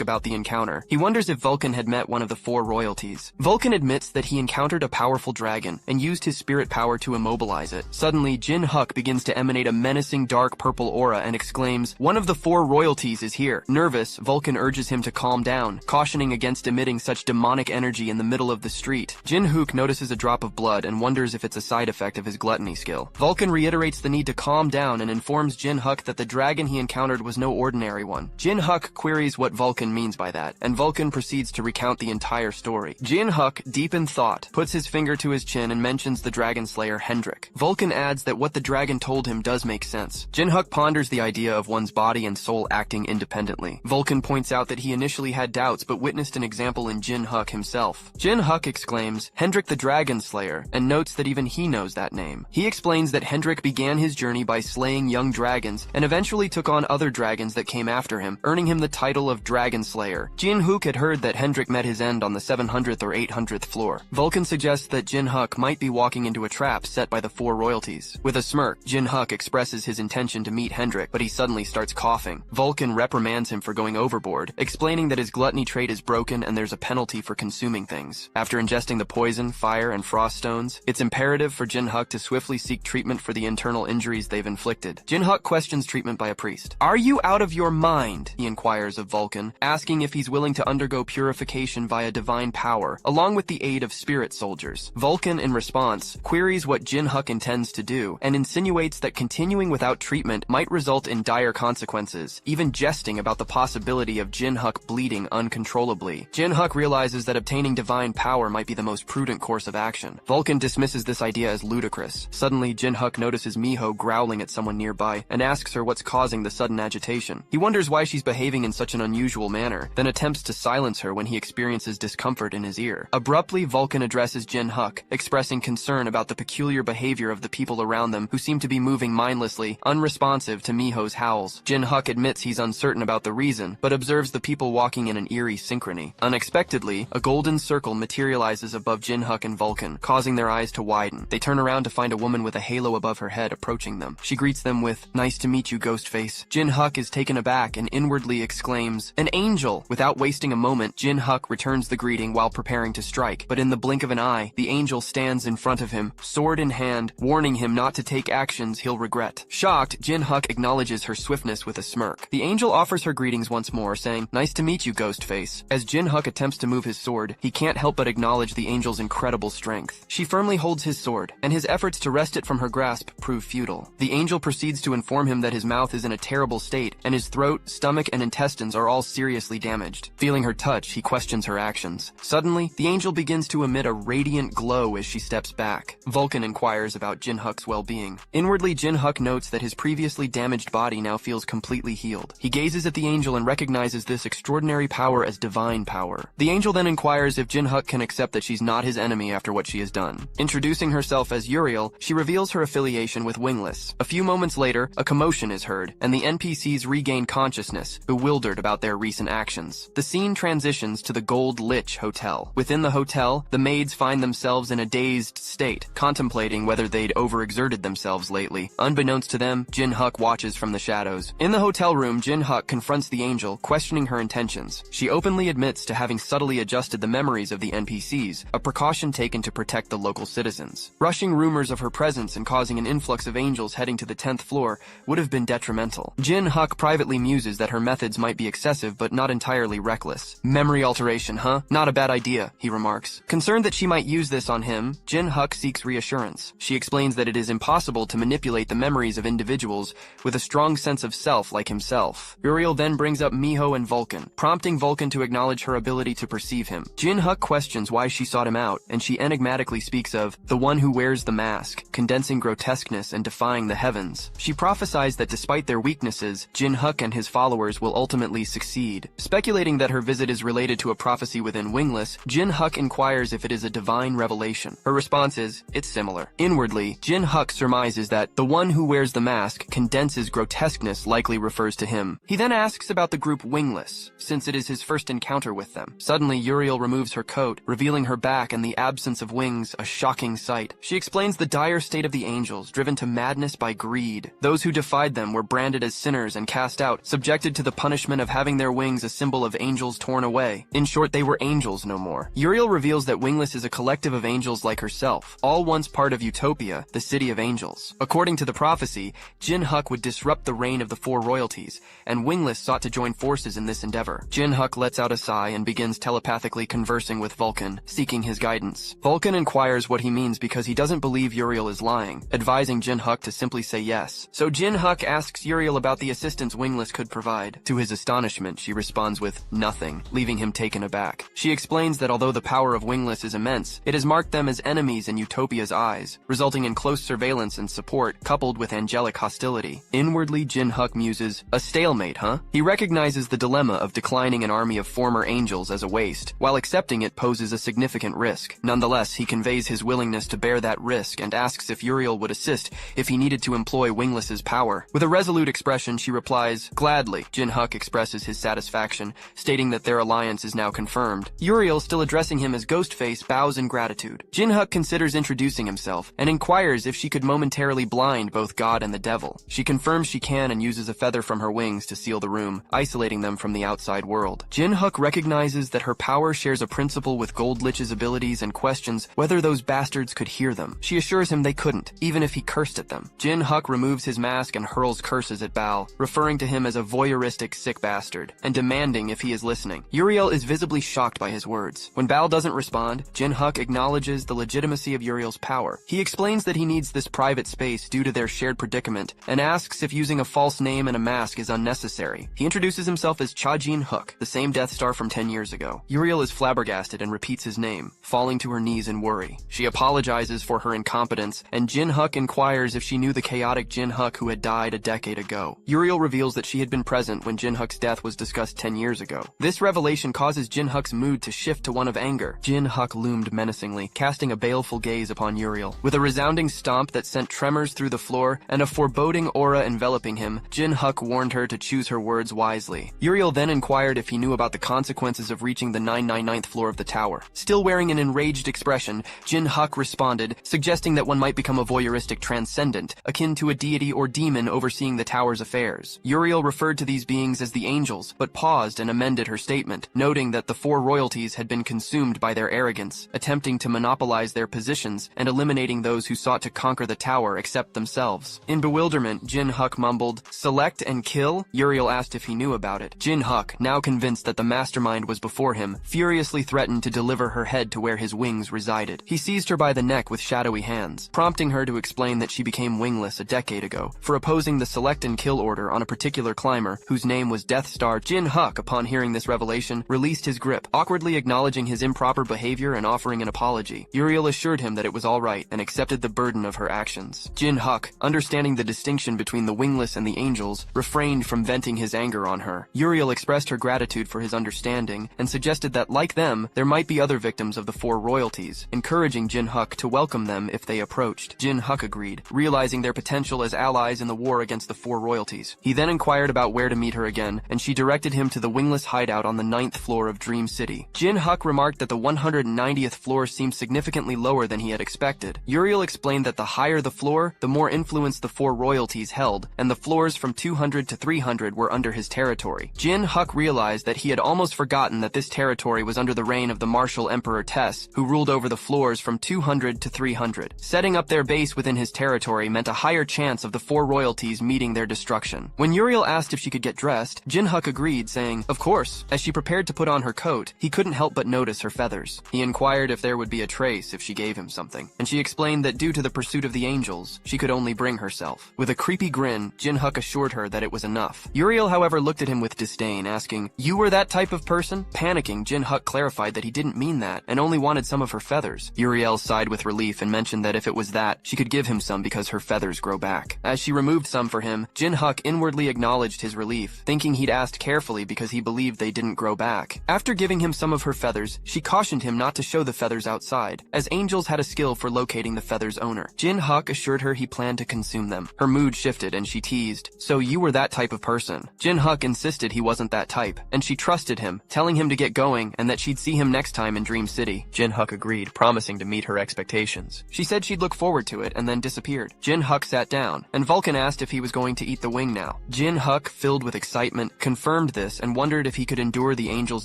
about the encounter. He wonders if Vulcan had met one of the 4 royalties. Vulcan admits that he encountered a powerful dragon and used his spirit power to immobilize it. Suddenly, Jin Huk begins to emanate a menacing dark purple aura and exclaims, "One of the 4 royalties is here." Nervous, Vulcan urges him to calm down, cautioning against emitting such demonic energy in the middle of the street. Jin Huk notices a drop of blood and wonders if it's a side effect of his gluttony skill. Vulcan reiterates the need to calm down and informs Jin Huk that the dragon he encountered was no ordinary one. Jin Huk queries what Vulcan means by that, and Vulcan proceeds to recount the entire story. Jin Huk, deep in thought, puts his finger to his chin and mentions the dragon slayer Hendrik. Vulcan adds that what the dragon told him does make sense. Jin Huk ponders the idea of one's body and soul acting independently. Vulcan points out that he initially had doubts but witnessed an example in Jin Huk himself. Jin Huk exclaims, "Hendrik the Dragon Slayer," and notes that even he knows that name. He explains that Hendrik began his journey by slaying young dragons and eventually took on other dragons that came after him, earning him the title of Dragon Slayer. Jin Huk had heard that Hendrik met his end on the 700th or 800th floor. Vulcan suggests that Jin Huk might be walking into a trap set by the 4 royalties. With a smirk, Jin Huk expresses his intention to meet Hendrik, but he suddenly starts coughing. Vulcan reprimands him for going overboard, explaining that his gluttony trait is broken and there's a penalty for consuming things. After ingesting the poison, fire, and frost stones, it's imperative for Jin Huk to swiftly seek treatment for the internal injuries they've inflicted. Jin Huk questions treatment by a priest. "Are you out of your mind?" he inquires of Vulcan, asking if he's willing to undergo purification via divine power, along with the aid of spirit soldiers. Vulcan, in response, queries what Jin Huk intends to do, and insinuates that continuing without treatment might result in dire consequences, even jesting about the possibility of Jin Huk bleeding uncontrollably. Jin Huk realizes that obtaining divine power might be the most prudent course of action. Vulcan dismisses this idea as ludicrous. Suddenly, Jin Huk notices Miho growling at someone nearby and asks her what's causing the sudden agitation. He wonders why she's behaving in such an unusual manner, then attempts to silence her when he experiences discomfort in his ear. Abruptly, Vulcan addresses Jin Huk, expressing concern about the peculiar behavior of the people around them who seem to be moving mindlessly, unresponsive to Miho's howls. Jin Huk admits he's uncertain about the reason, but observes the people walking in an eerie synchrony. Unexpectedly, a golden circle materializes above Jin Huk and Vulcan, causing their eyes to widen. They turn around to find a woman with a halo above her head approaching them. She greets them with, "Nice to meet you, Ghostface." Jin Huk is taken aback and inwardly exclaims, "An angel!" Without wasting a moment, Jin Huk returns the greeting while preparing to strike, but in the blink of an eye, the angel stands in front of him, sword in hand, warning him not to take actions he'll regret. Shocked, Jin Huk acknowledges her swiftness with a smirk. The angel offers her greetings once more, saying, "Nice to meet you, Ghostface." As Jin Huk attempts to move his sword, he can't help but acknowledge the angel's incredible strength. She firmly holds his sword, and his efforts to wrest it from her grasp prove futile. The angel proceeds to inform him that his mouth is in a terrible state, and his throat, stomach, and intestines are all seriously damaged. Feeling her touch, he questions her actions. Suddenly, the angel begins to emit a radiant glow as she steps back. Vulcan inquires about Jin Huk's well-being. Inwardly, Jin Huk notes that his previously damaged body now feels completely healed. He gazes at the angel and recognizes this extraordinary power as divine power. The angel then inquires if Jin Huk can accept that she's not his enemy after what she has done. Introducing herself as Uriel, she reveals her affiliation with Wingless. A few moments later, a commotion is heard, and the NPCs regain consciousness, bewildered about their recent actions. The scene transitions to the Gold Lich Hotel. Within the hotel, the maids find themselves in a dazed state, contemplating whether they'd overexerted themselves lately. Unbeknownst to them, Jin Huk watches from the shadows. In the hotel room, Jin Huk confronts the angel, questioning her intentions. She openly admits to having subtly adjusted the memories of the NPCs, a precaution taken to protect the local citizens. Rushing rumors of her presence and causing an influx of angels heading to the 10th floor would have been detrimental. Jin Huk privately muses that her methods might be excessive but not entirely reckless. Memory alteration, huh? Not a bad idea, he remarks. Concerned that she might use this on him, Jin Huk seeks reassurance. She explains that it is impossible to manipulate the memories of individuals with a strong sense of self like himself. Uriel then brings up Miho and Vulcan, prompting Vulcan to acknowledge her ability to perceive him. Jin Huk questions why she sought him out, and she enigmatically speaks of the one who wears the mask, condensing grotesqueness and defying the heavens. She prophesies that despite their weaknesses, Jin Huk and his followers will ultimately succeed. Speculating that her visit is related to a prophecy within Wingless, Jin Huk inquires if it is a divine revelation. Her response is, it's similar. Inwardly, Jin Huk surmises that the one who wears the mask condenses grotesqueness likely refers to him. He then asks about the group Wingless, since it is his first encounter with them. Suddenly, Uriel removes her coat, revealing her back and the absence of wings, a shocking sight. She explains the dire state of the angels, driven to madness by greed. Those who defied them were branded as sinners and cast out, subjected to the punishment of having their wings a symbol of angels torn away. In short, they were angels no more. Uriel reveals that Wingless is a collective of angels like herself, all once part of Utopia, the city of angels. According to the prophecy, Jin Huk would disrupt the reign of the four royalties, and Wingless sought to join forces in this endeavor. Jin Huk lets out a sigh and begins telepathically conversing with Vulcan, seeking his guidance. Vulcan inquires what he means because he doesn't believe Uriel is lying, advising Jin Huk to simply say yes. So Jin Huk asks Uriel about the assistance Wingless could provide. To his astonishment, she responds with nothing, leaving him taken aback. She explains that although the power of Wingless is immense, it has marked them as enemies in Utopia's eyes, resulting in close surveillance and support coupled with angelic hostility. Inwardly, Jin Huk muses, a stalemate, huh? He recognizes the dilemma of declining an army of former angels as a waste, while accepting it poses a significant risk. Nonetheless, he conveys his willingness to bear that risk and asks if Uriel would assist if he needed to employ Wingless's power. With a resolute expression, she replies, gladly. Jin Huk expresses his satisfaction, stating that their alliance is now confirmed. Uriel, still addressing him as Ghostface, bows in gratitude. Jin Huk considers introducing himself and inquires if she could momentarily blind both God and the devil. She confirms she can and uses a feather from her wings to seal the room, isolating them from the outside world. Jin Huk recognizes that her power shares a principle with Goldlich's abilities and questions whether those bastards could hear them. She assures him they couldn't, even if he cursed at them. Jin Huk removes his mask and hurls curses at Bao, referring to him as a voyeuristic sick bastard, and demanding if he is listening. Uriel is visibly shocked by his words. When Bao doesn't respond, Jin Huk acknowledges the legitimacy of Uriel's power. He explains that he needs this private space due to their shared predicament, and asks if using a false name and a mask is unnecessary. He introduces himself as Jin Huk, the same Death Star from 10 years ago. Uriel is flabbergasted and repeats his name, falling to her knees in worry. She apologizes for her incompetence, and Jin Huk inquires if she knew the chaotic Jin Huk who had died a decade ago. Uriel reveals that she had been present when Jin Huk's death was discussed 10 years ago. This revelation causes Jin Huk's mood to shift to one of anger. Jin Huk loomed menacingly, casting a baleful gaze upon Uriel. With a resounding stomp that sent tremors through the floor and a foreboding aura enveloping him, Jin Huk warned her to choose her words wisely. Uriel then inquired if he knew about the consequences of reaching the 999th floor of the tower. Still wearing an enraged expression, Jin Huk responded, suggesting that one might become a voyeuristic transcendent, akin to a deity or demon overseeing the tower's affairs. Uriel referred to these beings as the angels, but paused and amended her statement, noting that the four royalties had been consumed by their arrogance, attempting to monopolize their positions and eliminating those who sought to conquer the tower except themselves. In bewilderment, Jin Huk mumbled, select and kill? Uriel asked if he knew about it. Jin Huk, now convinced that the mastermind was before him, furiously threatened to deliver her head to where his wings resided. He seized her by the neck with shadowy hands, prompting her to explain that she became wingless a decade ago for opposing the select and kill order on a particular climber whose name was Death Star. Jin Huk, upon hearing this revelation, released his grip, awkwardly acknowledging his improper behavior and offering an apology. Uriel assured him that it was all right and accepted the burden of her actions. Jin Huk, understanding the distinction between the wingless and the angels, refrained from venting his anger on her. Uriel expressed her gratitude for his understanding and suggested that, like them, there might be other victims of the four royalties, encouraging Jin Huk to welcome them if they approached. Jin Huk agreed, realizing their potential as allies in the war against the four royalties. He then inquired about where to meet her again, and she directed him to the wingless hideout on the 9th floor of Dream City. Jin Huk remarked that the 190th floor seemed significantly lower than he had expected. Uriel explained that the higher the floor, the more influence the four royalties held, and the floors from 200 to 300 were under his territory. Jin Huk realized that he had almost forgotten that this territory was under the reign of the martial Emperor Tess, who ruled over the floors from 200 to 300. Setting up their base within his territory meant a higher chance of the four royalties meeting their destruction. When Uriel asked if she could get dressed, Jin Huk agreed, saying, of course. As she prepared to put on her coat, he couldn't help but notice her feathers. He inquired if there would be a trace if she gave him something, and she explained that due to the pursuit of the angels, she could only bring herself. With a creepy grin, Jin Jin Huk assured her that it was enough. Uriel, however, looked at him with disdain, asking, "You were that type of person?" Panicking, Jin Huk clarified that he didn't mean that, and only wanted some of her feathers. Uriel sighed with relief and mentioned that if it was that, she could give him some because her feathers grow back. As she removed some for him, Jin Huk inwardly acknowledged his relief, thinking he'd asked carefully because he believed they didn't grow back. After giving him some of her feathers, she cautioned him not to show the feathers outside, as angels had a skill for locating the feathers' owner. Jin Huk assured her he planned to consume them. Her mood shifted and she teased, "So you were that type of person?" Jin Huk insisted he wasn't that type, and she trusted him, telling him to get going and that she'd see him next time in Dream City. Jin Huk agreed, promising to meet her expectations. She said she'd look forward to it and then disappeared. Jin Huk sat down, and Vulcan asked if he was going to eat the wing now. Jin Huk, filled with excitement, confirmed this and wondered if he could endure the angel's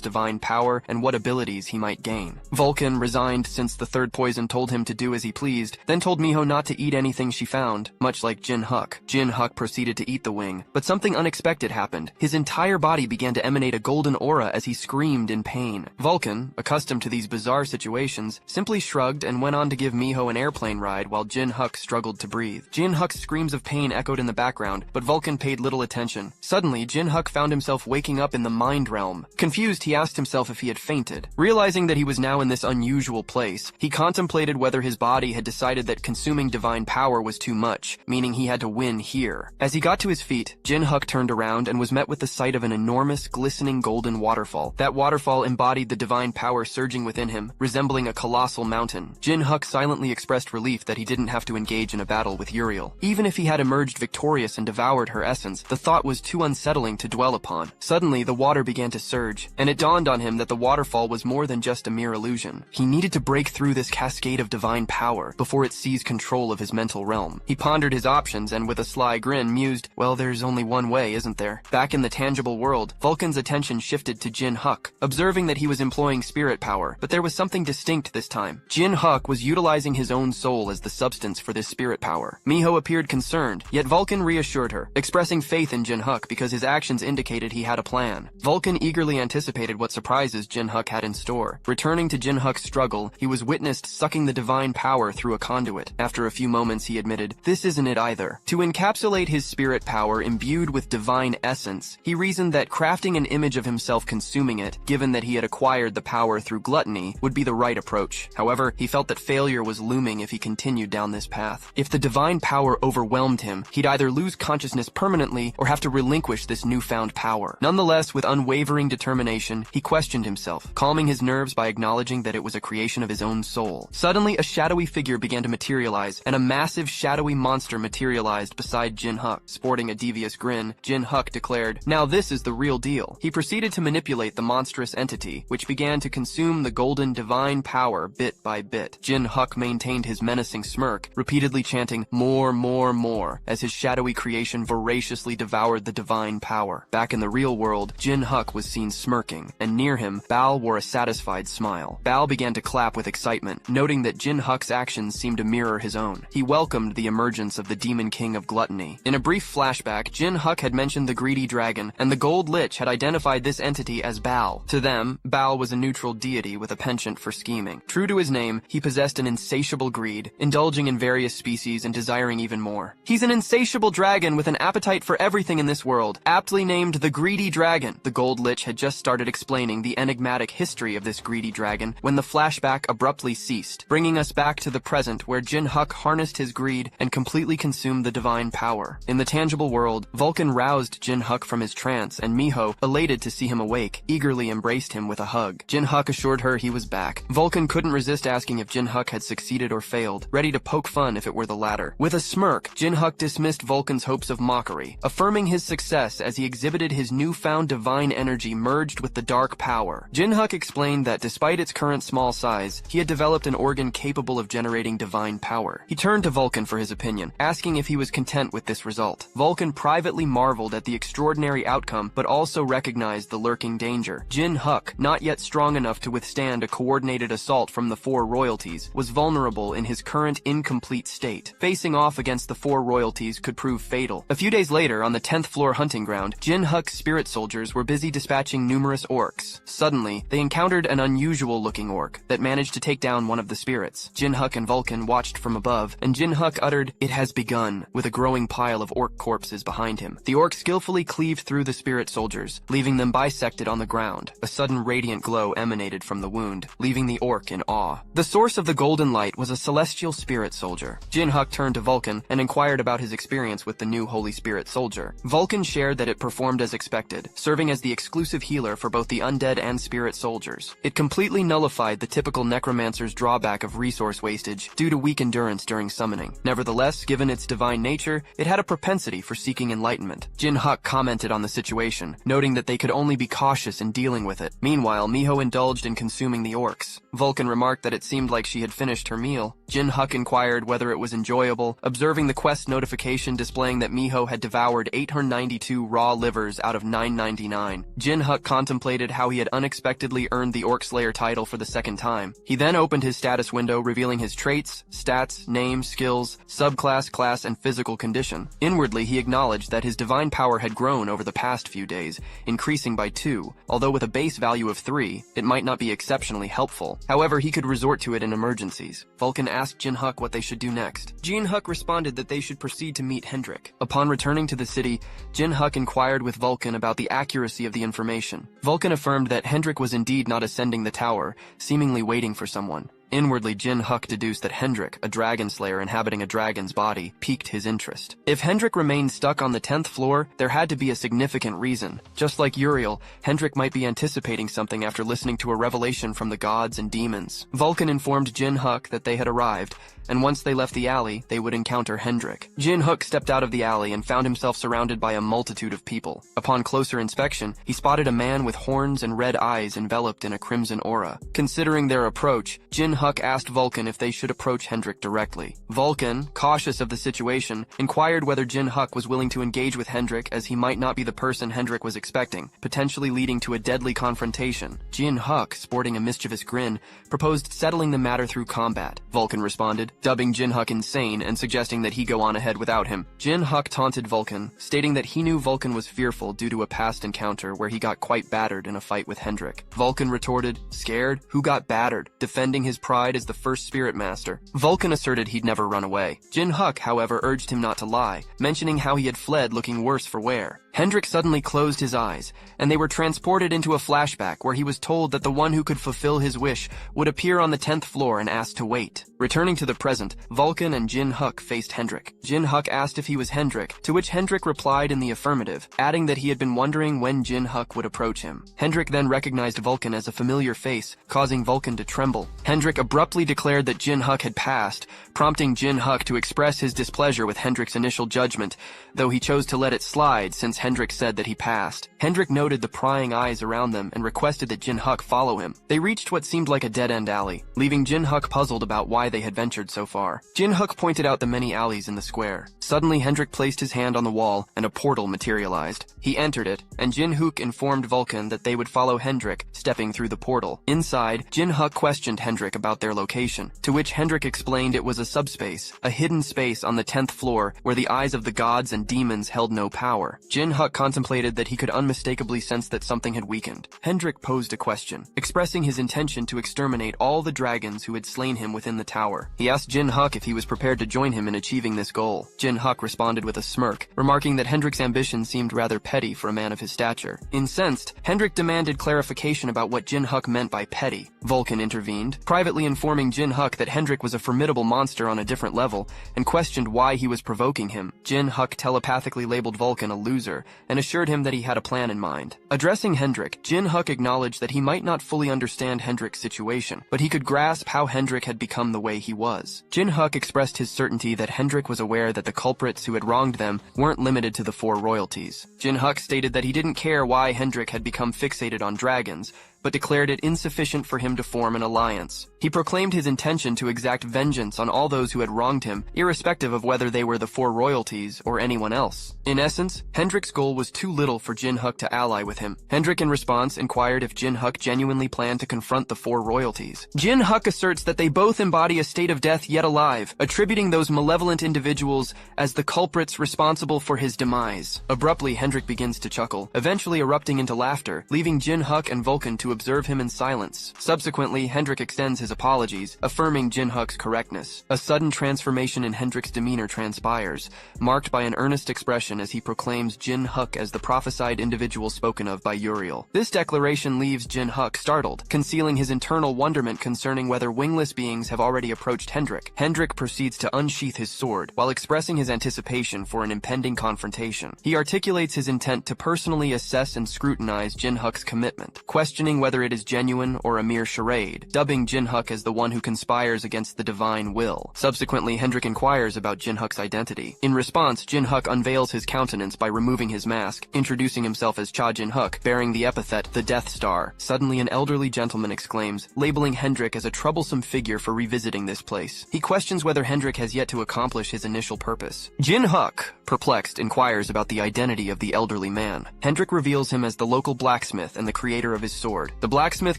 divine power and what abilities he might gain. Vulcan, resigned since the third poison told him to do as he pleased, then told Miho not to eat anything she found, much like Jin Huk. Jin Huk proceeded to eat the wing, but something unexpected happened. His entire body began to emanate a golden aura as he screamed in pain. Vulcan, accustomed to these bizarre situations, simply shrugged and went on to give Miho an airplane ride while Jin Huk struggled to breathe. Jin Huk's screams of pain echoed in the background, but Vulcan paid little attention. Suddenly, Jin Huk found himself waking up in the mind realm. Confused, he asked himself if he had fainted. Realizing that he was now in this unusual place, he contemplated whether his body had decided that consuming divine power was too much, meaning he had to win here. As he got to his feet, Jin Huk turned around and was met with the sight of an enormous, glistening golden waterfall. That waterfall embodied the divine power surging within him, resembling a colossal mountain. Jin Huk silently expressed relief that he didn't have to engage in a battle with Uriel. Even if he had emerged victorious and devoured her essence, the thought was too unsettling to dwell upon. Suddenly, the water began to surge, and it dawned on him that the waterfall was more than just a mere illusion. He needed to break through this cascade of divine power before it seized control of his mental realm. He pondered his options and with a sly grin mused, "Well, there's only one way, isn't there?" Back in the tangible world, Vulcan's attention shifted to Jin Huk, observing that he was employing spirit power, but there was something distinct this time. Jin Huk was utilizing his own soul as the substance for this spirit power. Miho appeared concerned, yet Vulcan reassured her, expressing faith in Jin Huk because his actions indicated he had a plan. Vulcan eagerly anticipated what surprises Jin Huk had in store. Returning to Jin Huk's struggle, he was witnessed sucking the divine power through a conduit. After a few moments, he admitted, "This isn't it either." To encapsulate his spirit power imbued with divine essence, he reasoned that crafting an image of himself consuming it, given that he had acquired the power through gluttony, would be the right approach. However, he felt that failure was looming if he continued down this path. If the divine power overwhelmed him, he'd either lose consciousness permanently or have to relinquish this newfound power. Nonetheless, with unwavering determination, he questioned himself, calming his nerves by acknowledging that it was a creation of his own soul. Suddenly, a shadowy figure began to materialize, and a massive shadowy monster materialized beside Jin Huk. Sporting a devious grin, Jin Huk declared, "Now this is the real deal." He proceeded to manipulate the monstrous entity, which began to consume the golden divine power bit by bit. Jin Huk maintained his menacing smirk, repeatedly chanting, "More, more, more," as his shadowy creation voraciously devoured the divine power. Back in the real world, Jin Huk was seen smirking, and near him, Bao wore a satisfied smile. Bao began to clap with excitement, noting that Jin Huk's actions seemed to mirror his own. He welcomed the emergence of the Demon King of Gluttony. In a brief flashback, Jin Huk had mentioned the greedy dragon, and the Gold Lich had identified this entity as Bao. To them, Bao was a neutral deity with a penchant for scheming. True to his name, he possessed an insatiable greed, indulging in various species and desiring even more. "He's an insatiable dragon with an appetite for everything in this world, aptly named the Greedy Dragon." The Gold Lich had just started explaining the enigmatic history of this greedy dragon when the flashback abruptly ceased, bringing us back to the present where Jin Huk harnessed his greed and completely consumed the divine power. In the tangible world, Vulcan roused Jin Huk from his trance, and Miho, elated to see him awake, eagerly embraced him with a hug. Jin Huk assured her he was back. Vulcan couldn't resist asking if Jin Huk had succeeded or failed, ready to poke fun if it were the latter. With a smirk, Jin Huk dismissed Vulcan's hopes of mockery, affirming his success as he exhibited his newfound divine energy merged with the dark power. Jin Huk explained that despite its current small size, he had developed an organ capable of generating divine power. He turned to Vulcan for his opinion, asking if he was content with this result. Vulcan privately marveled at the extraordinary outcome, but also recognized the lurking danger. Jin Huk, not yet strong enough to withstand a coordinated assault from the four royalties, was vulnerable in his current incomplete state. Facing off against the four royalties could prove fatal. A few days later, on the 10th floor hunting ground, Jin Huk's spirit soldiers were busy dispatching numerous orcs. Suddenly, they encountered an unusual-looking orc that managed to take down one of the spirits. Jin Huk and Vulcan watched from above, and Jin Huk uttered, "It has begun," with a growing pile of orc corpses behind him. The orc skillfully cleaved through the spirit soldiers, leaving them bisected on the ground. A sudden radiant glow emanated from the wound, leaving the orc in awe. The source of the golden light was a celestial spirit soldier. Jin Huk turned to Vulcan and inquired about his experience with the new Holy Spirit soldier. Vulcan shared that it performed as expected, serving as the exclusive healer for both the undead and spirit soldiers. It completely nullified the typical Necromancer's drawback of resource wastage due to weak endurance during summoning. Nevertheless, given its divine nature, it had a propensity for seeking enlightenment. Jin Huk commented on the situation, noting that they could only be cautious in dealing with it. Meanwhile, Miho indulged in consuming the orcs. Vulcan remarked that it seemed like she had finished her meal. Jin Huk inquired whether it was enjoyable, observing the quest notification displaying that Miho had devoured 892 raw livers out of 999. Jin Huk contemplated how he had unexpectedly earned the Orc Slayer title for the second time. He then opened his status window, revealing his traits, stats, name, skills, subclass, class, and physical condition. Inwardly, he acknowledged that his divine power had grown over the past few days, increasing by 2, although with a base value of 3, it might not be exceptionally helpful. However, he could resort to it in emergencies. Vulcan asked Jin Huk what they should do next. Jin Huk responded that they should proceed to meet Hendrik. Upon returning to the city, Jin Huk inquired with Vulcan about the accuracy of the information. Vulcan affirmed that Hendrik was indeed not ascending the tower, seemingly waiting for someone. Inwardly, Jin Huk deduced that Hendrik, a dragon slayer inhabiting a dragon's body, piqued his interest. If Hendrik remained stuck on the 10th floor, there had to be a significant reason. Just like Uriel, Hendrik might be anticipating something after listening to a revelation from the gods and demons. Vulcan informed Jin Huk that they had arrived, and once they left the alley, they would encounter Hendrik. Jin Huk stepped out of the alley and found himself surrounded by a multitude of people. Upon closer inspection, he spotted a man with horns and red eyes enveloped in a crimson aura. Considering their approach, Jin Huk asked Vulcan if they should approach Hendrik directly. Vulcan, cautious of the situation, inquired whether Jin Huk was willing to engage with Hendrik, as he might not be the person Hendrik was expecting, potentially leading to a deadly confrontation. Jin Huk, sporting a mischievous grin, proposed settling the matter through combat. Vulcan responded, dubbing Jin Huk insane and suggesting that he go on ahead without him. Jin Huk taunted Vulcan, stating that he knew Vulcan was fearful due to a past encounter where he got quite battered in a fight with Hendrik. Vulcan retorted, scared? Who got battered? Defending his pride as the first spirit master. Vulcan asserted he'd never run away. Jin Huk, however, urged him not to lie, mentioning how he had fled looking worse for wear. Hendrik suddenly closed his eyes, and they were transported into a flashback where he was told that the one who could fulfill his wish would appear on the 10th floor and asked to wait. Returning to the present, Vulcan and Jin Huk faced Hendrik. Jin Huk asked if he was Hendrik, to which Hendrik replied in the affirmative, adding that he had been wondering when Jin Huk would approach him. Hendrik then recognized Vulcan as a familiar face, causing Vulcan to tremble. Hendrik abruptly declared that Jin Huk had passed, prompting Jin Huk to express his displeasure with Hendrik's initial judgment, though he chose to let it slide since Hendrik said that he passed. Hendrik noted the prying eyes around them and requested that Jin Huk follow him. They reached what seemed like a dead-end alley, leaving Jin Huk puzzled about why they had ventured so far. Jin Huk pointed out the many alleys in the square. Suddenly, Hendrik placed his hand on the wall and a portal materialized. He entered it, and Jin Huk informed Vulcan that they would follow Hendrik, stepping through the portal. Inside, Jin Huk questioned Hendrik about their location, to which Hendrik explained it was a subspace, a hidden space on the 10th floor where the eyes of the gods and demons held no power. Jin Huk contemplated that he could unmistakably sense that something had weakened. Hendrik posed a question, expressing his intention to exterminate all the dragons who had slain him within the tower. He asked Jin Huk if he was prepared to join him in achieving this goal. Jin Huk responded with a smirk, remarking that Hendrik's ambition seemed rather petty for a man of his stature. Incensed, Hendrik demanded clarification about what Jin Huk meant by petty. Vulcan intervened, privately informing Jin Huk that Hendrik was a formidable monster on a different level, and questioned why he was provoking him. Jin Huk telepathically labeled Vulcan a loser, and assured him that he had a plan in mind. Addressing Hendrik, Jin Huk acknowledged that he might not fully understand Hendrik's situation, but he could grasp how Hendrik had become the way he was. Jin Huk expressed his certainty that Hendrik was aware that the culprits who had wronged them weren't limited to the 4 royalties. Jin Huk stated that he didn't care why Hendrik had become fixated on dragons, but declared it insufficient for him to form an alliance. He proclaimed his intention to exact vengeance on all those who had wronged him, irrespective of whether they were the 4 royalties or anyone else. In essence, Hendrik's goal was too little for Jin Huk to ally with him. Hendrik, in response, inquired if Jin Huk genuinely planned to confront the 4 royalties. Jin Huk asserts that they both embody a state of death yet alive, attributing those malevolent individuals as the culprits responsible for his demise. Abruptly, Hendrik begins to chuckle, eventually erupting into laughter, leaving Jin Huk and Vulcan to observe him in silence. Subsequently, Hendrik extends his apologies, affirming Jin Huk's correctness. A sudden transformation in Hendrik's demeanor transpires, marked by an earnest expression as he proclaims Jin Huk as the prophesied individual spoken of by Uriel. This declaration leaves Jin Huk startled, concealing his internal wonderment concerning whether wingless beings have already approached Hendrik. Hendrik proceeds to unsheath his sword, while expressing his anticipation for an impending confrontation. He articulates his intent to personally assess and scrutinize Jin Huk's commitment, questioning whether it is genuine or a mere charade, dubbing Jin Huk as the one who conspires against the divine will. Subsequently, Hendrik inquires about Jin Huk's identity. In response, Jin Huk unveils his countenance by removing his mask, introducing himself as Cha Jin Huk, bearing the epithet, the Death Star. Suddenly, an elderly gentleman exclaims, labeling Hendrik as a troublesome figure for revisiting this place. He questions whether Hendrik has yet to accomplish his initial purpose. Jin Huk, perplexed, inquires about the identity of the elderly man. Hendrik reveals him as the local blacksmith and the creator of his sword. The blacksmith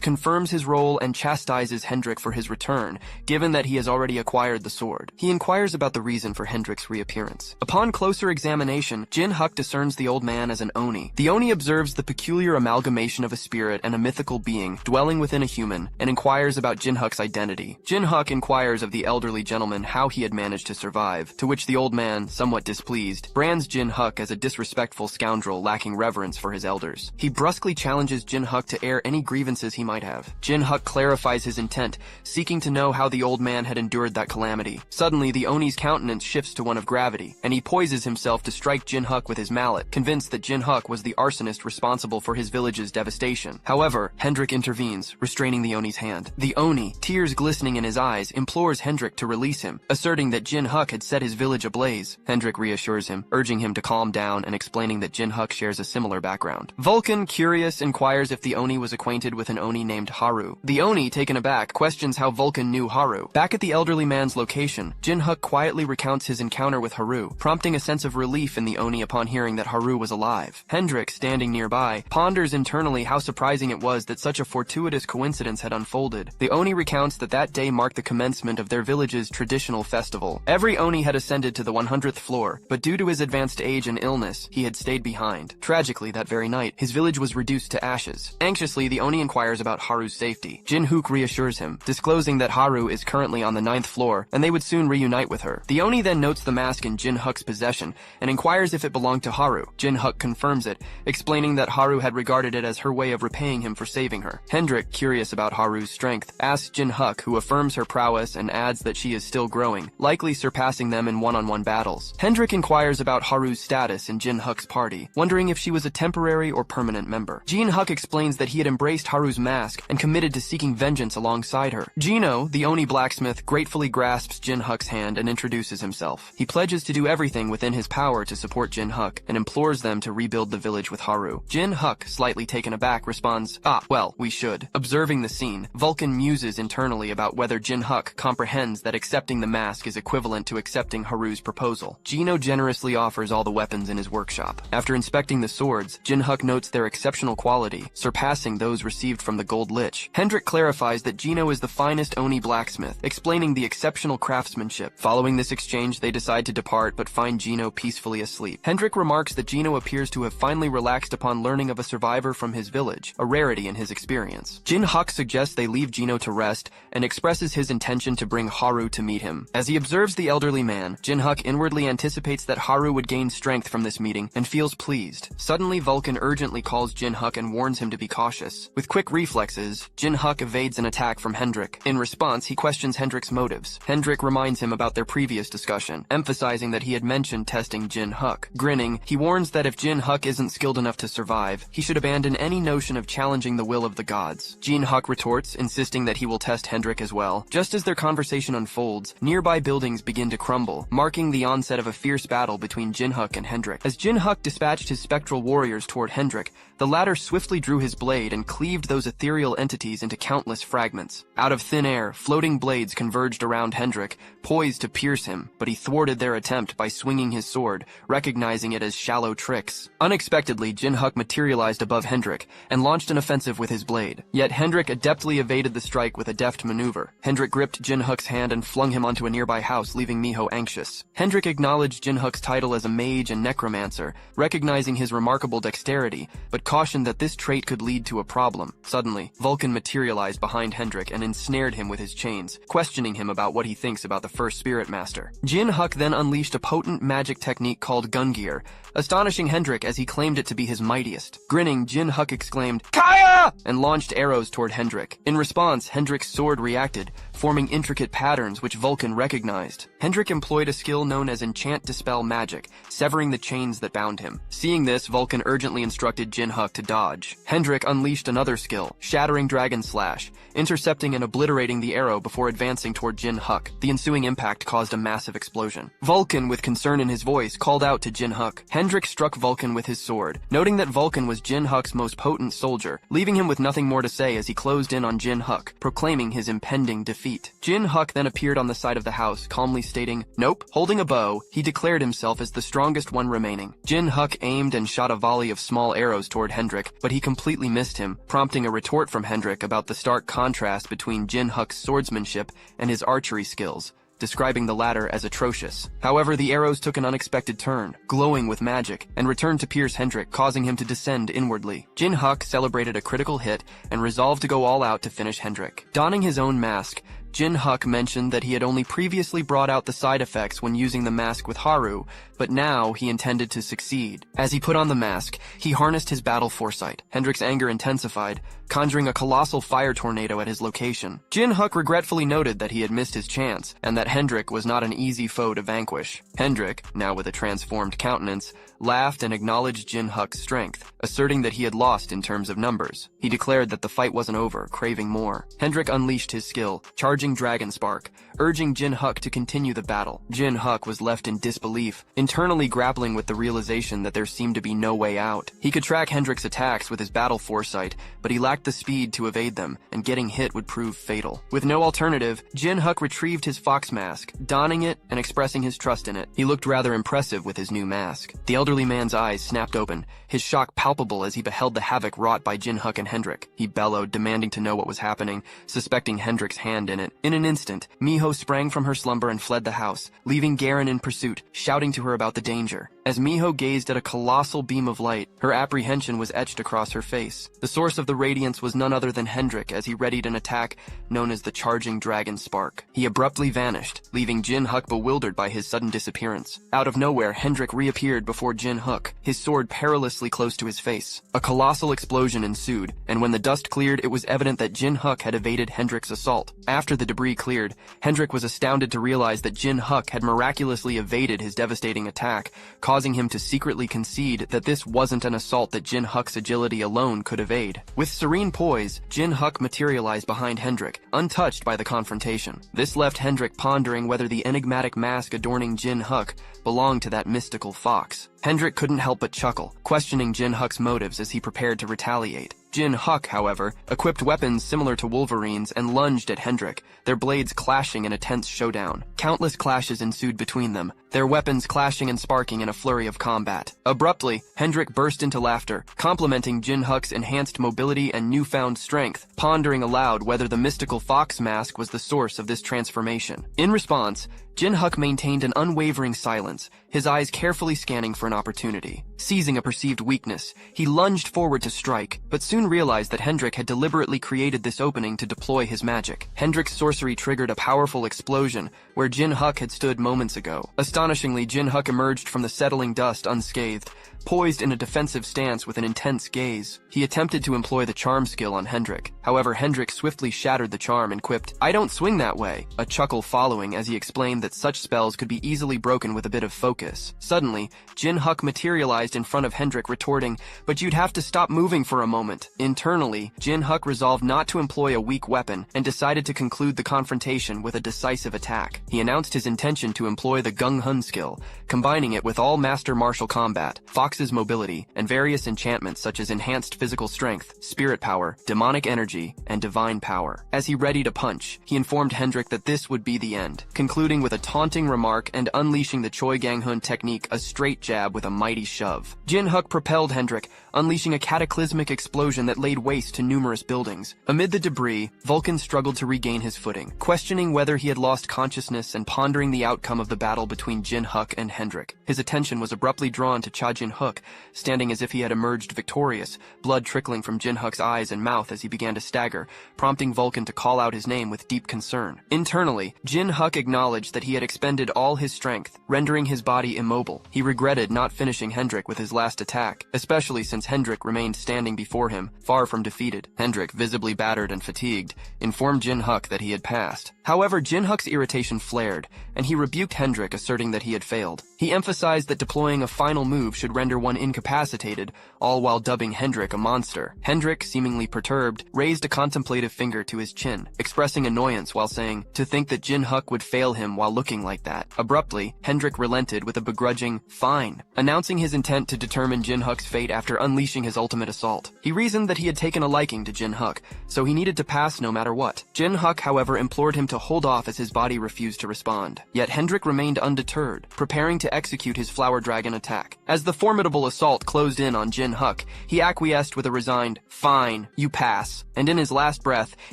confirms his role and chastises Hendrik for his return, given that he has already acquired the sword. He inquires about the reason for Hendrik's reappearance. Upon closer examination, Jin Huk discerns the old man as an Oni. The Oni observes the peculiar amalgamation of a spirit and a mythical being dwelling within a human, and inquires about Jin Huk's identity. Jin Huk inquires of the elderly gentleman how he had managed to survive, to which the old man, somewhat displeased, brands Jin Huk as a disrespectful scoundrel lacking reverence for his elders. He brusquely challenges Jin Huk to air any grievances he might have. Jin Huk clarifies his intent, seeking to know how the old man had endured that calamity. Suddenly, the Oni's countenance shifts to one of gravity, and he poises himself to strike Jin Huk with his mallet, convinced that Jin Huk was the arsonist responsible for his village's devastation. However, Hendrik intervenes, restraining the Oni's hand. The Oni, tears glistening in his eyes, implores Hendrik to release him, asserting that Jin Huk had set his village ablaze. Hendrik reassures him, urging him to calm down and explaining that Jin Huk shares a similar background. Vulcan, curious, inquires if the Oni was acquainted with an Oni named Haru. The Oni, taken aback, questions how Vulcan knew Haru. Back at the elderly man's location, Jin Huk quietly recounts his encounter with Haru, prompting a sense of relief in the Oni upon hearing that Haru was alive. Hendrik, standing nearby, ponders internally how surprising it was that such a fortuitous coincidence had unfolded. The Oni recounts that that day marked the commencement of their village's traditional festival. Every Oni had ascended to the 100th floor, but due to his advanced age and illness, he had stayed behind. Tragically, that very night, his village was reduced to ashes. Anxiously, the Oni inquires about Haru's safety. Jin Huk reassures him, disclosing that Haru is currently on the 9th floor, and they would soon reunite with her. The Oni then notes the mask in Jin Huk's possession, and inquires if it belonged to Haru. Jin Huk confirms it, explaining that Haru had regarded it as her way of repaying him for saving her. Hendrik, curious about Haru's strength, asks Jin Huk, who affirms her prowess and adds that she is still growing, likely surpassing them in one-on-one battles. Hendrik inquires about Haru's status in Jin Huk's party, wondering if she was a temporary or permanent member. Jin Huk explains that he had embraced Haru's mask and committed to seeking vengeance alongside her. Geno, the Oni blacksmith, gratefully grasps Jin Huk's hand and introduces himself. He pledges to do everything within his power to support Jin Huk and implores them to rebuild the village with Haru. Jin Huk, slightly taken aback, responds, well, we should. Observing the scene, Vulcan muses internally about whether Jin Huk comprehends that accepting the mask is equivalent to accepting Haru's proposal. Geno generously offers all the weapons in his workshop. After inspecting the swords, Jin Huk notes their exceptional quality, surpassing those received from the Gold Lich. Hendrik clarifies that Geno is the finest Oni blacksmith, explaining the exceptional craftsmanship. Following this exchange, they decide to depart but find Geno peacefully asleep. Hendrik remarks that Geno appears to have finally relaxed upon learning of a survivor from his village, a rarity in his experience. Jin Huk suggests they leave Geno to rest and expresses his intention to bring Haru to meet him. As he observes the elderly man, Jin Huk inwardly anticipates that Haru would gain strength from this meeting and feels pleased. Suddenly, Vulcan urgently calls Jin Huk and warns him to be cautious. With quick reflexes, Jin Huk evades an attack from Hendrik. In response, he questions Hendrik's motives. Hendrik reminds him about their previous discussion, emphasizing that he had mentioned testing Jin Huk. Grinning, he warns that if Jin Huk isn't skilled enough to survive, he should abandon any notion of challenging the will of the gods. Jin Huk retorts, insisting that he will test Hendrik as well. Just as their conversation unfolds, nearby buildings begin to crumble, marking the onset of a fierce battle between Jin Huk and Hendrik. As Jin Huk dispatched his spectral warriors toward Hendrik, the latter swiftly drew his blade and cleaved those ethereal entities into countless fragments. Out of thin air, floating blades converged around Hendrik, poised to pierce him, but he thwarted their attempt by swinging his sword, recognizing it as shallow tricks. Unexpectedly, Jin Huk materialized above Hendrik and launched an offensive with his blade. Yet Hendrik adeptly evaded the strike with a deft maneuver. Hendrik gripped Jin Huk's hand and flung him onto a nearby house, leaving Miho anxious. Hendrik acknowledged Jin Huk's Huk's title as a mage and necromancer, recognizing his remarkable dexterity, but cautioned that this trait could lead to a problem. Suddenly, Vulcan materialized behind Hendrik and ensnared him with his chains, questioning him about what he thinks about the first spirit master. Jin Huk then unleashed a potent magic technique called Gungear, astonishing Hendrik as he claimed it to be his mightiest. Grinning, Jin Huk exclaimed, "Kaya!" and launched arrows toward Hendrik. In response, Hendrik's sword reacted, forming intricate patterns which Vulcan recognized. Hendrik employed a skill known as Enchant Dispel Magic, severing the chains that bound him. Seeing this, Vulcan urgently instructed Jin Huk to dodge. Hendrik unleashed another skill, Shattering Dragon Slash, intercepting and obliterating the arrow before advancing toward Jin Huk. The ensuing impact caused a massive explosion. Vulcan, with concern in his voice, called out to Jin Huk. Hendrik struck Vulcan with his sword, noting that Vulcan was Jin Huk's most potent soldier, leaving him with nothing more to say as he closed in on Jin Huk, proclaiming his impending defeat. Jin Huk then appeared on the side of the house, calmly stating, "Nope." Holding a bow, he declared himself as the strongest one remaining. Jin Huk aimed and shot a volley of small arrows toward Hendrik, but he completely missed him, prompting a retort from Hendrik about the stark contrast between Jin Huk's swordsmanship and his archery skills, describing the latter as atrocious. However, the arrows took an unexpected turn, glowing with magic, and returned to pierce Hendrik, causing him to descend inwardly. Jin Huk celebrated a critical hit and resolved to go all out to finish Hendrik. Donning his own mask, Jin Huk mentioned that he had only previously brought out the side effects when using the mask with Haru, but now he intended to succeed. As he put on the mask, he harnessed his battle foresight. Hendrik's anger intensified, conjuring a colossal fire tornado at his location. Jin Huk regretfully noted that he had missed his chance, and that Hendrik was not an easy foe to vanquish. Hendrik, now with a transformed countenance, laughed and acknowledged Jin Huk's strength, asserting that he had lost in terms of numbers. He declared that the fight wasn't over, craving more. Hendrik unleashed his skill, charging Dragon Spark, urging Jin Huk to continue the battle. Jin Huk was left in disbelief, internally grappling with the realization that there seemed to be no way out. He could track Hendrik's attacks with his battle foresight, but he lacked the speed to evade them, and getting hit would prove fatal. With no alternative, Jin Huk retrieved his fox mask, donning it and expressing his trust in it. He looked rather impressive with his new mask. The elderly man's eyes snapped open, his shock palpable as he beheld the havoc wrought by Jin Huk and Hendrik. He bellowed, demanding to know what was happening, suspecting Hendrik's hand in it. In an instant, Miho sprang from her slumber and fled the house, leaving Garen in pursuit, shouting to her about the danger. As Miho gazed at a colossal beam of light, her apprehension was etched across her face. The source of the radiance was none other than Hendrik as he readied an attack known as the Charging Dragon Spark. He abruptly vanished, leaving Jin Huk bewildered by his sudden disappearance. Out of nowhere, Hendrik reappeared before Jin Huk, his sword perilously close to his face. A colossal explosion ensued, and when the dust cleared, it was evident that Jin Huk had evaded Hendrik's assault. After the debris cleared, Hendrik was astounded to realize that Jin Huk had miraculously evaded his devastating attack, causing him to secretly concede that this wasn't an assault that Jin Huk's agility alone could evade. With serene poise, Jin Huk materialized behind Hendrik, untouched by the confrontation. This left Hendrik pondering whether the enigmatic mask adorning Jin Huk belonged to that mystical fox. Hendrik couldn't help but chuckle, questioning Jin Huk's motives as he prepared to retaliate. Jin Huk, however, equipped weapons similar to Wolverine's and lunged at Hendrik, their blades clashing in a tense showdown. Countless clashes ensued between them, their weapons clashing and sparking in a flurry of combat. Abruptly, Hendrik burst into laughter, complimenting Jin Huk's enhanced mobility and newfound strength, pondering aloud whether the mystical fox mask was the source of this transformation. In response, Jin Huk maintained an unwavering silence, his eyes carefully scanning for an opportunity. Seizing a perceived weakness, he lunged forward to strike, but soon realized that Hendrik had deliberately created this opening to deploy his magic. Hendrik's sorcery triggered a powerful explosion where Jin Huk had stood moments ago. Astonishingly, Jin Huk emerged from the settling dust unscathed, poised in a defensive stance with an intense gaze. He attempted to employ the charm skill on Hendrik. However, Hendrik swiftly shattered the charm and quipped, "I don't swing that way," a chuckle following as he explained that such spells could be easily broken with a bit of focus. Suddenly, Jin Huk materialized in front of Hendrik, retorting, "But you'd have to stop moving for a moment." Internally, Jin Huk resolved not to employ a weak weapon and decided to conclude the confrontation with a decisive attack. He announced his intention to employ the Gung Hun skill, combining it with all master martial combat, Fox's mobility, and various enchantments such as enhanced physical strength, spirit power, demonic energy, and divine power. As he readied a punch, he informed Hendrik that this would be the end, concluding with a taunting remark and unleashing the Choi Gang Hun technique, a straight jab with a mighty shove. Jin Huk propelled Hendrik, unleashing a cataclysmic explosion that laid waste to numerous buildings. Amid the debris, Vulcan struggled to regain his footing, questioning whether he had lost consciousness and pondering the outcome of the battle between between Jin Huk and Hendrik. His attention was abruptly drawn to Jin Huk, standing as if he had emerged victorious, blood trickling from Jin Huk's eyes and mouth as he began to stagger, prompting Vulcan to call out his name with deep concern. Internally, Jin Huk acknowledged that he had expended all his strength, rendering his body immobile. He regretted not finishing Hendrik with his last attack, especially since Hendrik remained standing before him, far from defeated. Hendrik, visibly battered and fatigued, informed Jin Huk that he had passed. However, Jin Huk's irritation flared, and he rebuked Hendrik, asserting that he had failed. He emphasized that deploying a final move should render one incapacitated, all while dubbing Hendrik a monster. Hendrik, seemingly perturbed, raised a contemplative finger to his chin, expressing annoyance while saying, "To think that Jin Huk would fail him while looking like that." Abruptly, Hendrik relented with a begrudging, "Fine," announcing his intent to determine Jin Huk's fate after unleashing his ultimate assault. He reasoned that he had taken a liking to Jin Huk, so he needed to pass no matter what. Jin Huk, however, implored him to hold off as his body refused to respond. Yet Hendrik remained undeterred, preparing to execute his flower dragon attack. As the formidable assault closed in on Jin Huk, he acquiesced with a resigned, "Fine, you pass," and in his last breath,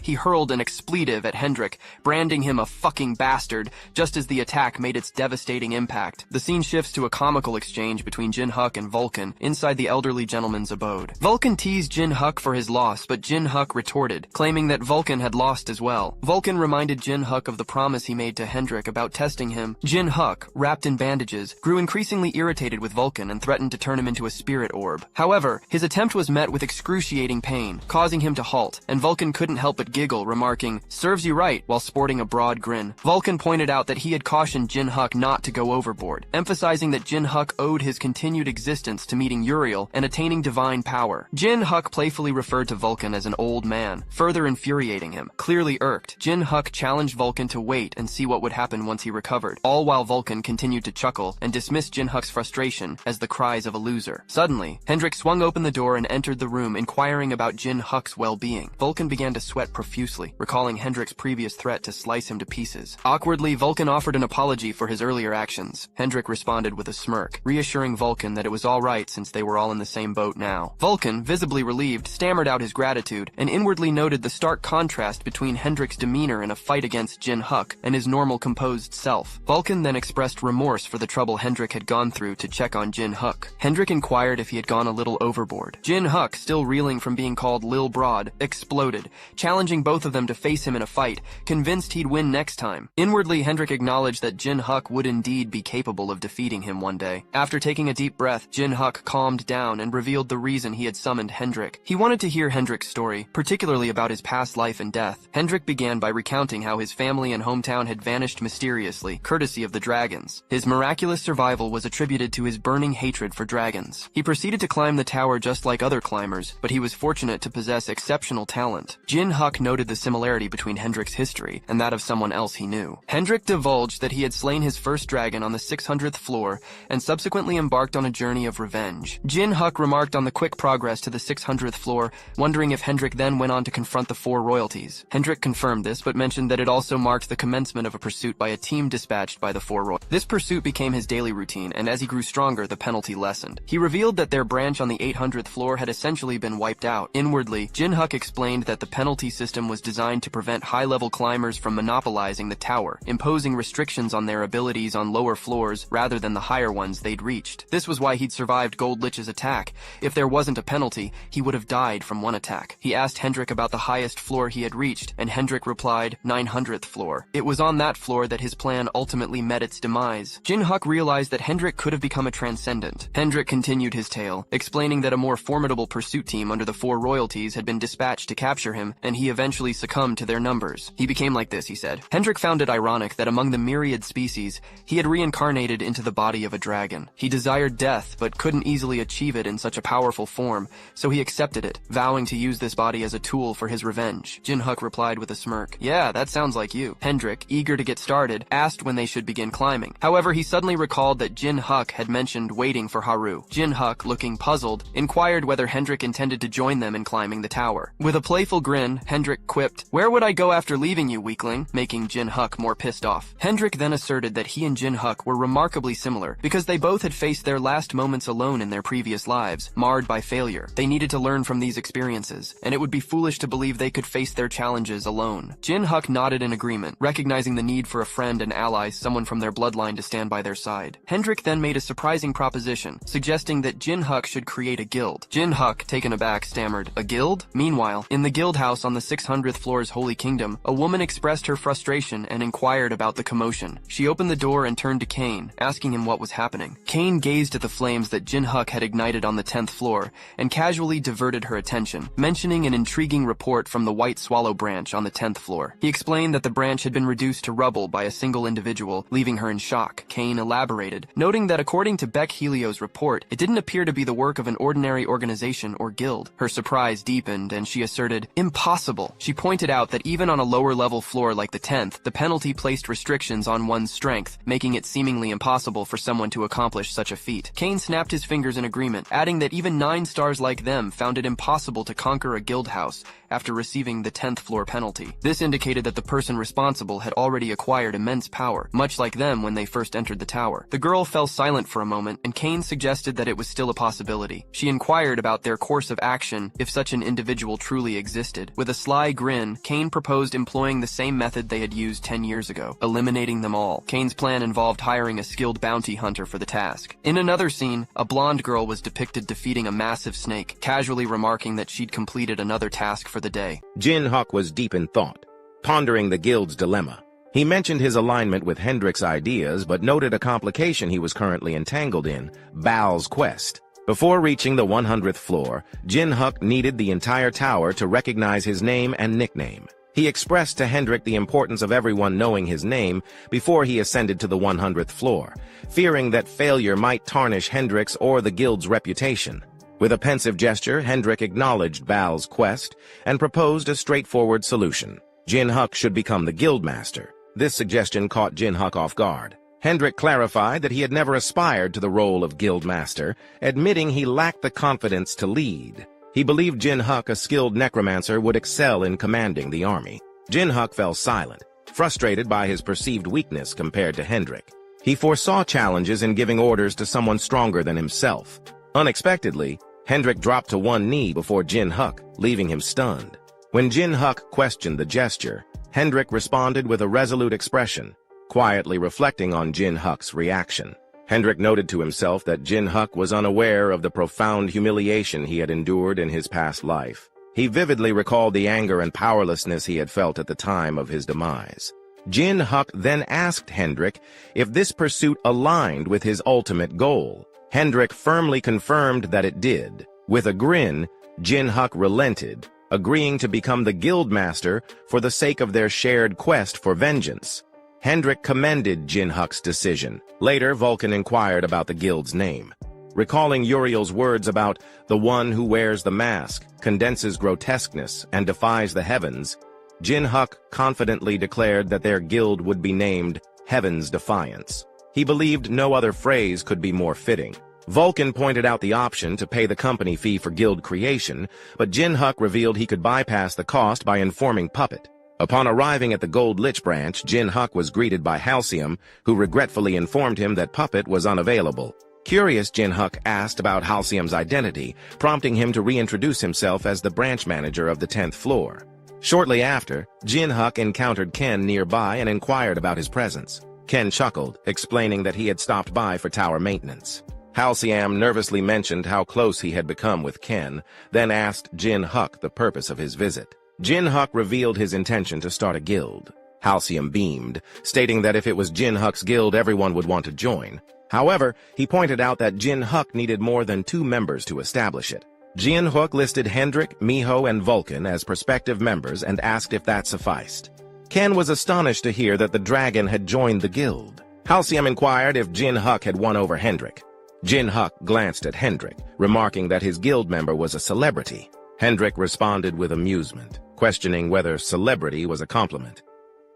he hurled an expletive at Hendrik, branding him a fucking bastard, just as the attack made its devastating impact. The scene shifts to a comical exchange between Jin Huk and Vulcan inside the elderly gentleman's abode. Vulcan teased Jin Huk for his loss, but Jin Huk retorted, claiming that Vulcan had lost as well. Vulcan reminded Jin Huk of the promise he made to Hendrik about testing him. Jin Huk, wrapped in bandages, grew increasingly irritated with Vulcan and threatened to turn him into a spirit orb. However, his attempt was met with excruciating pain, causing him to halt, and Vulcan couldn't help but giggle, remarking, "Serves you right," while sporting a broad grin. Vulcan pointed out that he had cautioned Jin Huk not to go overboard, emphasizing that Jin Huk owed his continued existence to meeting Uriel and attaining divine power. Jin Huk playfully referred to Vulcan as an old man, further infuriating him. Clearly irked, Jin Huk challenged Vulcan to wait and see what would happen once he recovered, all while Vulcan continued to chuckle and dismissed Jin Huk's frustration as the cries of a loser. Suddenly, Hendrik swung open the door and entered the room, inquiring about Jin Huk's well-being. Vulcan began to sweat profusely, recalling Hendrik's previous threat to slice him to pieces. Awkwardly, Vulcan offered an apology for his earlier actions. Hendrik responded with a smirk, reassuring Vulcan that it was all right since they were all in the same boat now. Vulcan, visibly relieved, stammered out his gratitude and inwardly noted the stark contrast between Hendrik's demeanor in a fight against Jin Huk and his normal composed self. Vulcan then expressed remorse for the trouble Hendrik had gone through to check on Jin Huk. Hendrik inquired if he had gone a little overboard. Jin Huk, still reeling from being called Lil Broad, exploded, challenging both of them to face him in a fight, convinced he'd win next time. Inwardly, Hendrik acknowledged that Jin Huk would indeed be capable of defeating him one day. After taking a deep breath, Jin Huk calmed down and revealed the reason he had summoned Hendrik. He wanted to hear Hendrik's story, particularly about his past life and death. Hendrik began by recounting how his family and hometown had vanished mysteriously, courtesy of the dragons. His miraculous survival was attributed to his burning hatred for dragons. He proceeded to climb the tower just like other climbers, but he was fortunate to possess exceptional talent. Jin Huk noted the similarity between Hendrik's history and that of someone else he knew. Hendrik divulged that he had slain his first dragon on the 600th floor and subsequently embarked on a journey of revenge. Jin Huk remarked on the quick progress to the 600th floor, wondering if Hendrik then went on to confront the 4 royalties. Hendrik confirmed this, but mentioned that it also marked the commencement of a pursuit by a team dispatched by the 4 royalties. This pursuit became his daily routine, and as he grew stronger, the penalty lessened. He revealed that their branch on the 800th floor had essentially been wiped out. Inwardly, Jin Huk explained that the penalty system was designed to prevent high-level climbers from monopolizing the tower, imposing restrictions on their abilities on lower floors rather than the higher ones they'd reached. This was why he'd survived Gold Lich's attack. If there wasn't a penalty, he would have died from one attack. He asked Hendrik about the highest floor he had reached, and Hendrik replied, 900th floor. It was on that floor that his plan ultimately met its demise. Jin Huk realized that Hendrik could have become a transcendent. Hendrik continued his tale, explaining that a more formidable pursuit team under the 4 royalties had been dispatched to capture him, and he eventually succumbed to their numbers. He became like this, he said. Hendrik found it ironic that among the myriad species, he had reincarnated into the body of a dragon. He desired death, but couldn't easily achieve it in such a powerful form, so he accepted it, vowing to use this body as a tool for his revenge. Jin Huk replied with a smirk, "Yeah, that sounds like you." Hendrik, eager to get started, asked when they should begin climbing. However, he suddenly recalled that Jin Huk had mentioned waiting for Haru. Jin Huk, looking puzzled, inquired whether Hendrik intended to join them in climbing the tower. With a playful grin, Hendrik quipped, "Where would I go after leaving you, weakling?" making Jin Huk more pissed off. Hendrik then asserted that he and Jin Huk were remarkably similar because they both had faced their last moments alone in their previous lives, marred by failure. They needed to learn from these experiences, and it would be foolish to believe they could face their challenges alone. Jin Huk nodded nodded in agreement, recognizing the need for a friend and ally, someone from their bloodline to stand by their side. Hendrik then made a surprising proposition, suggesting that Jin Huk should create a guild. Jin Huk, taken aback, stammered, "A guild?" Meanwhile, in the guild house on the 600th floor's Holy Kingdom, a woman expressed her frustration and inquired about the commotion. She opened the door and turned to Kane, asking him what was happening. Kane gazed at the flames that Jin Huk had ignited on the 10th floor and casually diverted her attention, mentioning an intriguing report from the White Swallow branch on the 10th floor. He explained that the branch had been reduced to rubble by a single individual, leaving her in shock. Kane elaborated, noting that according to Beck Helio's report, it didn't appear to be the work of an ordinary organization or guild. Her surprise deepened, and she asserted, "Impossible." She pointed out that even on a lower-level floor like the 10th, the penalty placed restrictions on one's strength, making it seemingly impossible for someone to accomplish such a feat. Kane snapped his fingers in agreement, adding that even 9 stars like them found it impossible to conquer a guild house after receiving the 10th floor penalty. This indicated that the person responsible had already acquired immense power, much like them when they first entered the tower. The girl fell silent for a moment, and Kane suggested that it was still a possibility. She inquired about their course of action if such an individual truly existed. With a sly grin, Kane proposed employing the same method they had used 10 years ago, eliminating them all. Kane's plan involved hiring a skilled bounty hunter for the task. In another scene, a blonde girl was depicted defeating a massive snake, casually remarking that she'd completed another task for the day. Jin Huk was deep in thought, pondering the guild's dilemma. He mentioned his alignment with Hendrik's ideas, but noted a complication he was currently entangled in, Baal's quest. Before reaching the 100th floor, Jin Huk needed the entire tower to recognize his name and nickname. He expressed to Hendrik the importance of everyone knowing his name before he ascended to the 100th floor, fearing that failure might tarnish Hendrik's or the guild's reputation. With a pensive gesture, Hendrik acknowledged Baal's quest and proposed a straightforward solution. Jin Huk should become the guildmaster. This suggestion caught Jin Huk off guard. Hendrik clarified that he had never aspired to the role of guildmaster, admitting he lacked the confidence to lead. He believed Jin Huk, a skilled necromancer, would excel in commanding the army. Jin Huk fell silent, frustrated by his perceived weakness compared to Hendrik. He foresaw challenges in giving orders to someone stronger than himself. Unexpectedly, Hendrik dropped to one knee before Jin Huk, leaving him stunned. When Jin Huk questioned the gesture, Hendrik responded with a resolute expression, quietly reflecting on Jin Huk's reaction. Hendrik noted to himself that Jin Huk was unaware of the profound humiliation he had endured in his past life. He vividly recalled the anger and powerlessness he had felt at the time of his demise. Jin Huk then asked Hendrik if this pursuit aligned with his ultimate goal. Hendrik firmly confirmed that it did. With a grin, Jin Huk relented, agreeing to become the guildmaster for the sake of their shared quest for vengeance. Hendrik commended Jin Huk's decision. Later, Vulcan inquired about the guild's name. Recalling Uriel's words about the one who wears the mask, condenses grotesqueness, and defies the heavens, Jin Huk confidently declared that their guild would be named Heaven's Defiance. He believed no other phrase could be more fitting. Vulcan pointed out the option to pay the company fee for guild creation, but Jin Huk revealed he could bypass the cost by informing Puppet. Upon arriving at the Gold Lich branch, Jin Huk was greeted by Halcyon, who regretfully informed him that Puppet was unavailable. Curious, Jin Huk asked about Halcyon's identity, prompting him to reintroduce himself as the branch manager of the 10th floor. Shortly after, Jin Huk encountered Ken nearby and inquired about his presence. Ken chuckled, explaining that he had stopped by for tower maintenance. Halcyon nervously mentioned how close he had become with Ken, then asked Jin Huk the purpose of his visit. Jin Huk revealed his intention to start a guild. Halcyon beamed, stating that if it was Jin Huk's guild, everyone would want to join. However, he pointed out that Jin Huk needed more than 2 members to establish it. Jin Huk listed Hendrik, Miho, and Vulcan as prospective members and asked if that sufficed. Ken was astonished to hear that the dragon had joined the guild. Halcyon inquired if Jin Huk had won over Hendrik. Jin Huk glanced at Hendrik, remarking that his guild member was a celebrity. Hendrik responded with amusement, questioning whether celebrity was a compliment.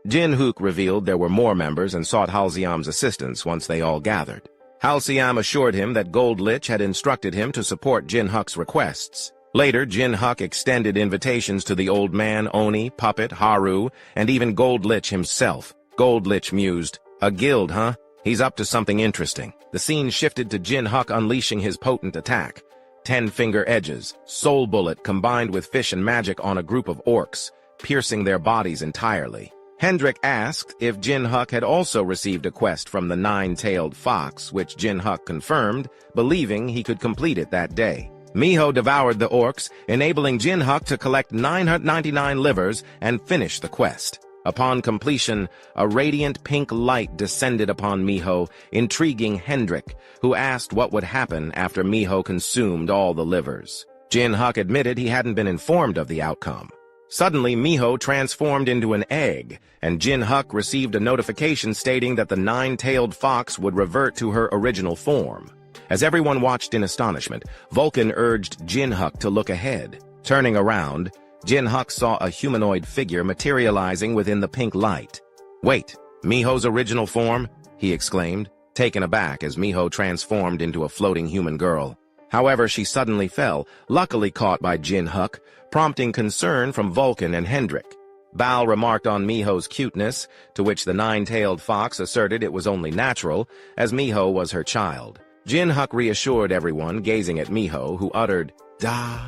Jin Huk revealed there were more members and sought Halcyon's assistance once they all gathered. Halcyon assured him that Gold Lich had instructed him to support Jin Huk's requests. Later, Jin Huk extended invitations to the old man, Oni, Puppet, Haru, and even Gold Lich himself. Gold Lich mused, "A guild, huh? He's up to something interesting." The scene shifted to Jin Huk unleashing his potent attack. 10-finger edges, soul bullet combined with fish and magic on a group of orcs, piercing their bodies entirely. Hendrik asked if Jin Huk had also received a quest from the nine-tailed fox, which Jin Huk confirmed, believing he could complete it that day. Miho devoured the orcs, enabling Jin Huk to collect 999 livers and finish the quest. Upon completion, a radiant pink light descended upon Miho, intriguing Hendrik, who asked what would happen after Miho consumed all the livers. Jin Huk admitted he hadn't been informed of the outcome. Suddenly, Miho transformed into an egg, and Jin Huk received a notification stating that the nine-tailed fox would revert to her original form. As everyone watched in astonishment, Vulcan urged Jin Huk to look ahead. Turning around, Jin Huk saw a humanoid figure materializing within the pink light. "Wait, Miho's original form?" he exclaimed, taken aback as Miho transformed into a floating human girl. However, she suddenly fell, luckily caught by Jin Huk, prompting concern from Vulcan and Hendrik. Bal remarked on Miho's cuteness, to which the nine-tailed fox asserted it was only natural, as Miho was her child. Jin Huk reassured everyone, gazing at Miho, who uttered, "Da."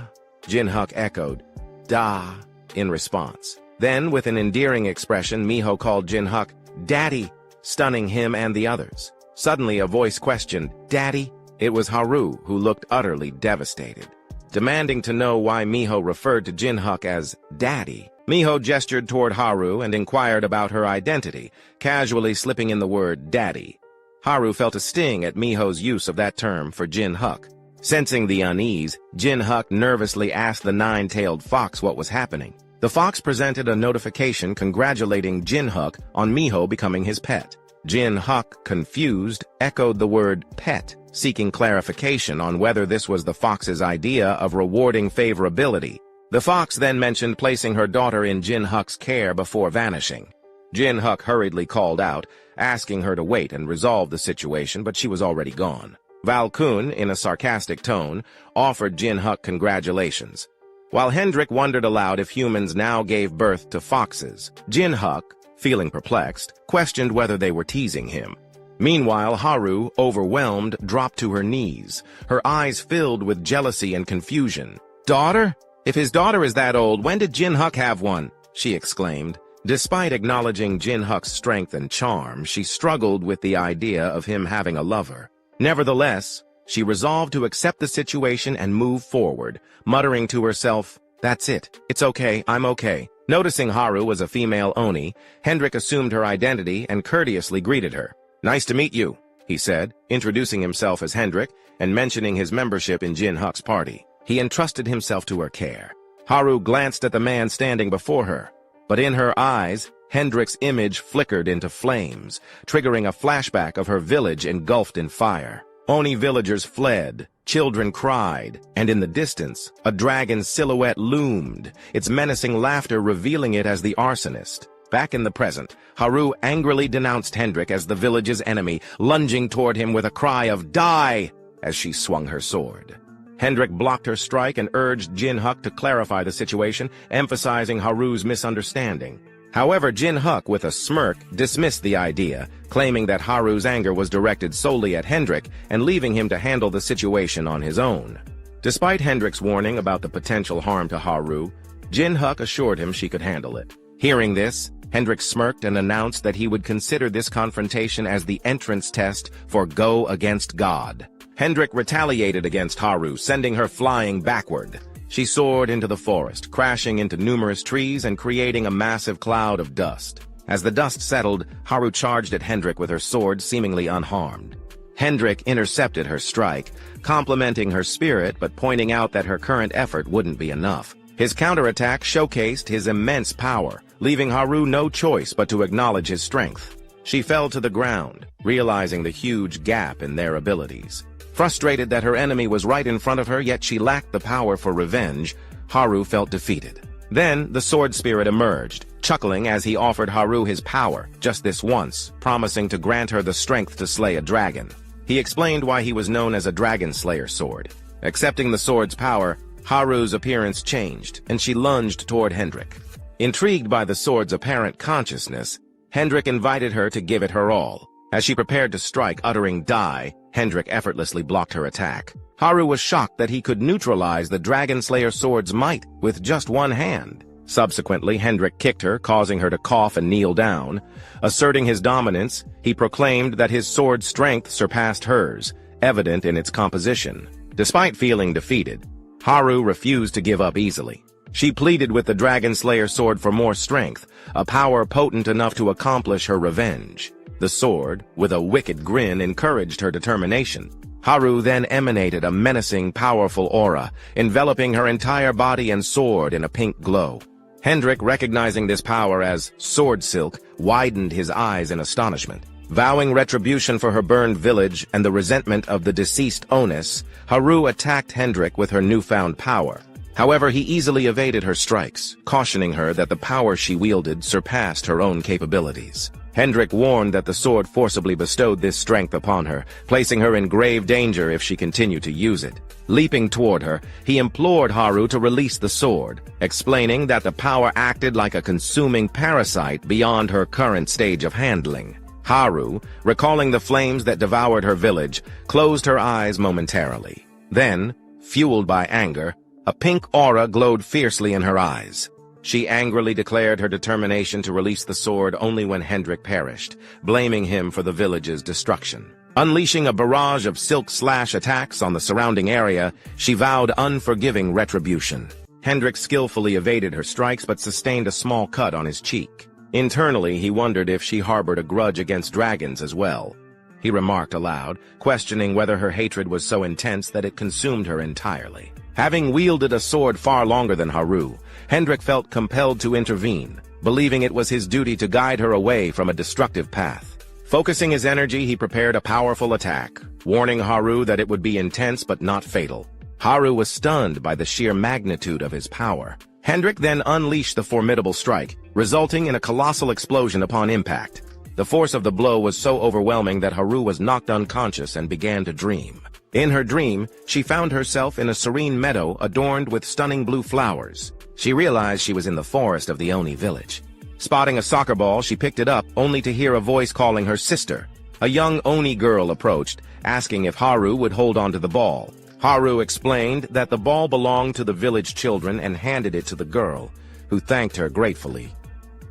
Jin Huk echoed, "Da," in response. Then, with an endearing expression, Miho called Jin Huk, "Daddy," stunning him and the others. Suddenly, a voice questioned, "Daddy?" It was Haru, who looked utterly devastated. Demanding to know why Miho referred to Jin Huk as Daddy, Miho gestured toward Haru and inquired about her identity, casually slipping in the word Daddy. Haru felt a sting at Miho's use of that term for Jin Huk. Sensing the unease, Jin Huk nervously asked the nine-tailed fox what was happening. The fox presented a notification congratulating Jin Huk on Miho becoming his pet. Jin Huk, confused, echoed the word pet, seeking clarification on whether this was the fox's idea of rewarding favorability. The fox then mentioned placing her daughter in Jin Huk's care before vanishing. Jin Huk hurriedly called out, asking her to wait and resolve the situation, but she was already gone. Valkun, in a sarcastic tone, offered Jin Huk congratulations. While Hendrik wondered aloud if humans now gave birth to foxes, Jin Huk, feeling perplexed, questioned whether they were teasing him. Meanwhile, Haru, overwhelmed, dropped to her knees, her eyes filled with jealousy and confusion. "Daughter? If his daughter is that old, when did Jin Huk have one?" she exclaimed. Despite acknowledging Jin Huk's strength and charm, she struggled with the idea of him having a lover. Nevertheless, she resolved to accept the situation and move forward, muttering to herself, "That's it. It's okay. I'm okay." Noticing Haru was a female Oni, Hendrik assumed her identity and courteously greeted her. "Nice to meet you," he said, introducing himself as Hendrik and mentioning his membership in Jin Huk's party. He entrusted himself to her care. Haru glanced at the man standing before her, but in her eyes, Hendrik's image flickered into flames, triggering a flashback of her village engulfed in fire. Oni villagers fled, children cried, and in the distance, a dragon's silhouette loomed, its menacing laughter revealing it as the arsonist. Back in the present, Haru angrily denounced Hendrik as the village's enemy, lunging toward him with a cry of "Die!" as she swung her sword. Hendrik blocked her strike and urged Jin Huk to clarify the situation, emphasizing Haru's misunderstanding. However, Jin Huk, with a smirk, dismissed the idea, claiming that Haru's anger was directed solely at Hendrik and leaving him to handle the situation on his own. Despite Hendrik's warning about the potential harm to Haru, Jin Huk assured him she could handle it. Hearing this, Hendrik smirked and announced that he would consider this confrontation as the entrance test for Go Against God. Hendrik retaliated against Haru, sending her flying backward. She soared into the forest, crashing into numerous trees and creating a massive cloud of dust. As the dust settled, Haru charged at Hendrik with her sword, seemingly unharmed. Hendrik intercepted her strike, complimenting her spirit but pointing out that her current effort wouldn't be enough. His counterattack showcased his immense power, leaving Haru no choice but to acknowledge his strength. She fell to the ground, realizing the huge gap in their abilities. Frustrated that her enemy was right in front of her, yet she lacked the power for revenge, Haru felt defeated. Then the sword spirit emerged, chuckling as he offered Haru his power, just this once, promising to grant her the strength to slay a dragon. He explained why he was known as a dragon slayer sword. Accepting the sword's power, Haru's appearance changed, and she lunged toward Hendrik. Intrigued by the sword's apparent consciousness, Hendrik invited her to give it her all. As she prepared to strike, uttering "Die," Hendrik effortlessly blocked her attack. Haru was shocked that he could neutralize the Dragon Slayer sword's might with just one hand. Subsequently, Hendrik kicked her, causing her to cough and kneel down. Asserting his dominance, he proclaimed that his sword's strength surpassed hers, evident in its composition. Despite feeling defeated, Haru refused to give up easily. She pleaded with the Dragon Slayer sword for more strength, a power potent enough to accomplish her revenge. The sword, with a wicked grin, encouraged her determination. Haru then emanated a menacing, powerful aura, enveloping her entire body and sword in a pink glow. Hendrik, recognizing this power as sword silk, widened his eyes in astonishment. Vowing retribution for her burned village and the resentment of the deceased Onus, Haru attacked Hendrik with her newfound power. However, he easily evaded her strikes, cautioning her that the power she wielded surpassed her own capabilities. Hendrik warned that the sword forcibly bestowed this strength upon her, placing her in grave danger if she continued to use it. Leaping toward her, he implored Haru to release the sword, explaining that the power acted like a consuming parasite beyond her current stage of handling. Haru, recalling the flames that devoured her village, closed her eyes momentarily. Then, fueled by anger, a pink aura glowed fiercely in her eyes. She angrily declared her determination to release the sword only when Hendrik perished, blaming him for the village's destruction. Unleashing a barrage of silk slash attacks on the surrounding area, she vowed unforgiving retribution. Hendrik skillfully evaded her strikes but sustained a small cut on his cheek. Internally, he wondered if she harbored a grudge against dragons as well. He remarked aloud, questioning whether her hatred was so intense that it consumed her entirely. Having wielded a sword far longer than Haru, Hendrik felt compelled to intervene, believing it was his duty to guide her away from a destructive path. Focusing his energy, he prepared a powerful attack, warning Haru that it would be intense but not fatal. Haru was stunned by the sheer magnitude of his power. Hendrik then unleashed the formidable strike, resulting in a colossal explosion upon impact. The force of the blow was so overwhelming that Haru was knocked unconscious and began to dream. In her dream, she found herself in a serene meadow adorned with stunning blue flowers. She realized she was in the forest of the Oni village. Spotting a soccer ball, she picked it up, only to hear a voice calling her sister. A young Oni girl approached, asking if Haru would hold on to the ball. Haru explained that the ball belonged to the village children and handed it to the girl, who thanked her gratefully.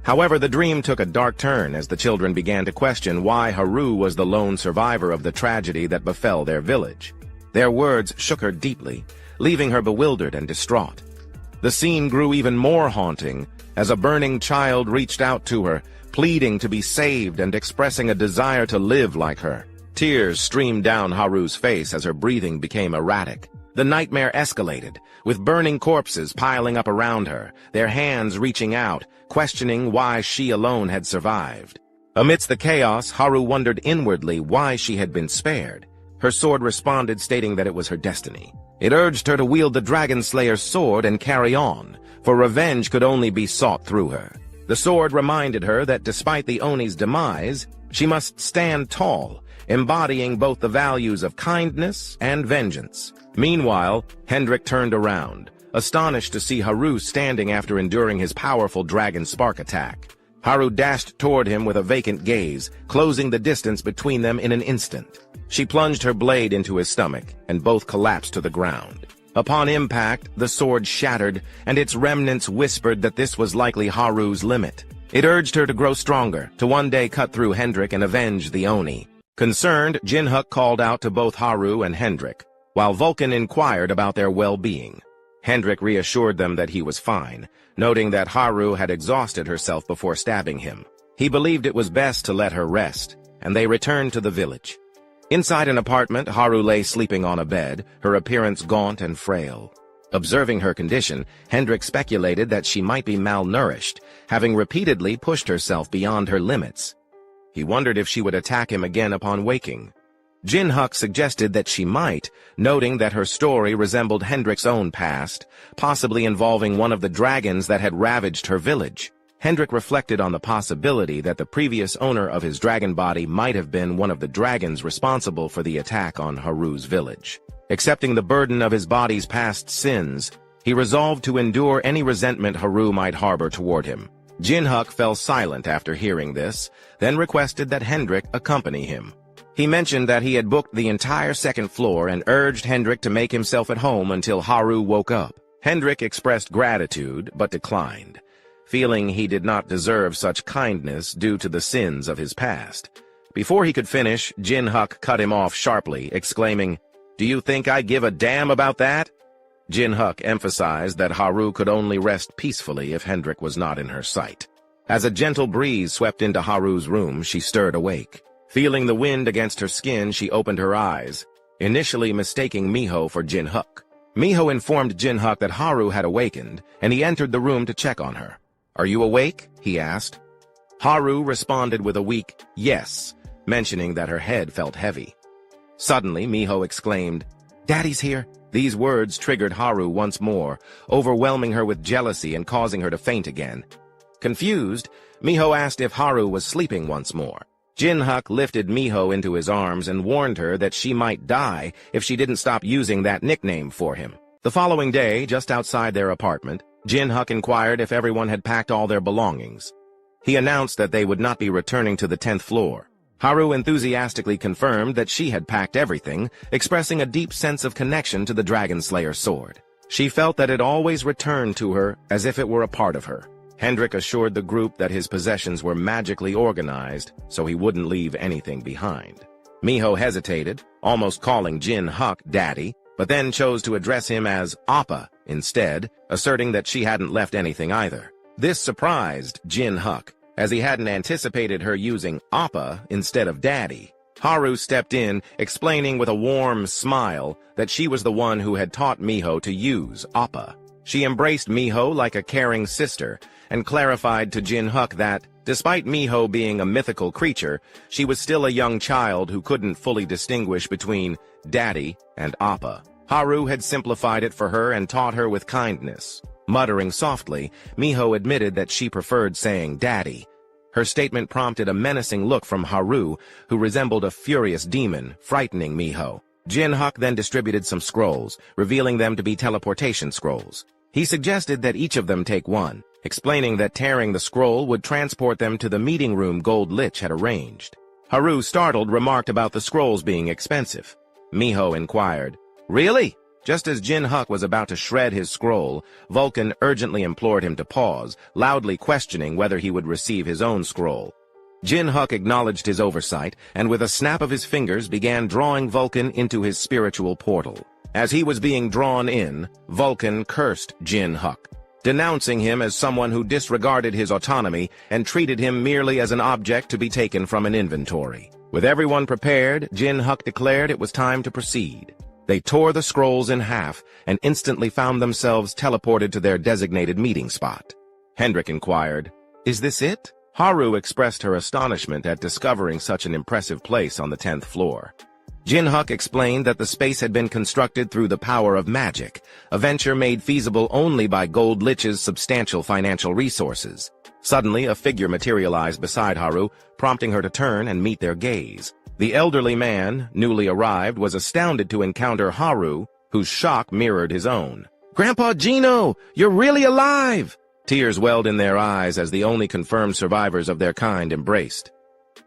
However, the dream took a dark turn as the children began to question why Haru was the lone survivor of the tragedy that befell their village. Their words shook her deeply, leaving her bewildered and distraught. The scene grew even more haunting as a burning child reached out to her, pleading to be saved and expressing a desire to live like her. Tears streamed down Haru's face as her breathing became erratic. The nightmare escalated, with burning corpses piling up around her, their hands reaching out, questioning why she alone had survived. Amidst the chaos, Haru wondered inwardly why she had been spared. Her sword responded, stating that it was her destiny. It urged her to wield the Dragon Slayer's sword and carry on, for revenge could only be sought through her. The sword reminded her that despite the Oni's demise, she must stand tall, embodying both the values of kindness and vengeance. Meanwhile, Hendrik turned around, astonished to see Haru standing after enduring his powerful dragon spark attack. Haru dashed toward him with a vacant gaze, closing the distance between them in an instant. She plunged her blade into his stomach, and both collapsed to the ground. Upon impact, the sword shattered, and its remnants whispered that this was likely Haru's limit. It urged her to grow stronger, to one day cut through Hendrik and avenge the Oni. Concerned, Jin Huk called out to both Haru and Hendrik, while Vulcan inquired about their well-being. Hendrik reassured them that he was fine, noting that Haru had exhausted herself before stabbing him. He believed it was best to let her rest, and they returned to the village. Inside an apartment, Haru lay sleeping on a bed, her appearance gaunt and frail. Observing her condition, Hendrik speculated that she might be malnourished, having repeatedly pushed herself beyond her limits. He wondered if she would attack him again upon waking. Jin Huk suggested that she might, noting that her story resembled Hendrik's own past, possibly involving one of the dragons that had ravaged her village. Hendrik reflected on the possibility that the previous owner of his dragon body might have been one of the dragons responsible for the attack on Haru's village. Accepting the burden of his body's past sins, he resolved to endure any resentment Haru might harbor toward him. Jin Huk fell silent after hearing this, then requested that Hendrik accompany him. He mentioned that he had booked the entire second floor and urged Hendrik to make himself at home until Haru woke up. Hendrik expressed gratitude, but declined, feeling he did not deserve such kindness due to the sins of his past. Before he could finish, Jin Huk cut him off sharply, exclaiming, "Do you think I give a damn about that?" Jin Huk emphasized that Haru could only rest peacefully if Hendrik was not in her sight. As a gentle breeze swept into Haru's room, she stirred awake. Feeling the wind against her skin, she opened her eyes, initially mistaking Miho for Jin Huk. Miho informed Jin Huk that Haru had awakened, and he entered the room to check on her. "Are you awake?" he asked. Haru responded with a weak yes, mentioning that her head felt heavy. Suddenly, Miho exclaimed, "Daddy's here!" These words triggered Haru once more, overwhelming her with jealousy and causing her to faint again. Confused, Miho asked if Haru was sleeping once more. Jin Huk lifted Miho into his arms and warned her that she might die if she didn't stop using that nickname for him. The following day, just outside their apartment, Jin Huk inquired if everyone had packed all their belongings. He announced that they would not be returning to the 10th floor. Haru enthusiastically confirmed that she had packed everything, expressing a deep sense of connection to the Dragon Slayer sword. She felt that it always returned to her as if it were a part of her. Hendrik assured the group that his possessions were magically organized, so he wouldn't leave anything behind. Miho hesitated, almost calling Jin Huk Daddy, but then chose to address him as Appa instead, asserting that she hadn't left anything either. This surprised Jin Huk, as he hadn't anticipated her using Appa instead of Daddy. Haru stepped in, explaining with a warm smile that she was the one who had taught Miho to use Appa. She embraced Miho like a caring sister, and clarified to Jin Huk that, despite Miho being a mythical creature, she was still a young child who couldn't fully distinguish between Daddy and Appa. Haru had simplified it for her and taught her with kindness. Muttering softly, Miho admitted that she preferred saying Daddy. Her statement prompted a menacing look from Haru, who resembled a furious demon, frightening Miho. Jin Huk then distributed some scrolls, revealing them to be teleportation scrolls. He suggested that each of them take one, explaining that tearing the scroll would transport them to the meeting room Gold Lich had arranged. Haru, startled, remarked about the scrolls being expensive. Miho inquired, "Really?" Just as Jin Huk was about to shred his scroll, Vulcan urgently implored him to pause, loudly questioning whether he would receive his own scroll. Jin Huk acknowledged his oversight, and with a snap of his fingers began drawing Vulcan into his spiritual portal. As he was being drawn in, Vulcan cursed Jin Huk, denouncing him as someone who disregarded his autonomy and treated him merely as an object to be taken from an inventory. With everyone prepared, Jin Huk declared it was time to proceed. They tore the scrolls in half and instantly found themselves teleported to their designated meeting spot. Hendrik inquired, "Is this it?" Haru expressed her astonishment at discovering such an impressive place on the 10th floor. Jin Huk explained that the space had been constructed through the power of magic, a venture made feasible only by Gold Lich's substantial financial resources. Suddenly, a figure materialized beside Haru, prompting her to turn and meet their gaze. The elderly man, newly arrived, was astounded to encounter Haru, whose shock mirrored his own. "Grandpa Geno, you're really alive!" Tears welled in their eyes as the only confirmed survivors of their kind embraced.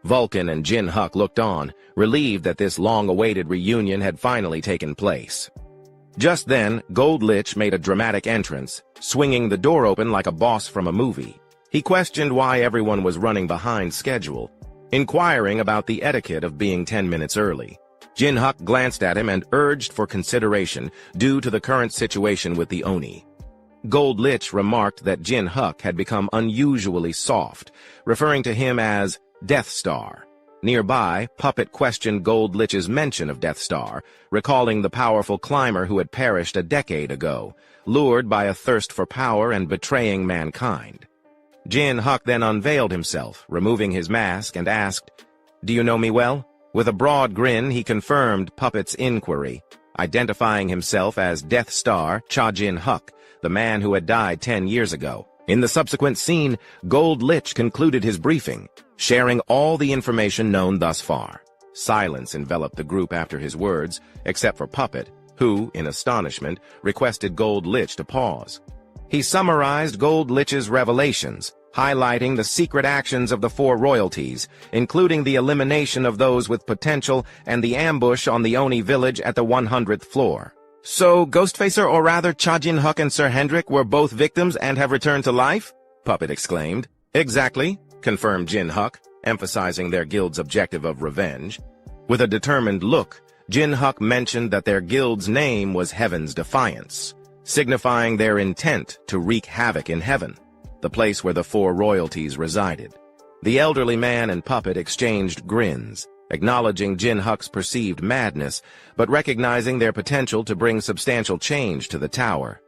Vulcan and Jin Huk looked on, relieved that this long-awaited reunion had finally taken place. Just then, Gold Lich made a dramatic entrance, swinging the door open like a boss from a movie. He questioned why everyone was running behind schedule, inquiring about the etiquette of being 10 minutes early. Jin Huk glanced at him and urged for consideration due to the current situation with the Oni. Gold Lich remarked that Jin Huk had become unusually soft, referring to him as Death Star. Nearby, Puppet questioned Gold Lich's mention of Death Star, recalling the powerful climber who had perished a decade ago, lured by a thirst for power and betraying mankind. Jin Huk then unveiled himself, removing his mask, and asked, "Do you know me well?" With a broad grin, he confirmed Puppet's inquiry, identifying himself as Death Star Cha Jin Huk, the man who had died 10 years ago. In the subsequent scene, Gold Lich concluded his briefing, sharing all the information known thus far. Silence enveloped the group after his words, except for Puppet, who, in astonishment, requested Gold Lich to pause. He summarized Gold Lich's revelations, highlighting the secret actions of the 4 royalties, including the elimination of those with potential and the ambush on the Oni village at the 100th floor. "So, Ghostfacer, or rather Cha Jin Huk and Sir Hendrik, were both victims and have returned to life?" Puppet exclaimed. Exactly, confirmed Jin Huk, emphasizing their guild's objective of revenge. With a determined look, Jin Huk mentioned that their guild's name was Heaven's Defiance, signifying their intent to wreak havoc in heaven, the place where the 4 royalties resided. The elderly man and Puppet exchanged grins, acknowledging Jin Huk's perceived madness, but recognizing their potential to bring substantial change to the tower.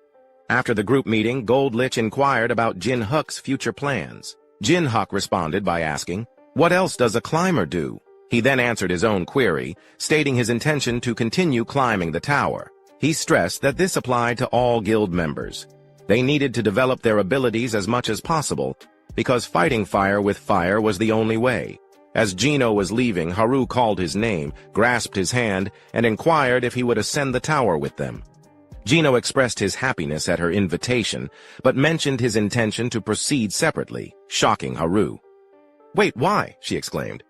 After the group meeting, Gold Lich inquired about Jin Huk's future plans. Jin Huk responded by asking, "What else does a climber do?" He then answered his own query, stating his intention to continue climbing the tower. He stressed that this applied to all guild members. They needed to develop their abilities as much as possible, because fighting fire with fire was the only way. As Geno was leaving, Haru called his name, grasped his hand, and inquired if he would ascend the tower with them. Geno expressed his happiness at her invitation, but mentioned his intention to proceed separately, shocking Haru. "Wait, why?" she exclaimed.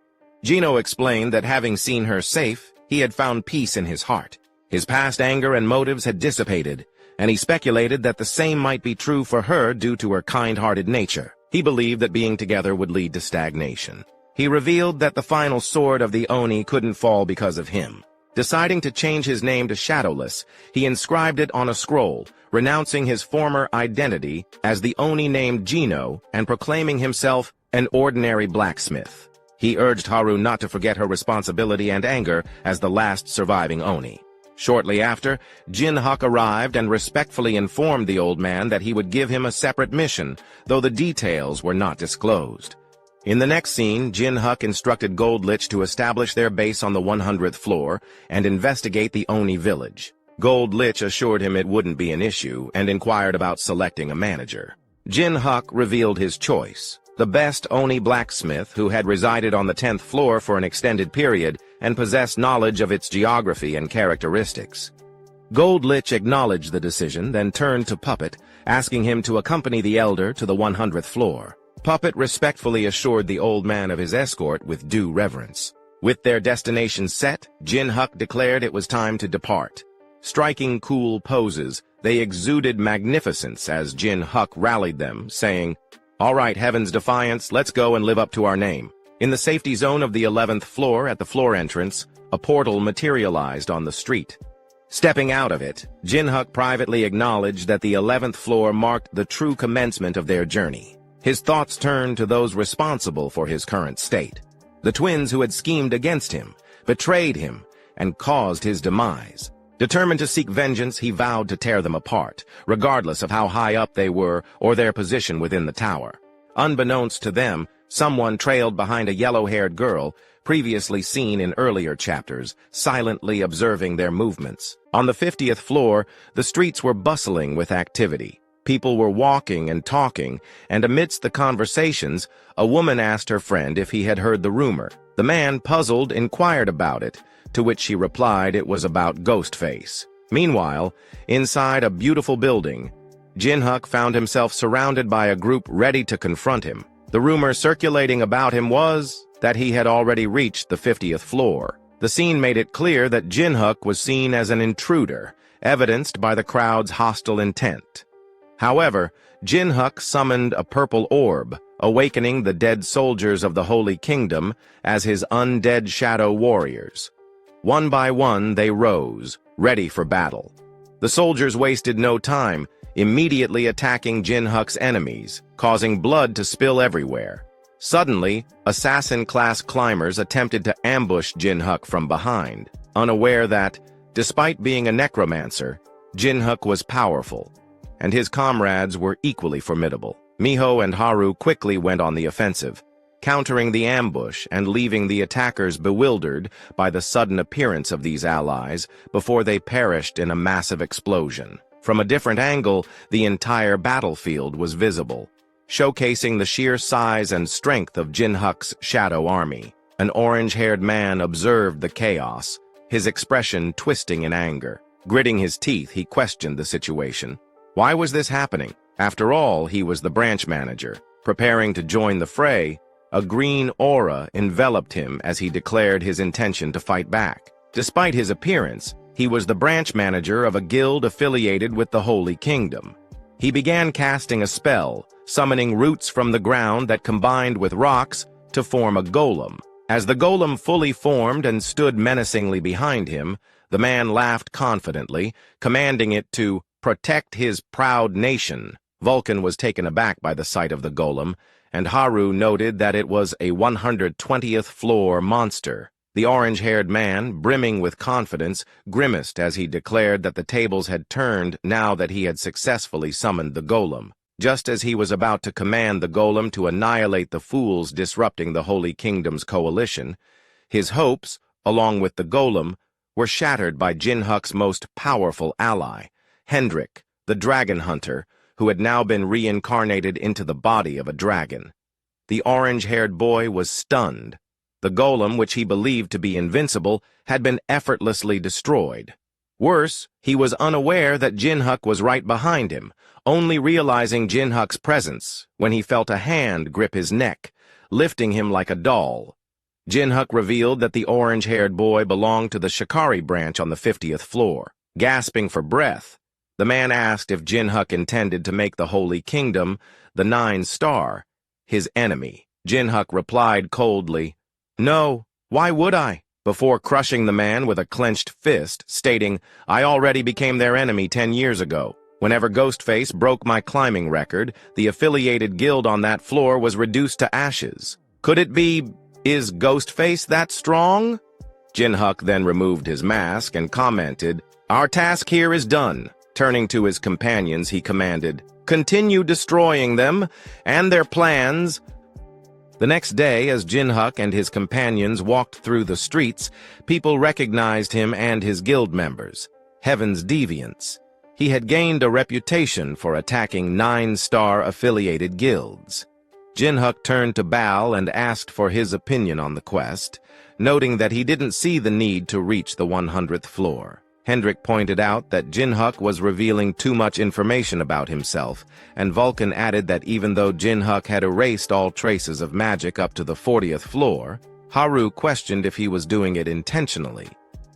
Geno explained that having seen her safe, he had found peace in his heart. His past anger and motives had dissipated, and he speculated that the same might be true for her due to her kind-hearted nature. He believed that being together would lead to stagnation. He revealed that the final sword of the Oni couldn't fall because of him. Deciding to change his name to Shadowless, he inscribed it on a scroll, renouncing his former identity as the Oni named Geno and proclaiming himself an ordinary blacksmith. He urged Haru not to forget her responsibility and anger as the last surviving Oni. Shortly after, Jin Huk arrived and respectfully informed the old man that he would give him a separate mission, though the details were not disclosed. In the next scene, Jin Huk instructed Gold Lich to establish their base on the 100th floor and investigate the Oni village. Gold Lich assured him it wouldn't be an issue and inquired about selecting a manager. Jin Huk revealed his choice, the best Oni blacksmith who had resided on the 10th floor for an extended period and possessed knowledge of its geography and characteristics. Gold Lich acknowledged the decision, then turned to Puppet, asking him to accompany the elder to the 100th floor. Puppet respectfully assured the old man of his escort with due reverence. With their destination set, Jin Huk declared it was time to depart. Striking cool poses, they exuded magnificence as Jin Huk rallied them, saying, "All right, Heaven's Defiance, let's go and live up to our name." In the safety zone of the 11th floor at the floor entrance, a portal materialized on the street. Stepping out of it, Jin Huk privately acknowledged that the 11th floor marked the true commencement of their journey. His thoughts turned to those responsible for his current state. The twins who had schemed against him, betrayed him, and caused his demise. Determined to seek vengeance, he vowed to tear them apart, regardless of how high up they were or their position within the tower. Unbeknownst to them, someone trailed behind a yellow-haired girl, previously seen in earlier chapters, silently observing their movements. On the 50th floor, the streets were bustling with activity. People were walking and talking, and amidst the conversations, a woman asked her friend if he had heard the rumor. The man, puzzled, inquired about it, to which she replied it was about Ghostface. Meanwhile, inside a beautiful building, Jin Huk found himself surrounded by a group ready to confront him. The rumor circulating about him was that he had already reached the 50th floor. The scene made it clear that Jin Huk was seen as an intruder, evidenced by the crowd's hostile intent. However, Jin Huk summoned a purple orb, awakening the dead soldiers of the Holy Kingdom as his undead shadow warriors. One by one, they rose, ready for battle. The soldiers wasted no time, immediately attacking Jin Huk's enemies, causing blood to spill everywhere. Suddenly, assassin-class climbers attempted to ambush Jin Huk from behind, unaware that, despite being a necromancer, Jin Huk was powerful, and his comrades were equally formidable. Miho and Haru quickly went on the offensive, countering the ambush and leaving the attackers bewildered by the sudden appearance of these allies before they perished in a massive explosion. From a different angle, the entire battlefield was visible, showcasing the sheer size and strength of Jin Huk's shadow army. An orange-haired man observed the chaos, his expression twisting in anger. Gritting his teeth, he questioned the situation. Why was this happening? After all, he was the branch manager. Preparing to join the fray, a green aura enveloped him as he declared his intention to fight back. Despite his appearance, he was the branch manager of a guild affiliated with the Holy Kingdom. He began casting a spell, summoning roots from the ground that combined with rocks to form a golem. As the golem fully formed and stood menacingly behind him, the man laughed confidently, commanding it to protect his proud nation. Vulcan was taken aback by the sight of the golem, and Haru noted that it was a 120th floor monster. The orange-haired man, brimming with confidence, grimaced as he declared that the tables had turned now that he had successfully summoned the golem. Just as he was about to command the golem to annihilate the fools disrupting the Holy Kingdom's coalition, his hopes, along with the golem, were shattered by Jin Huk's most powerful ally, Hendrik, the dragon hunter, who had now been reincarnated into the body of a dragon. The orange-haired boy was stunned. The golem, which he believed to be invincible, had been effortlessly destroyed. Worse, he was unaware that Jin Huk was right behind him, only realizing Jin Huk's presence when he felt a hand grip his neck, lifting him like a doll. Jin Huk revealed that the orange-haired boy belonged to the Shikari branch on the 50th floor. Gasping for breath, the man asked if Jin Huk intended to make the Holy Kingdom, the 9-star, his enemy. Jin Huk replied coldly, "No, why would I?" before crushing the man with a clenched fist, stating, "I already became their enemy 10 years ago. Whenever Ghostface broke my climbing record, the affiliated guild on that floor was reduced to ashes. Could it be, is Ghostface that strong?" Jin Huk then removed his mask and commented, "Our task here is done." Turning to his companions, he commanded, "Continue destroying them and their plans." The next day, as Jin Huk and his companions walked through the streets, people recognized him and his guild members, Heaven's Deviants. He had gained a reputation for attacking 9-star affiliated guilds. Jin Huk turned to Bal and asked for his opinion on the quest, noting that he didn't see the need to reach the 100th floor. Hendrik pointed out that Jin Huk was revealing too much information about himself, and Vulcan added that even though Jin Huk had erased all traces of magic up to the 40th floor, Haru questioned if he was doing it intentionally.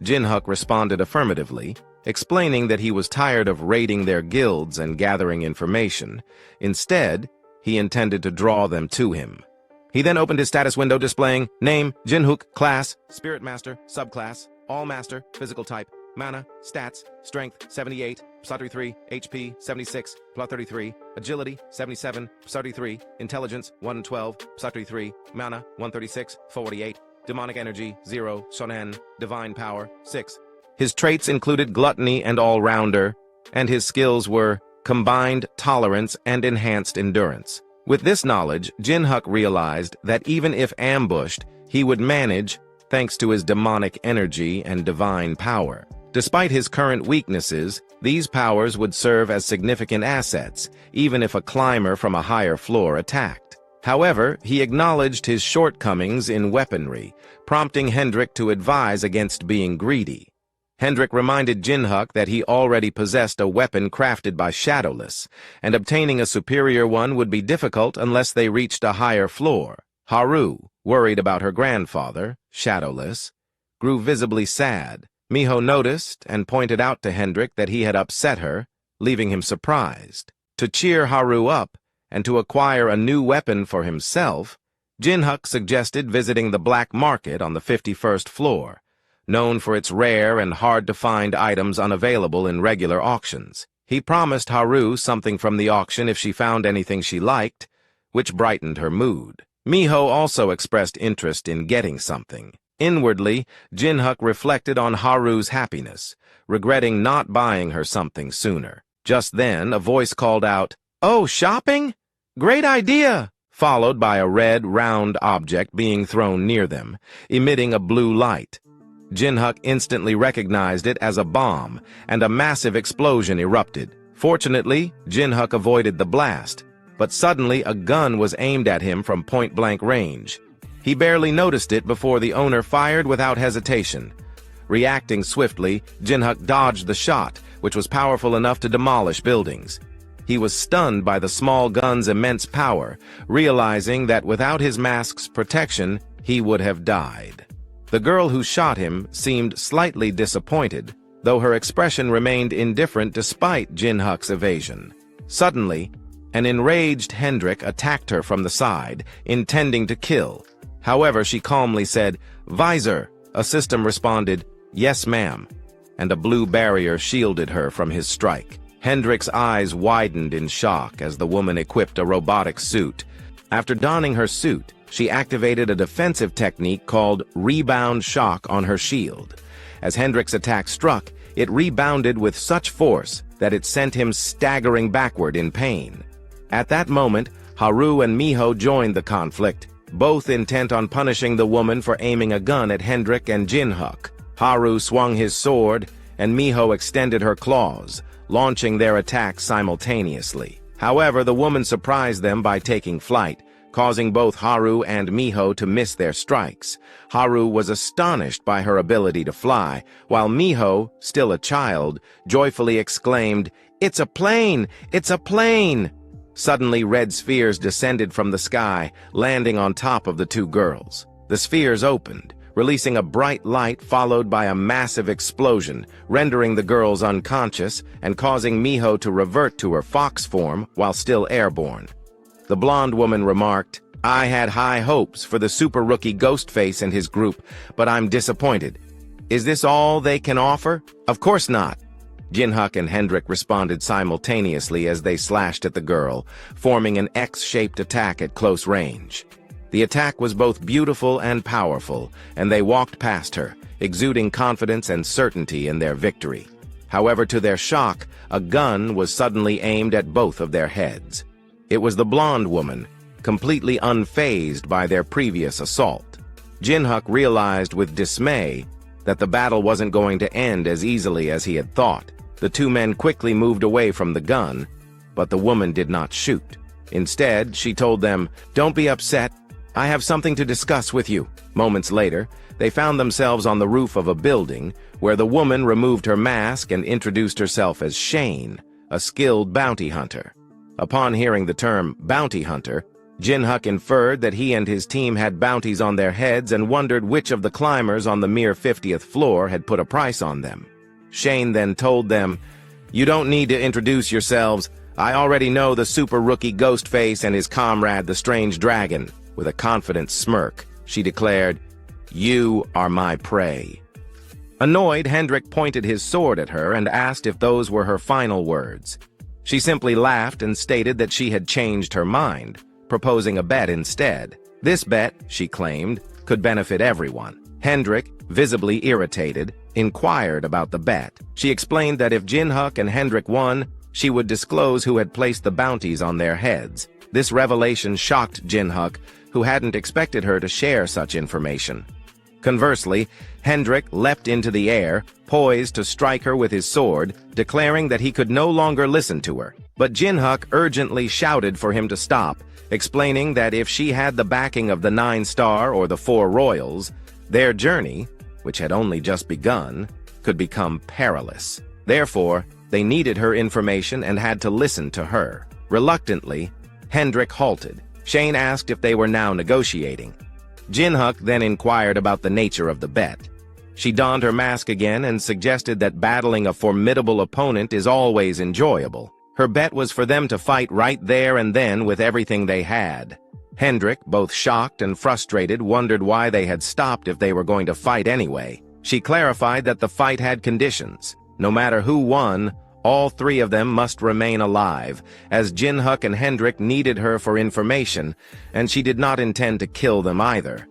Jin Huk responded affirmatively, explaining that he was tired of raiding their guilds and gathering information. Instead, he intended to draw them to him. He then opened his status window displaying name, Jin Huk, class, Spirit Master, subclass, All Master, physical type, mana, stats, strength, 78, +33, HP, 76, +33, agility, 77, +33, intelligence, 112, +33, mana, 136, 48, demonic energy, 0, shonen, divine power, 6. His traits included gluttony and all-rounder, and his skills were combined tolerance and enhanced endurance. With this knowledge, Jin Huk realized that even if ambushed, he would manage thanks to his demonic energy and divine power. Despite his current weaknesses, these powers would serve as significant assets, even if a climber from a higher floor attacked. However, he acknowledged his shortcomings in weaponry, prompting Hendrik to advise against being greedy. Hendrik reminded Jin Huk that he already possessed a weapon crafted by Shadowless, and obtaining a superior one would be difficult unless they reached a higher floor. Haru, worried about her grandfather, Shadowless, grew visibly sad. Miho noticed and pointed out to Hendrik that he had upset her, leaving him surprised. To cheer Haru up and to acquire a new weapon for himself, Jin Huk suggested visiting the black market on the 51st floor, known for its rare and hard-to-find items unavailable in regular auctions. He promised Haru something from the auction if she found anything she liked, which brightened her mood. Miho also expressed interest in getting something. Inwardly, Jin Huk reflected on Haru's happiness, regretting not buying her something sooner. Just then, a voice called out, "Oh, shopping? Great idea!" followed by a red, round object being thrown near them, emitting a blue light. Jin Huk instantly recognized it as a bomb, and a massive explosion erupted. Fortunately, Jin Huk avoided the blast, but suddenly a gun was aimed at him from point-blank range. He barely noticed it before the owner fired without hesitation. Reacting swiftly, Jin Huk dodged the shot, which was powerful enough to demolish buildings. He was stunned by the small gun's immense power, realizing that without his mask's protection, he would have died. The girl who shot him seemed slightly disappointed, though her expression remained indifferent despite Jin Huk's evasion. Suddenly, an enraged Hendrik attacked her from the side, intending to kill. However, she calmly said, "Visor." A system responded, "Yes, ma'am," and a blue barrier shielded her from his strike. Hendrik's eyes widened in shock as the woman equipped a robotic suit. After donning her suit, she activated a defensive technique called Rebound Shock on her shield. As Hendrik's attack struck, it rebounded with such force that it sent him staggering backward in pain. At that moment, Haru and Miho joined the conflict, both intent on punishing the woman for aiming a gun at Hendrik and Jin Huk. Haru swung his sword, and Miho extended her claws, launching their attacks simultaneously. However, the woman surprised them by taking flight, causing both Haru and Miho to miss their strikes. Haru was astonished by her ability to fly, while Miho, still a child, joyfully exclaimed, "It's a plane! It's a plane!" Suddenly, red spheres descended from the sky, landing on top of the two girls. The spheres opened, releasing a bright light followed by a massive explosion, rendering the girls unconscious and causing Miho to revert to her fox form while still airborne. The blonde woman remarked, "I had high hopes for the super rookie Ghostface and his group, but I'm disappointed. Is this all they can offer? Of course not." Jin Huk and Hendrik responded simultaneously as they slashed at the girl, forming an X-shaped attack at close range. The attack was both beautiful and powerful, and they walked past her, exuding confidence and certainty in their victory. However, to their shock, a gun was suddenly aimed at both of their heads. It was the blonde woman, completely unfazed by their previous assault. Jin Huk realized with dismay that the battle wasn't going to end as easily as he had thought. The two men quickly moved away from the gun, but the woman did not shoot. Instead, she told them, "Don't be upset. I have something to discuss with you." Moments later, they found themselves on the roof of a building where the woman removed her mask and introduced herself as Shane, a skilled bounty hunter. Upon hearing the term bounty hunter, Jin Huk inferred that he and his team had bounties on their heads and wondered which of the climbers on the mere 50th floor had put a price on them. Shane then told them, "You don't need to introduce yourselves. I already know the super rookie Ghostface and his comrade the Strange Dragon." With a confident smirk, she declared, "You are my prey." Annoyed, Hendrik pointed his sword at her and asked if those were her final words. She simply laughed and stated that she had changed her mind, proposing a bet instead. This bet, she claimed, could benefit everyone. Hendrik, visibly irritated, inquired about the bet. She explained that if Jin Huk and Hendrik won, she would disclose who had placed the bounties on their heads. This revelation shocked Jin Huk, who hadn't expected her to share such information. Conversely, Hendrik leapt into the air, poised to strike her with his sword, declaring that he could no longer listen to her. But Jin Huk urgently shouted for him to stop, explaining that if she had the backing of the 9-star or the 4 royals, their journey, which had only just begun, could become perilous. Therefore, they needed her information and had to listen to her. Reluctantly, Hendrik halted. Shane asked if they were now negotiating. Jin Huk then inquired about the nature of the bet. She donned her mask again and suggested that battling a formidable opponent is always enjoyable. Her bet was for them to fight right there and then with everything they had. Hendrik, both shocked and frustrated, wondered why they had stopped if they were going to fight anyway. She clarified that the fight had conditions. No matter who won, all 3 of them must remain alive, as Jin Huk and Hendrik needed her for information, and she did not intend to kill them either.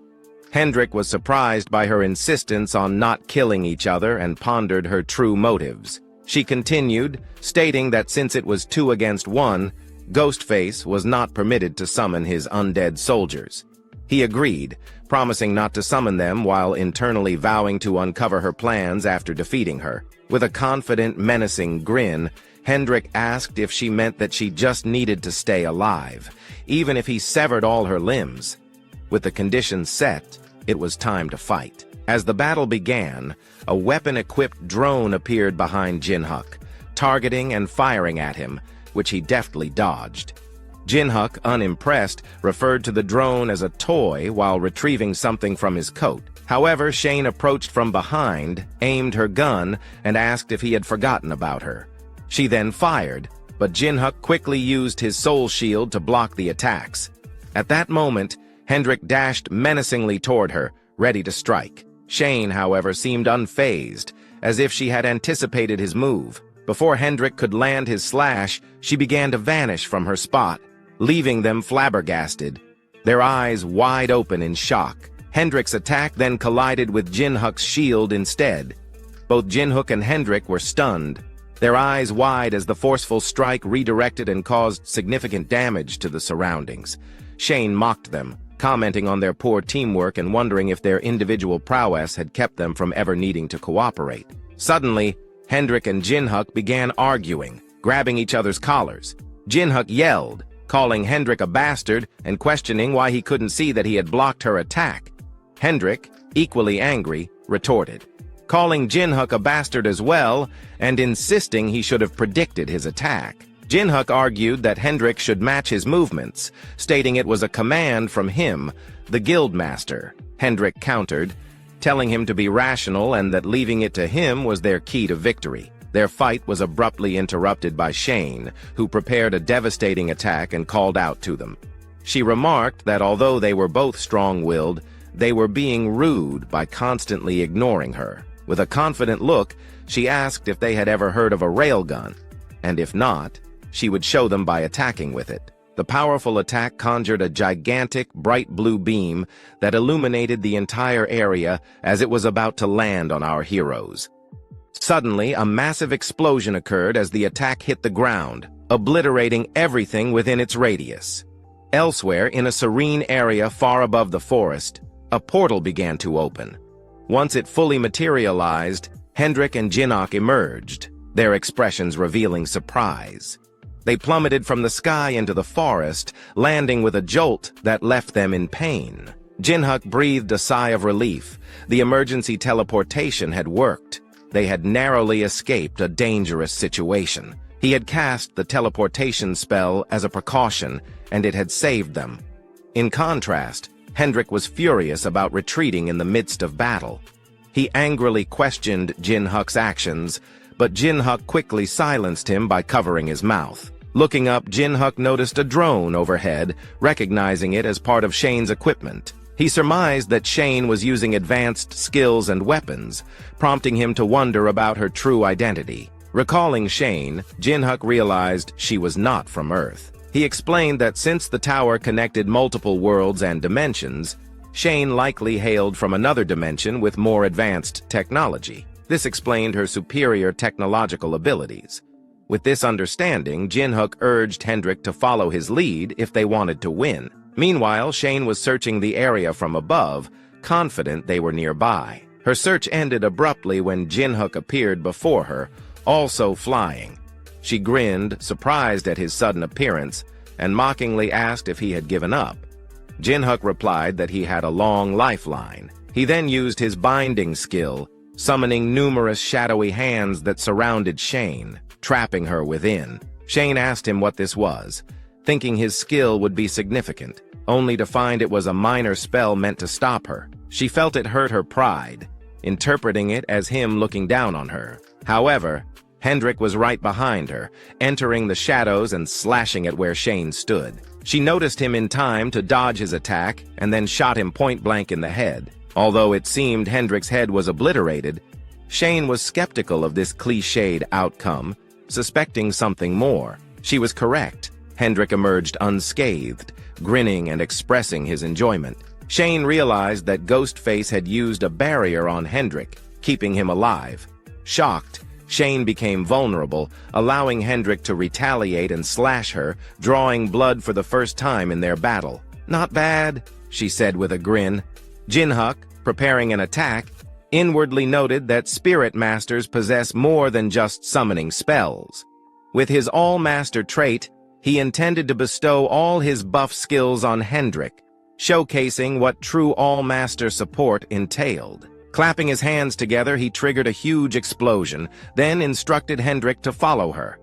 Hendrik was surprised by her insistence on not killing each other and pondered her true motives. She continued, stating that since it was 2 against 1, Ghostface was not permitted to summon his undead soldiers. He agreed, promising not to summon them while internally vowing to uncover her plans after defeating her. With a confident, menacing grin, Hendrik asked if she meant that she just needed to stay alive, even if he severed all her limbs. With the conditions set, it was time to fight. As the battle began, a weapon-equipped drone appeared behind Jin Huk, targeting and firing at him, which he deftly dodged. Jin Huk, unimpressed, referred to the drone as a toy while retrieving something from his coat. However, Shane approached from behind, aimed her gun, and asked if he had forgotten about her. She then fired, but Jin Huk quickly used his soul shield to block the attacks. At that moment, Hendrik dashed menacingly toward her, ready to strike. Shane, however, seemed unfazed, as if she had anticipated his move. Before Hendrik could land his slash, she began to vanish from her spot, leaving them flabbergasted, their eyes wide open in shock. Hendrik's attack then collided with Jin Huk's shield instead. Both Jin Huk and Hendrik were stunned, their eyes wide as the forceful strike redirected and caused significant damage to the surroundings. Shane mocked them, commenting on their poor teamwork and wondering if their individual prowess had kept them from ever needing to cooperate. Suddenly, Hendrik and Jin Huk began arguing, grabbing each other's collars. Jin Huk yelled, calling Hendrik a bastard and questioning why he couldn't see that he had blocked her attack. Hendrik, equally angry, retorted, calling Jin Huk a bastard as well and insisting he should have predicted his attack. Jin Huk argued that Hendrik should match his movements, stating it was a command from him, the guildmaster. Hendrik countered, telling him to be rational and that leaving it to him was their key to victory. Their fight was abruptly interrupted by Shane, who prepared a devastating attack and called out to them. She remarked that although they were both strong-willed, they were being rude by constantly ignoring her. With a confident look, she asked if they had ever heard of a railgun, and if not, she would show them by attacking with it. The powerful attack conjured a gigantic, bright blue beam that illuminated the entire area as it was about to land on our heroes. Suddenly, a massive explosion occurred as the attack hit the ground, obliterating everything within its radius. Elsewhere, in a serene area far above the forest, a portal began to open. Once it fully materialized, Hendrik and Jin Huk emerged, their expressions revealing surprise. They plummeted from the sky into the forest, landing with a jolt that left them in pain. Jin Huk breathed a sigh of relief. The emergency teleportation had worked. They had narrowly escaped a dangerous situation. He had cast the teleportation spell as a precaution, and it had saved them. In contrast, Hendrik was furious about retreating in the midst of battle. He angrily questioned Jin Huk's actions, but Jin Huk quickly silenced him by covering his mouth. Looking up, Jin Huk noticed a drone overhead, recognizing it as part of Shane's equipment. He surmised that Shane was using advanced skills and weapons, prompting him to wonder about her true identity. Recalling Shane, Jin Huk realized she was not from Earth. He explained that since the tower connected multiple worlds and dimensions, Shane likely hailed from another dimension with more advanced technology. This explained her superior technological abilities. With this understanding, Jin Huk urged Hendrik to follow his lead if they wanted to win. Meanwhile, Shane was searching the area from above, confident they were nearby. Her search ended abruptly when Jin Huk appeared before her, also flying. She grinned, surprised at his sudden appearance, and mockingly asked if he had given up. Jin Huk replied that he had a long lifeline. He then used his binding skill, summoning numerous shadowy hands that surrounded Shane, trapping her within. Shane asked him what this was, thinking his skill would be significant, only to find it was a minor spell meant to stop her. She felt it hurt her pride, interpreting it as him looking down on her. However, Hendrik was right behind her, entering the shadows and slashing at where Shane stood. She noticed him in time to dodge his attack and then shot him point-blank in the head. Although it seemed Hendrik's head was obliterated, Shane was skeptical of this cliched outcome, suspecting something more. She was correct. Hendrik emerged unscathed, grinning and expressing his enjoyment. Shane realized that Ghostface had used a barrier on Hendrik, keeping him alive. Shocked, Shane became vulnerable, allowing Hendrik to retaliate and slash her, drawing blood for the first time in their battle. "Not bad," she said with a grin. Jin Huk, preparing an attack, inwardly noted that spirit masters possess more than just summoning spells. With his all-master trait, he intended to bestow all his buff skills on Hendrik, showcasing what true all-master support entailed. Clapping his hands together, he triggered a huge explosion, then instructed Hendrik to follow her,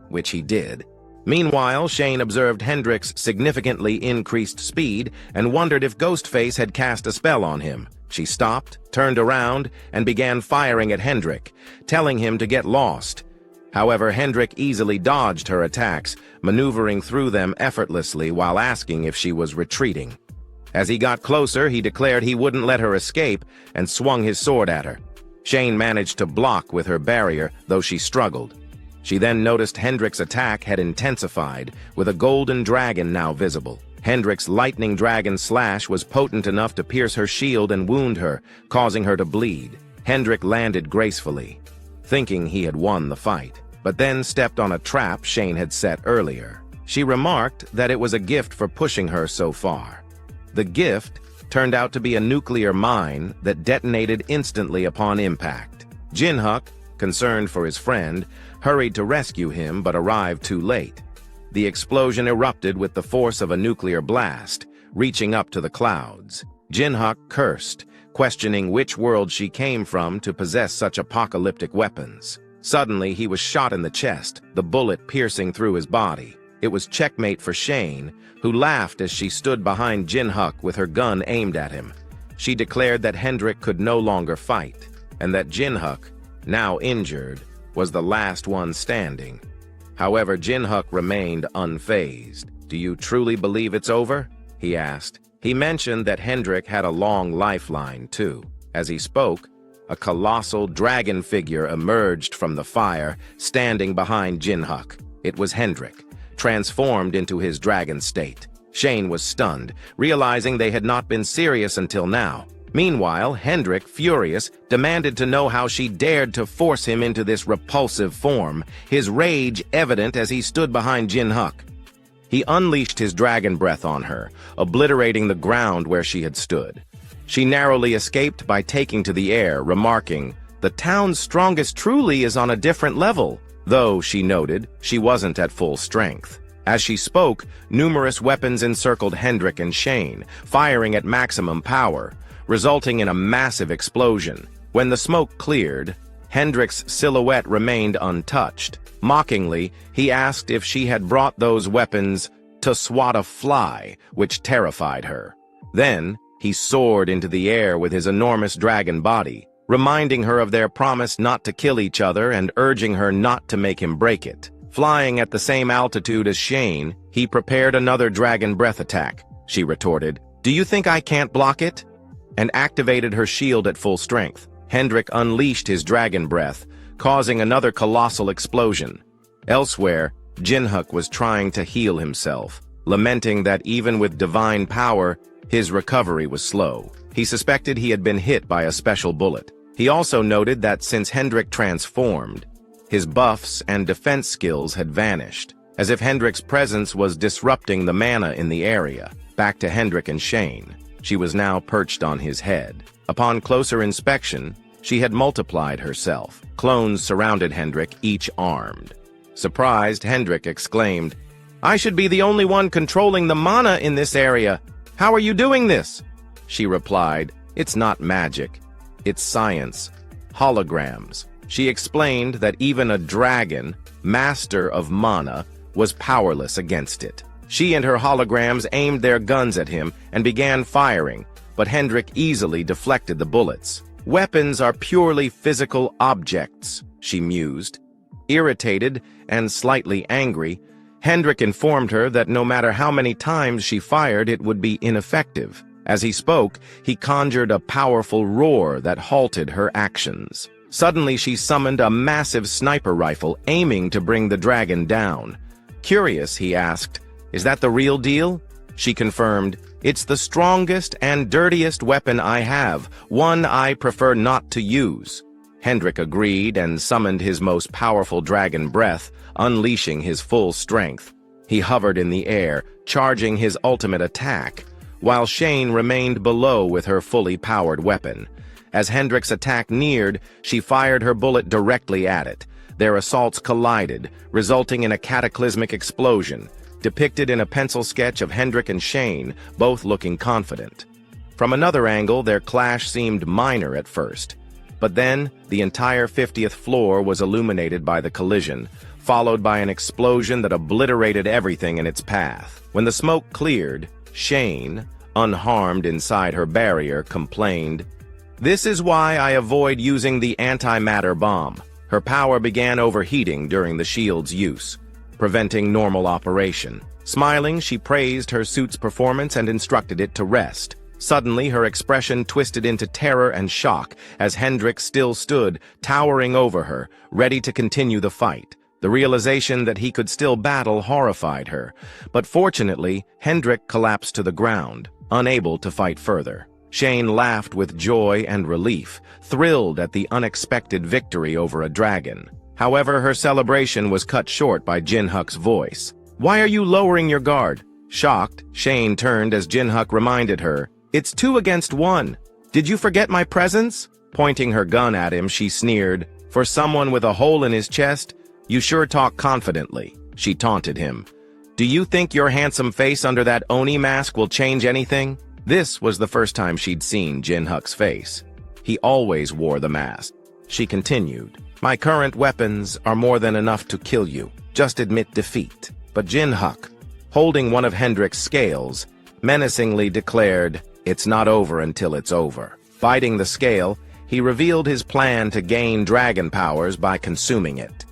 which he did. Meanwhile, Shane observed Hendrik's significantly increased speed and wondered if Ghostface had cast a spell on him. She stopped, turned around, and began firing at Hendrik, telling him to get lost. However, Hendrik easily dodged her attacks, maneuvering through them effortlessly while asking if she was retreating. As he got closer, he declared he wouldn't let her escape and swung his sword at her. Shane managed to block with her barrier, though she struggled. She then noticed Hendrik's attack had intensified, with a golden dragon now visible. Hendrik's lightning dragon slash was potent enough to pierce her shield and wound her, causing her to bleed. Hendrik landed gracefully, thinking he had won the fight, but then stepped on a trap Shane had set earlier. She remarked that it was a gift for pushing her so far. The gift turned out to be a nuclear mine that detonated instantly upon impact. Jin Huk, concerned for his friend, hurried to rescue him but arrived too late. The explosion erupted with the force of a nuclear blast, reaching up to the clouds. Jin Huk cursed, questioning which world she came from to possess such apocalyptic weapons. Suddenly, he was shot in the chest, the bullet piercing through his body. It was checkmate for Shane, who laughed as she stood behind Jin Huk with her gun aimed at him. She declared that Hendrik could no longer fight, and that Jin Huk, now injured, was the last one standing. However, Jin Huk remained unfazed. "Do you truly believe it's over?" he asked. He mentioned that Hendrik had a long lifeline, too. As he spoke, a colossal dragon figure emerged from the fire, standing behind Jin Huk. It was Hendrik, transformed into his dragon state. Shane was stunned, realizing they had not been serious until now. Meanwhile, Hendrik, furious, demanded to know how she dared to force him into this repulsive form, his rage evident as he stood behind Jin Huk. He unleashed his dragon breath on her, obliterating the ground where she had stood. She narrowly escaped by taking to the air, remarking, "The town's strongest truly is on a different level," though, she noted, she wasn't at full strength. As she spoke, numerous weapons encircled Hendrik and Shane, firing at maximum power, resulting in a massive explosion. When the smoke cleared, Hendrik's silhouette remained untouched. Mockingly, he asked if she had brought those weapons to swat a fly, which terrified her. Then, he soared into the air with his enormous dragon body, reminding her of their promise not to kill each other and urging her not to make him break it. Flying at the same altitude as Shane, he prepared another dragon breath attack. She retorted, "Do you think I can't block it?" and activated her shield at full strength. Hendrik unleashed his dragon breath, causing another colossal explosion. Elsewhere, Jin Huk was trying to heal himself, lamenting that even with divine power, his recovery was slow. He suspected he had been hit by a special bullet. He also noted that since Hendrik transformed, his buffs and defense skills had vanished, as if Hendrik's presence was disrupting the mana in the area. Back to Hendrik and Shane. She was now perched on his head. Upon closer inspection, she had multiplied herself. Clones surrounded Hendrik, each armed. Surprised, Hendrik exclaimed, "I should be the only one controlling the mana in this area. How are you doing this?" She replied, "It's not magic. It's science. Holograms." She explained that even a dragon, master of mana, was powerless against it. She and her holograms aimed their guns at him and began firing, but Hendrik easily deflected the bullets. "Weapons are purely physical objects," she mused. Irritated and slightly angry, Hendrik informed her that no matter how many times she fired, it would be ineffective. As he spoke, he conjured a powerful roar that halted her actions. Suddenly, she summoned a massive sniper rifle, aiming to bring the dragon down. Curious, he asked, "Is that the real deal?" She confirmed, "It's the strongest and dirtiest weapon I have, one I prefer not to use." Hendrik agreed and summoned his most powerful dragon breath, unleashing his full strength. He hovered in the air, charging his ultimate attack, while Shane remained below with her fully powered weapon. As Hendrik's attack neared, she fired her bullet directly at it. Their assaults collided, resulting in a cataclysmic explosion, depicted in a pencil sketch of Hendrik and Shane, both looking confident. From another angle, their clash seemed minor at first. But then, the entire 50th floor was illuminated by the collision, followed by an explosion that obliterated everything in its path. When the smoke cleared, Shane, unharmed inside her barrier, complained, "This is why I avoid using the antimatter bomb. Her power began overheating during the shield's use, preventing normal operation. Smiling, she praised her suit's performance and instructed it to rest. Suddenly, her expression twisted into terror and shock as Hendrik still stood, towering over her, ready to continue the fight. The realization that he could still battle horrified her, but fortunately, Hendrik collapsed to the ground, unable to fight further. Shane laughed with joy and relief, thrilled at the unexpected victory over a dragon. However, her celebration was cut short by Jin Huk's voice. "Why are you lowering your guard?" Shocked, Shane turned as Jin Huk reminded her, "It's 2 against 1. Did you forget my presence?" Pointing her gun at him, she sneered, "For someone with a hole in his chest, you sure talk confidently." She taunted him. "Do you think your handsome face under that Oni mask will change anything?" This was the first time she'd seen Jin Huk's face. He always wore the mask. She continued, "My current weapons are more than enough to kill you. Just admit defeat." But Jin Huk, holding one of Hendrik's scales, menacingly declared, "It's not over until it's over." Biting the scale, he revealed his plan to gain dragon powers by consuming it.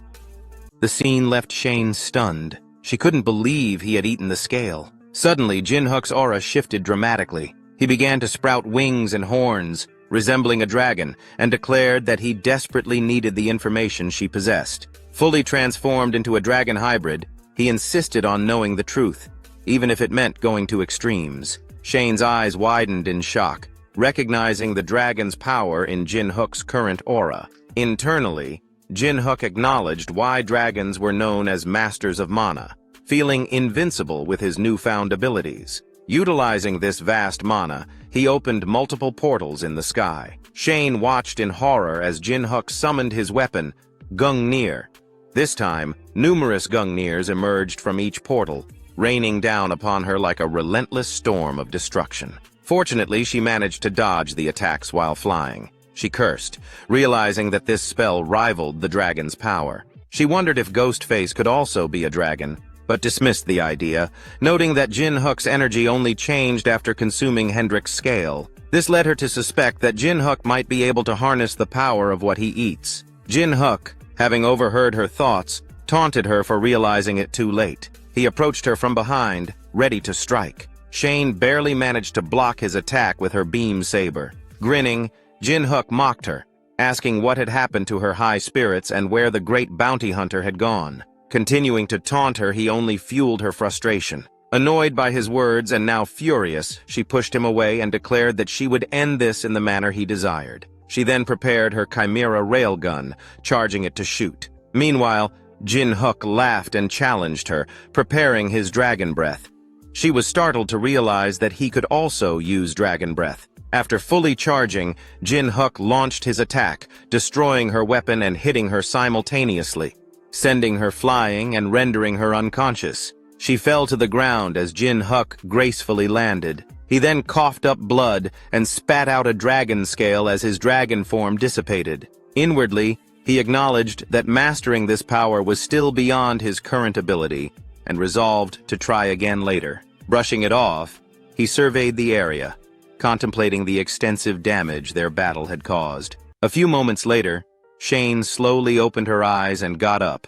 The scene left Shane stunned. She couldn't believe he had eaten the scale. Suddenly, Jin Huk's aura shifted dramatically. He began to sprout wings and horns, resembling a dragon, and declared that he desperately needed the information she possessed. Fully transformed into a dragon hybrid, he insisted on knowing the truth, even if it meant going to extremes. Shane's eyes widened in shock, recognizing the dragon's power in Jin Huk's current aura. Internally, Jin Huk acknowledged why dragons were known as masters of mana, feeling invincible with his newfound abilities. Utilizing this vast mana, he opened multiple portals in the sky. Shane watched in horror as Jin Huk summoned his weapon, Gungnir. This time, numerous Gungnir's emerged from each portal, raining down upon her like a relentless storm of destruction. Fortunately, she managed to dodge the attacks while flying. She cursed, realizing that this spell rivaled the dragon's power. She wondered if Ghostface could also be a dragon, but dismissed the idea, noting that Jin Huk's energy only changed after consuming Hendrik's scale. This led her to suspect that Jin Huk might be able to harness the power of what he eats. Jin Huk, having overheard her thoughts, taunted her for realizing it too late. He approached her from behind, ready to strike. Shane barely managed to block his attack with her beam saber. Grinning, Jin Huk mocked her, asking what had happened to her high spirits and where the great bounty hunter had gone. Continuing to taunt her, he only fueled her frustration. Annoyed by his words and now furious, she pushed him away and declared that she would end this in the manner he desired. She then prepared her chimera railgun, charging it to shoot. Meanwhile, Jin Huk laughed and challenged her, preparing his dragon breath. She was startled to realize that he could also use dragon breath. After fully charging, Jin Huk launched his attack, destroying her weapon and hitting her simultaneously, sending her flying and rendering her unconscious. She fell to the ground as Jin Huk gracefully landed. He then coughed up blood and spat out a dragon scale as his dragon form dissipated. Inwardly, he acknowledged that mastering this power was still beyond his current ability and resolved to try again later. Brushing it off, he surveyed the area, contemplating the extensive damage their battle had caused. A few moments later, Shane slowly opened her eyes and got up,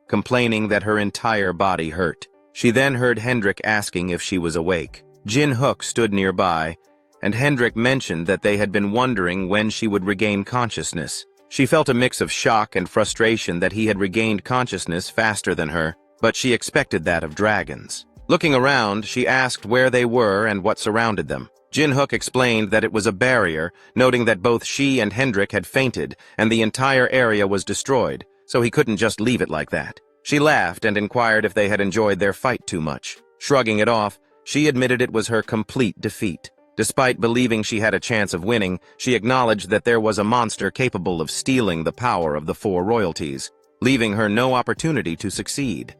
complaining that her entire body hurt. She then heard Hendrik asking if she was awake. Jin Huk stood nearby, and Hendrik mentioned that they had been wondering when she would regain consciousness. She felt a mix of shock and frustration that he had regained consciousness faster than her, but she expected that of dragons. Looking around, she asked where they were and what surrounded them. Jin Huk explained that it was a barrier, noting that both she and Hendrik had fainted and the entire area was destroyed, so he couldn't just leave it like that. She laughed and inquired if they had enjoyed their fight too much. Shrugging it off, she admitted it was her complete defeat. Despite believing she had a chance of winning, she acknowledged that there was a monster capable of stealing the power of the 4 royalties, leaving her no opportunity to succeed.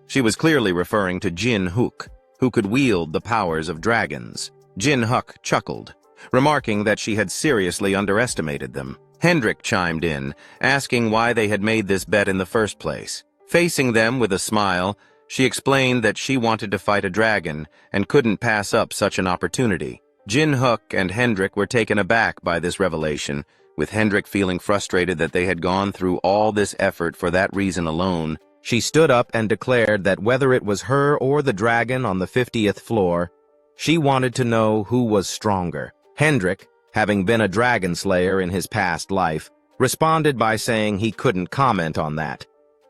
She was clearly referring to Jin Huk, who could wield the powers of dragons. Jin Huk chuckled, remarking that she had seriously underestimated them. Hendrik chimed in, asking why they had made this bet in the first place. Facing them with a smile, she explained that she wanted to fight a dragon and couldn't pass up such an opportunity. Jin Huk and Hendrik were taken aback by this revelation, With Hendrik feeling frustrated that they had gone through all this effort for that reason alone, she stood up and declared that whether it was her or the dragon on the 50th floor, she wanted to know who was stronger. Hendrik, having been a dragon slayer in his past life, responded by saying he couldn't comment on that.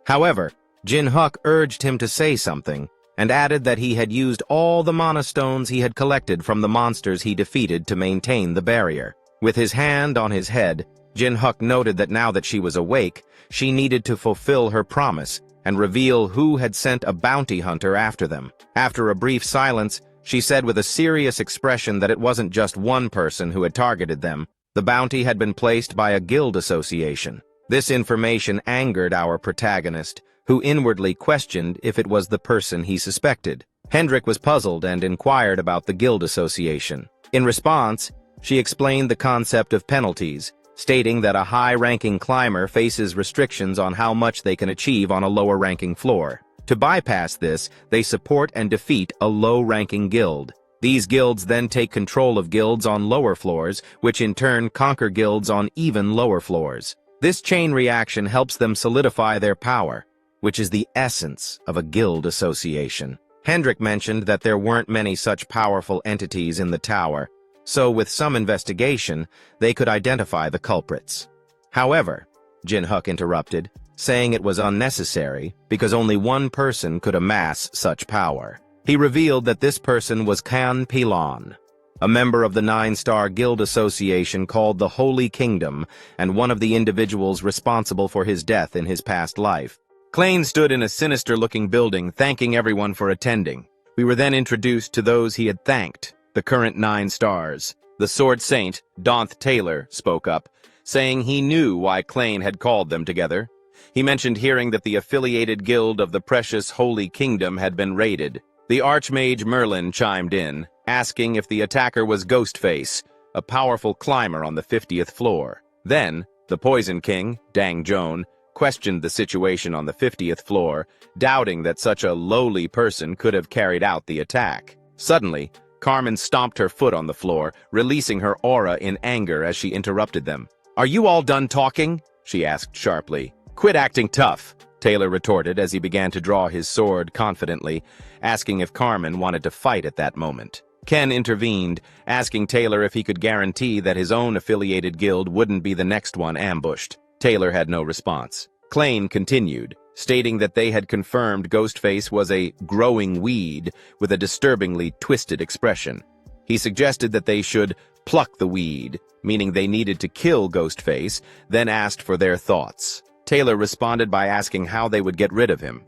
However, Jin Huk urged him to say something, and added that he had used all the mana stones he had collected from the monsters he defeated to maintain the barrier. With his hand on his head, Jin Huk noted that now that she was awake, she needed to fulfill her promise and reveal who had sent a bounty hunter after them. After a brief silence, she said with a serious expression that it wasn't just one person who had targeted them. The bounty had been placed by a guild association. This information angered our protagonist, who inwardly questioned if it was the person he suspected. Hendrik was puzzled and inquired about the guild association. In response, she explained the concept of penalties, stating that a high-ranking climber faces restrictions on how much they can achieve on a lower-ranking floor. To bypass this, they support and defeat a low-ranking guild. These guilds then take control of guilds on lower floors, which in turn conquer guilds on even lower floors. This chain reaction helps them solidify their power, which is the essence of a guild association. Hendrik mentioned that there weren't many such powerful entities in the tower, so with some investigation, they could identify the culprits. However, Jin Huk interrupted, saying it was unnecessary because only one person could amass such power. He revealed that this person was Kan Pilon, a member of the 9-star guild association called the Holy Kingdom and one of the individuals responsible for his death in his past life. Klain stood in a sinister-looking building, thanking everyone for attending. We were then introduced to those he had thanked, the current 9 stars. The Sword Saint, Donth Taylor, spoke up, saying he knew why Klain had called them together. He mentioned hearing that the affiliated guild of the precious Holy Kingdom had been raided. The Archmage Merlin chimed in, asking if the attacker was Ghostface, a powerful climber on the 50th floor. Then, the Poison King, Dang Joan, questioned the situation on the 50th floor, doubting that such a lowly person could have carried out the attack. Suddenly, Carmen stomped her foot on the floor, releasing her aura in anger as she interrupted them. "Are you all done talking?" she asked sharply. "Quit acting tough," Taylor retorted as he began to draw his sword confidently, asking if Carmen wanted to fight at that moment. Ken intervened, asking Taylor if he could guarantee that his own affiliated guild wouldn't be the next one ambushed. Taylor had no response. Klain continued, stating that they had confirmed Ghostface was a growing weed with a disturbingly twisted expression. He suggested that they should pluck the weed, meaning they needed to kill Ghostface, then asked for their thoughts. Taylor responded by asking how they would get rid of him.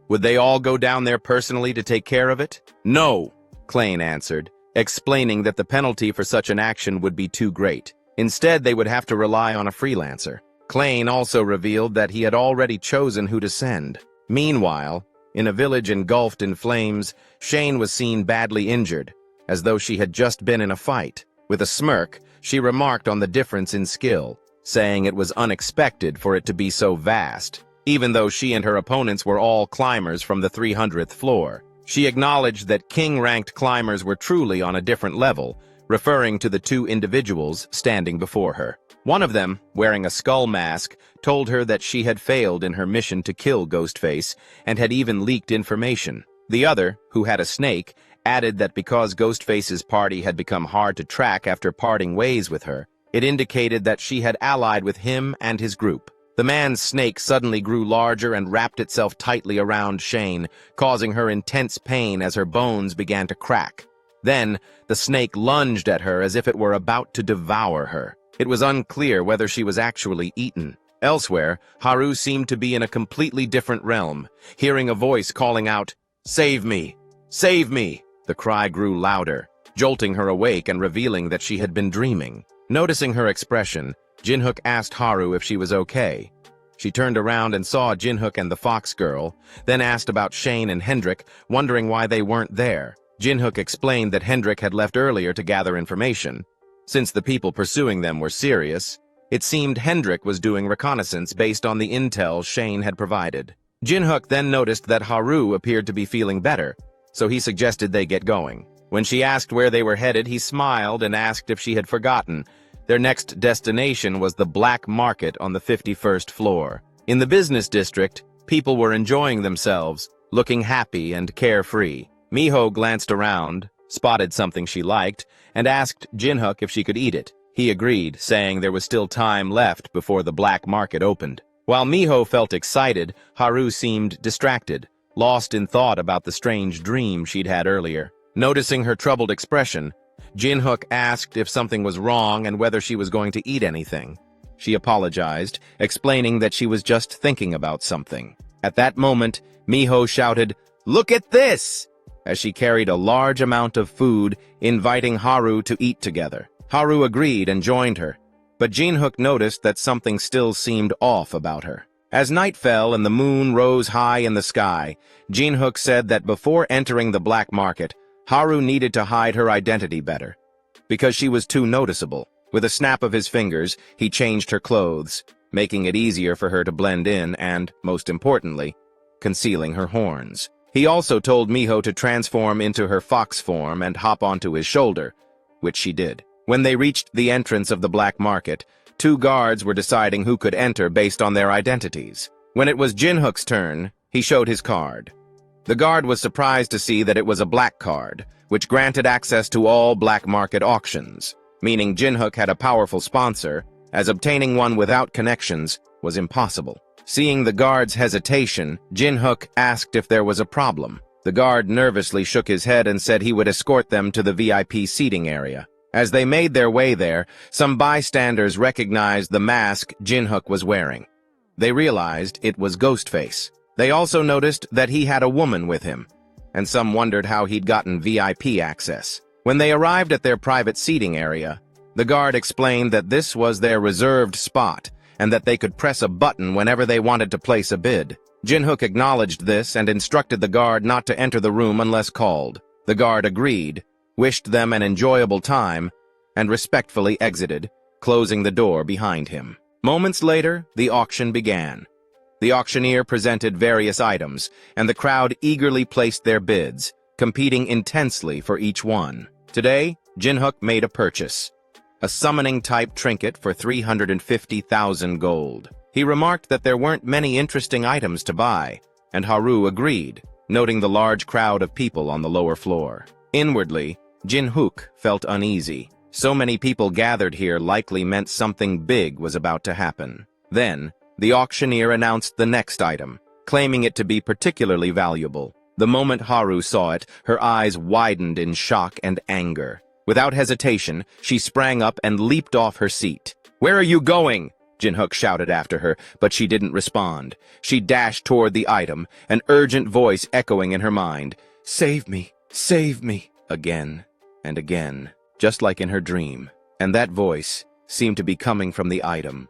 Would they all go down there personally to take care of it? No, Klain answered, explaining that the penalty for such an action would be too great. Instead, they would have to rely on a freelancer. Klain also revealed that he had already chosen who to send. Meanwhile, in a village engulfed in flames, Shane was seen badly injured, as though she had just been in a fight. With a smirk, she remarked on the difference in skill, saying it was unexpected for it to be so vast, even though she and her opponents were all climbers from the 300th floor. She acknowledged that king-ranked climbers were truly on a different level, referring to the 2 individuals standing before her. One of them, wearing a skull mask, told her that she had failed in her mission to kill Ghostface and had even leaked information. The other, who had a snake, added that because Ghostface's party had become hard to track after parting ways with her, it indicated that she had allied with him and his group. The man's snake suddenly grew larger and wrapped itself tightly around Shane, causing her intense pain as her bones began to crack. Then, the snake lunged at her as if it were about to devour her. It was unclear whether she was actually eaten. Elsewhere, Haru seemed to be in a completely different realm, hearing a voice calling out, "Save me! Save me!" The cry grew louder, jolting her awake and revealing that she had been dreaming. Noticing her expression, Jin Huk asked Haru if she was okay. She turned around and saw Jin Huk and the fox girl, then asked about Shane and Hendrik, wondering why they weren't there. Jin Huk explained that Hendrik had left earlier to gather information. Since the people pursuing them were serious, it seemed Hendrik was doing reconnaissance based on the intel Shane had provided. Jin Huk then noticed that Haru appeared to be feeling better, so he suggested they get going. When she asked where they were headed, he smiled and asked if she had forgotten, Their next destination was the black market on the 51st floor. In the business district, people were enjoying themselves, looking happy and carefree. Miho glanced around, spotted something she liked, and asked Jin Huk if she could eat it. He agreed, saying there was still time left before the black market opened. While Miho felt excited, Haru seemed distracted, lost in thought about the strange dream she'd had earlier. Noticing her troubled expression, Jin Huk asked if something was wrong and whether she was going to eat anything. She apologized, explaining that she was just thinking about something. At that moment, Miho shouted, "Look at this!" as she carried a large amount of food, inviting Haru to eat together. Haru agreed and joined her, but Jin Huk noticed that something still seemed off about her. As night fell and the moon rose high in the sky, Jin Huk said that before entering the black market, Haru needed to hide her identity better, because she was too noticeable. With a snap of his fingers, he changed her clothes, making it easier for her to blend in and, most importantly, concealing her horns. He also told Miho to transform into her fox form and hop onto his shoulder, which she did. When they reached the entrance of the black market, two guards were deciding who could enter based on their identities. When it was Jin Huk's turn, he showed his card. The guard was surprised to see that it was a black card, which granted access to all black market auctions, meaning Jin Huk had a powerful sponsor, as obtaining one without connections was impossible. Seeing the guard's hesitation, Jin Huk asked if there was a problem. The guard nervously shook his head and said he would escort them to the VIP seating area. As they made their way there, some bystanders recognized the mask Jin Huk was wearing. They realized it was Ghostface. They also noticed that he had a woman with him, and some wondered how he'd gotten VIP access. When they arrived at their private seating area, the guard explained that this was their reserved spot, and that they could press a button whenever they wanted to place a bid. Jin Huk acknowledged this and instructed the guard not to enter the room unless called. The guard agreed, wished them an enjoyable time, and respectfully exited, closing the door behind him. Moments later, the auction began. The auctioneer presented various items, and the crowd eagerly placed their bids, competing intensely for each one. Today, Jin Huk made a purchase, a summoning-type trinket for 350,000 gold. He remarked that there weren't many interesting items to buy, and Haru agreed, noting the large crowd of people on the lower floor. Inwardly, Jin Huk felt uneasy. So many people gathered here likely meant something big was about to happen. Then, the auctioneer announced the next item, claiming it to be particularly valuable. The moment Haru saw it, her eyes widened in shock and anger. Without hesitation, she sprang up and leaped off her seat. "Where are you going?" Jin Huk shouted after her, but she didn't respond. She dashed toward the item, an urgent voice echoing in her mind. "Save me! Save me!" Again and again, just like in her dream. And that voice seemed to be coming from the item.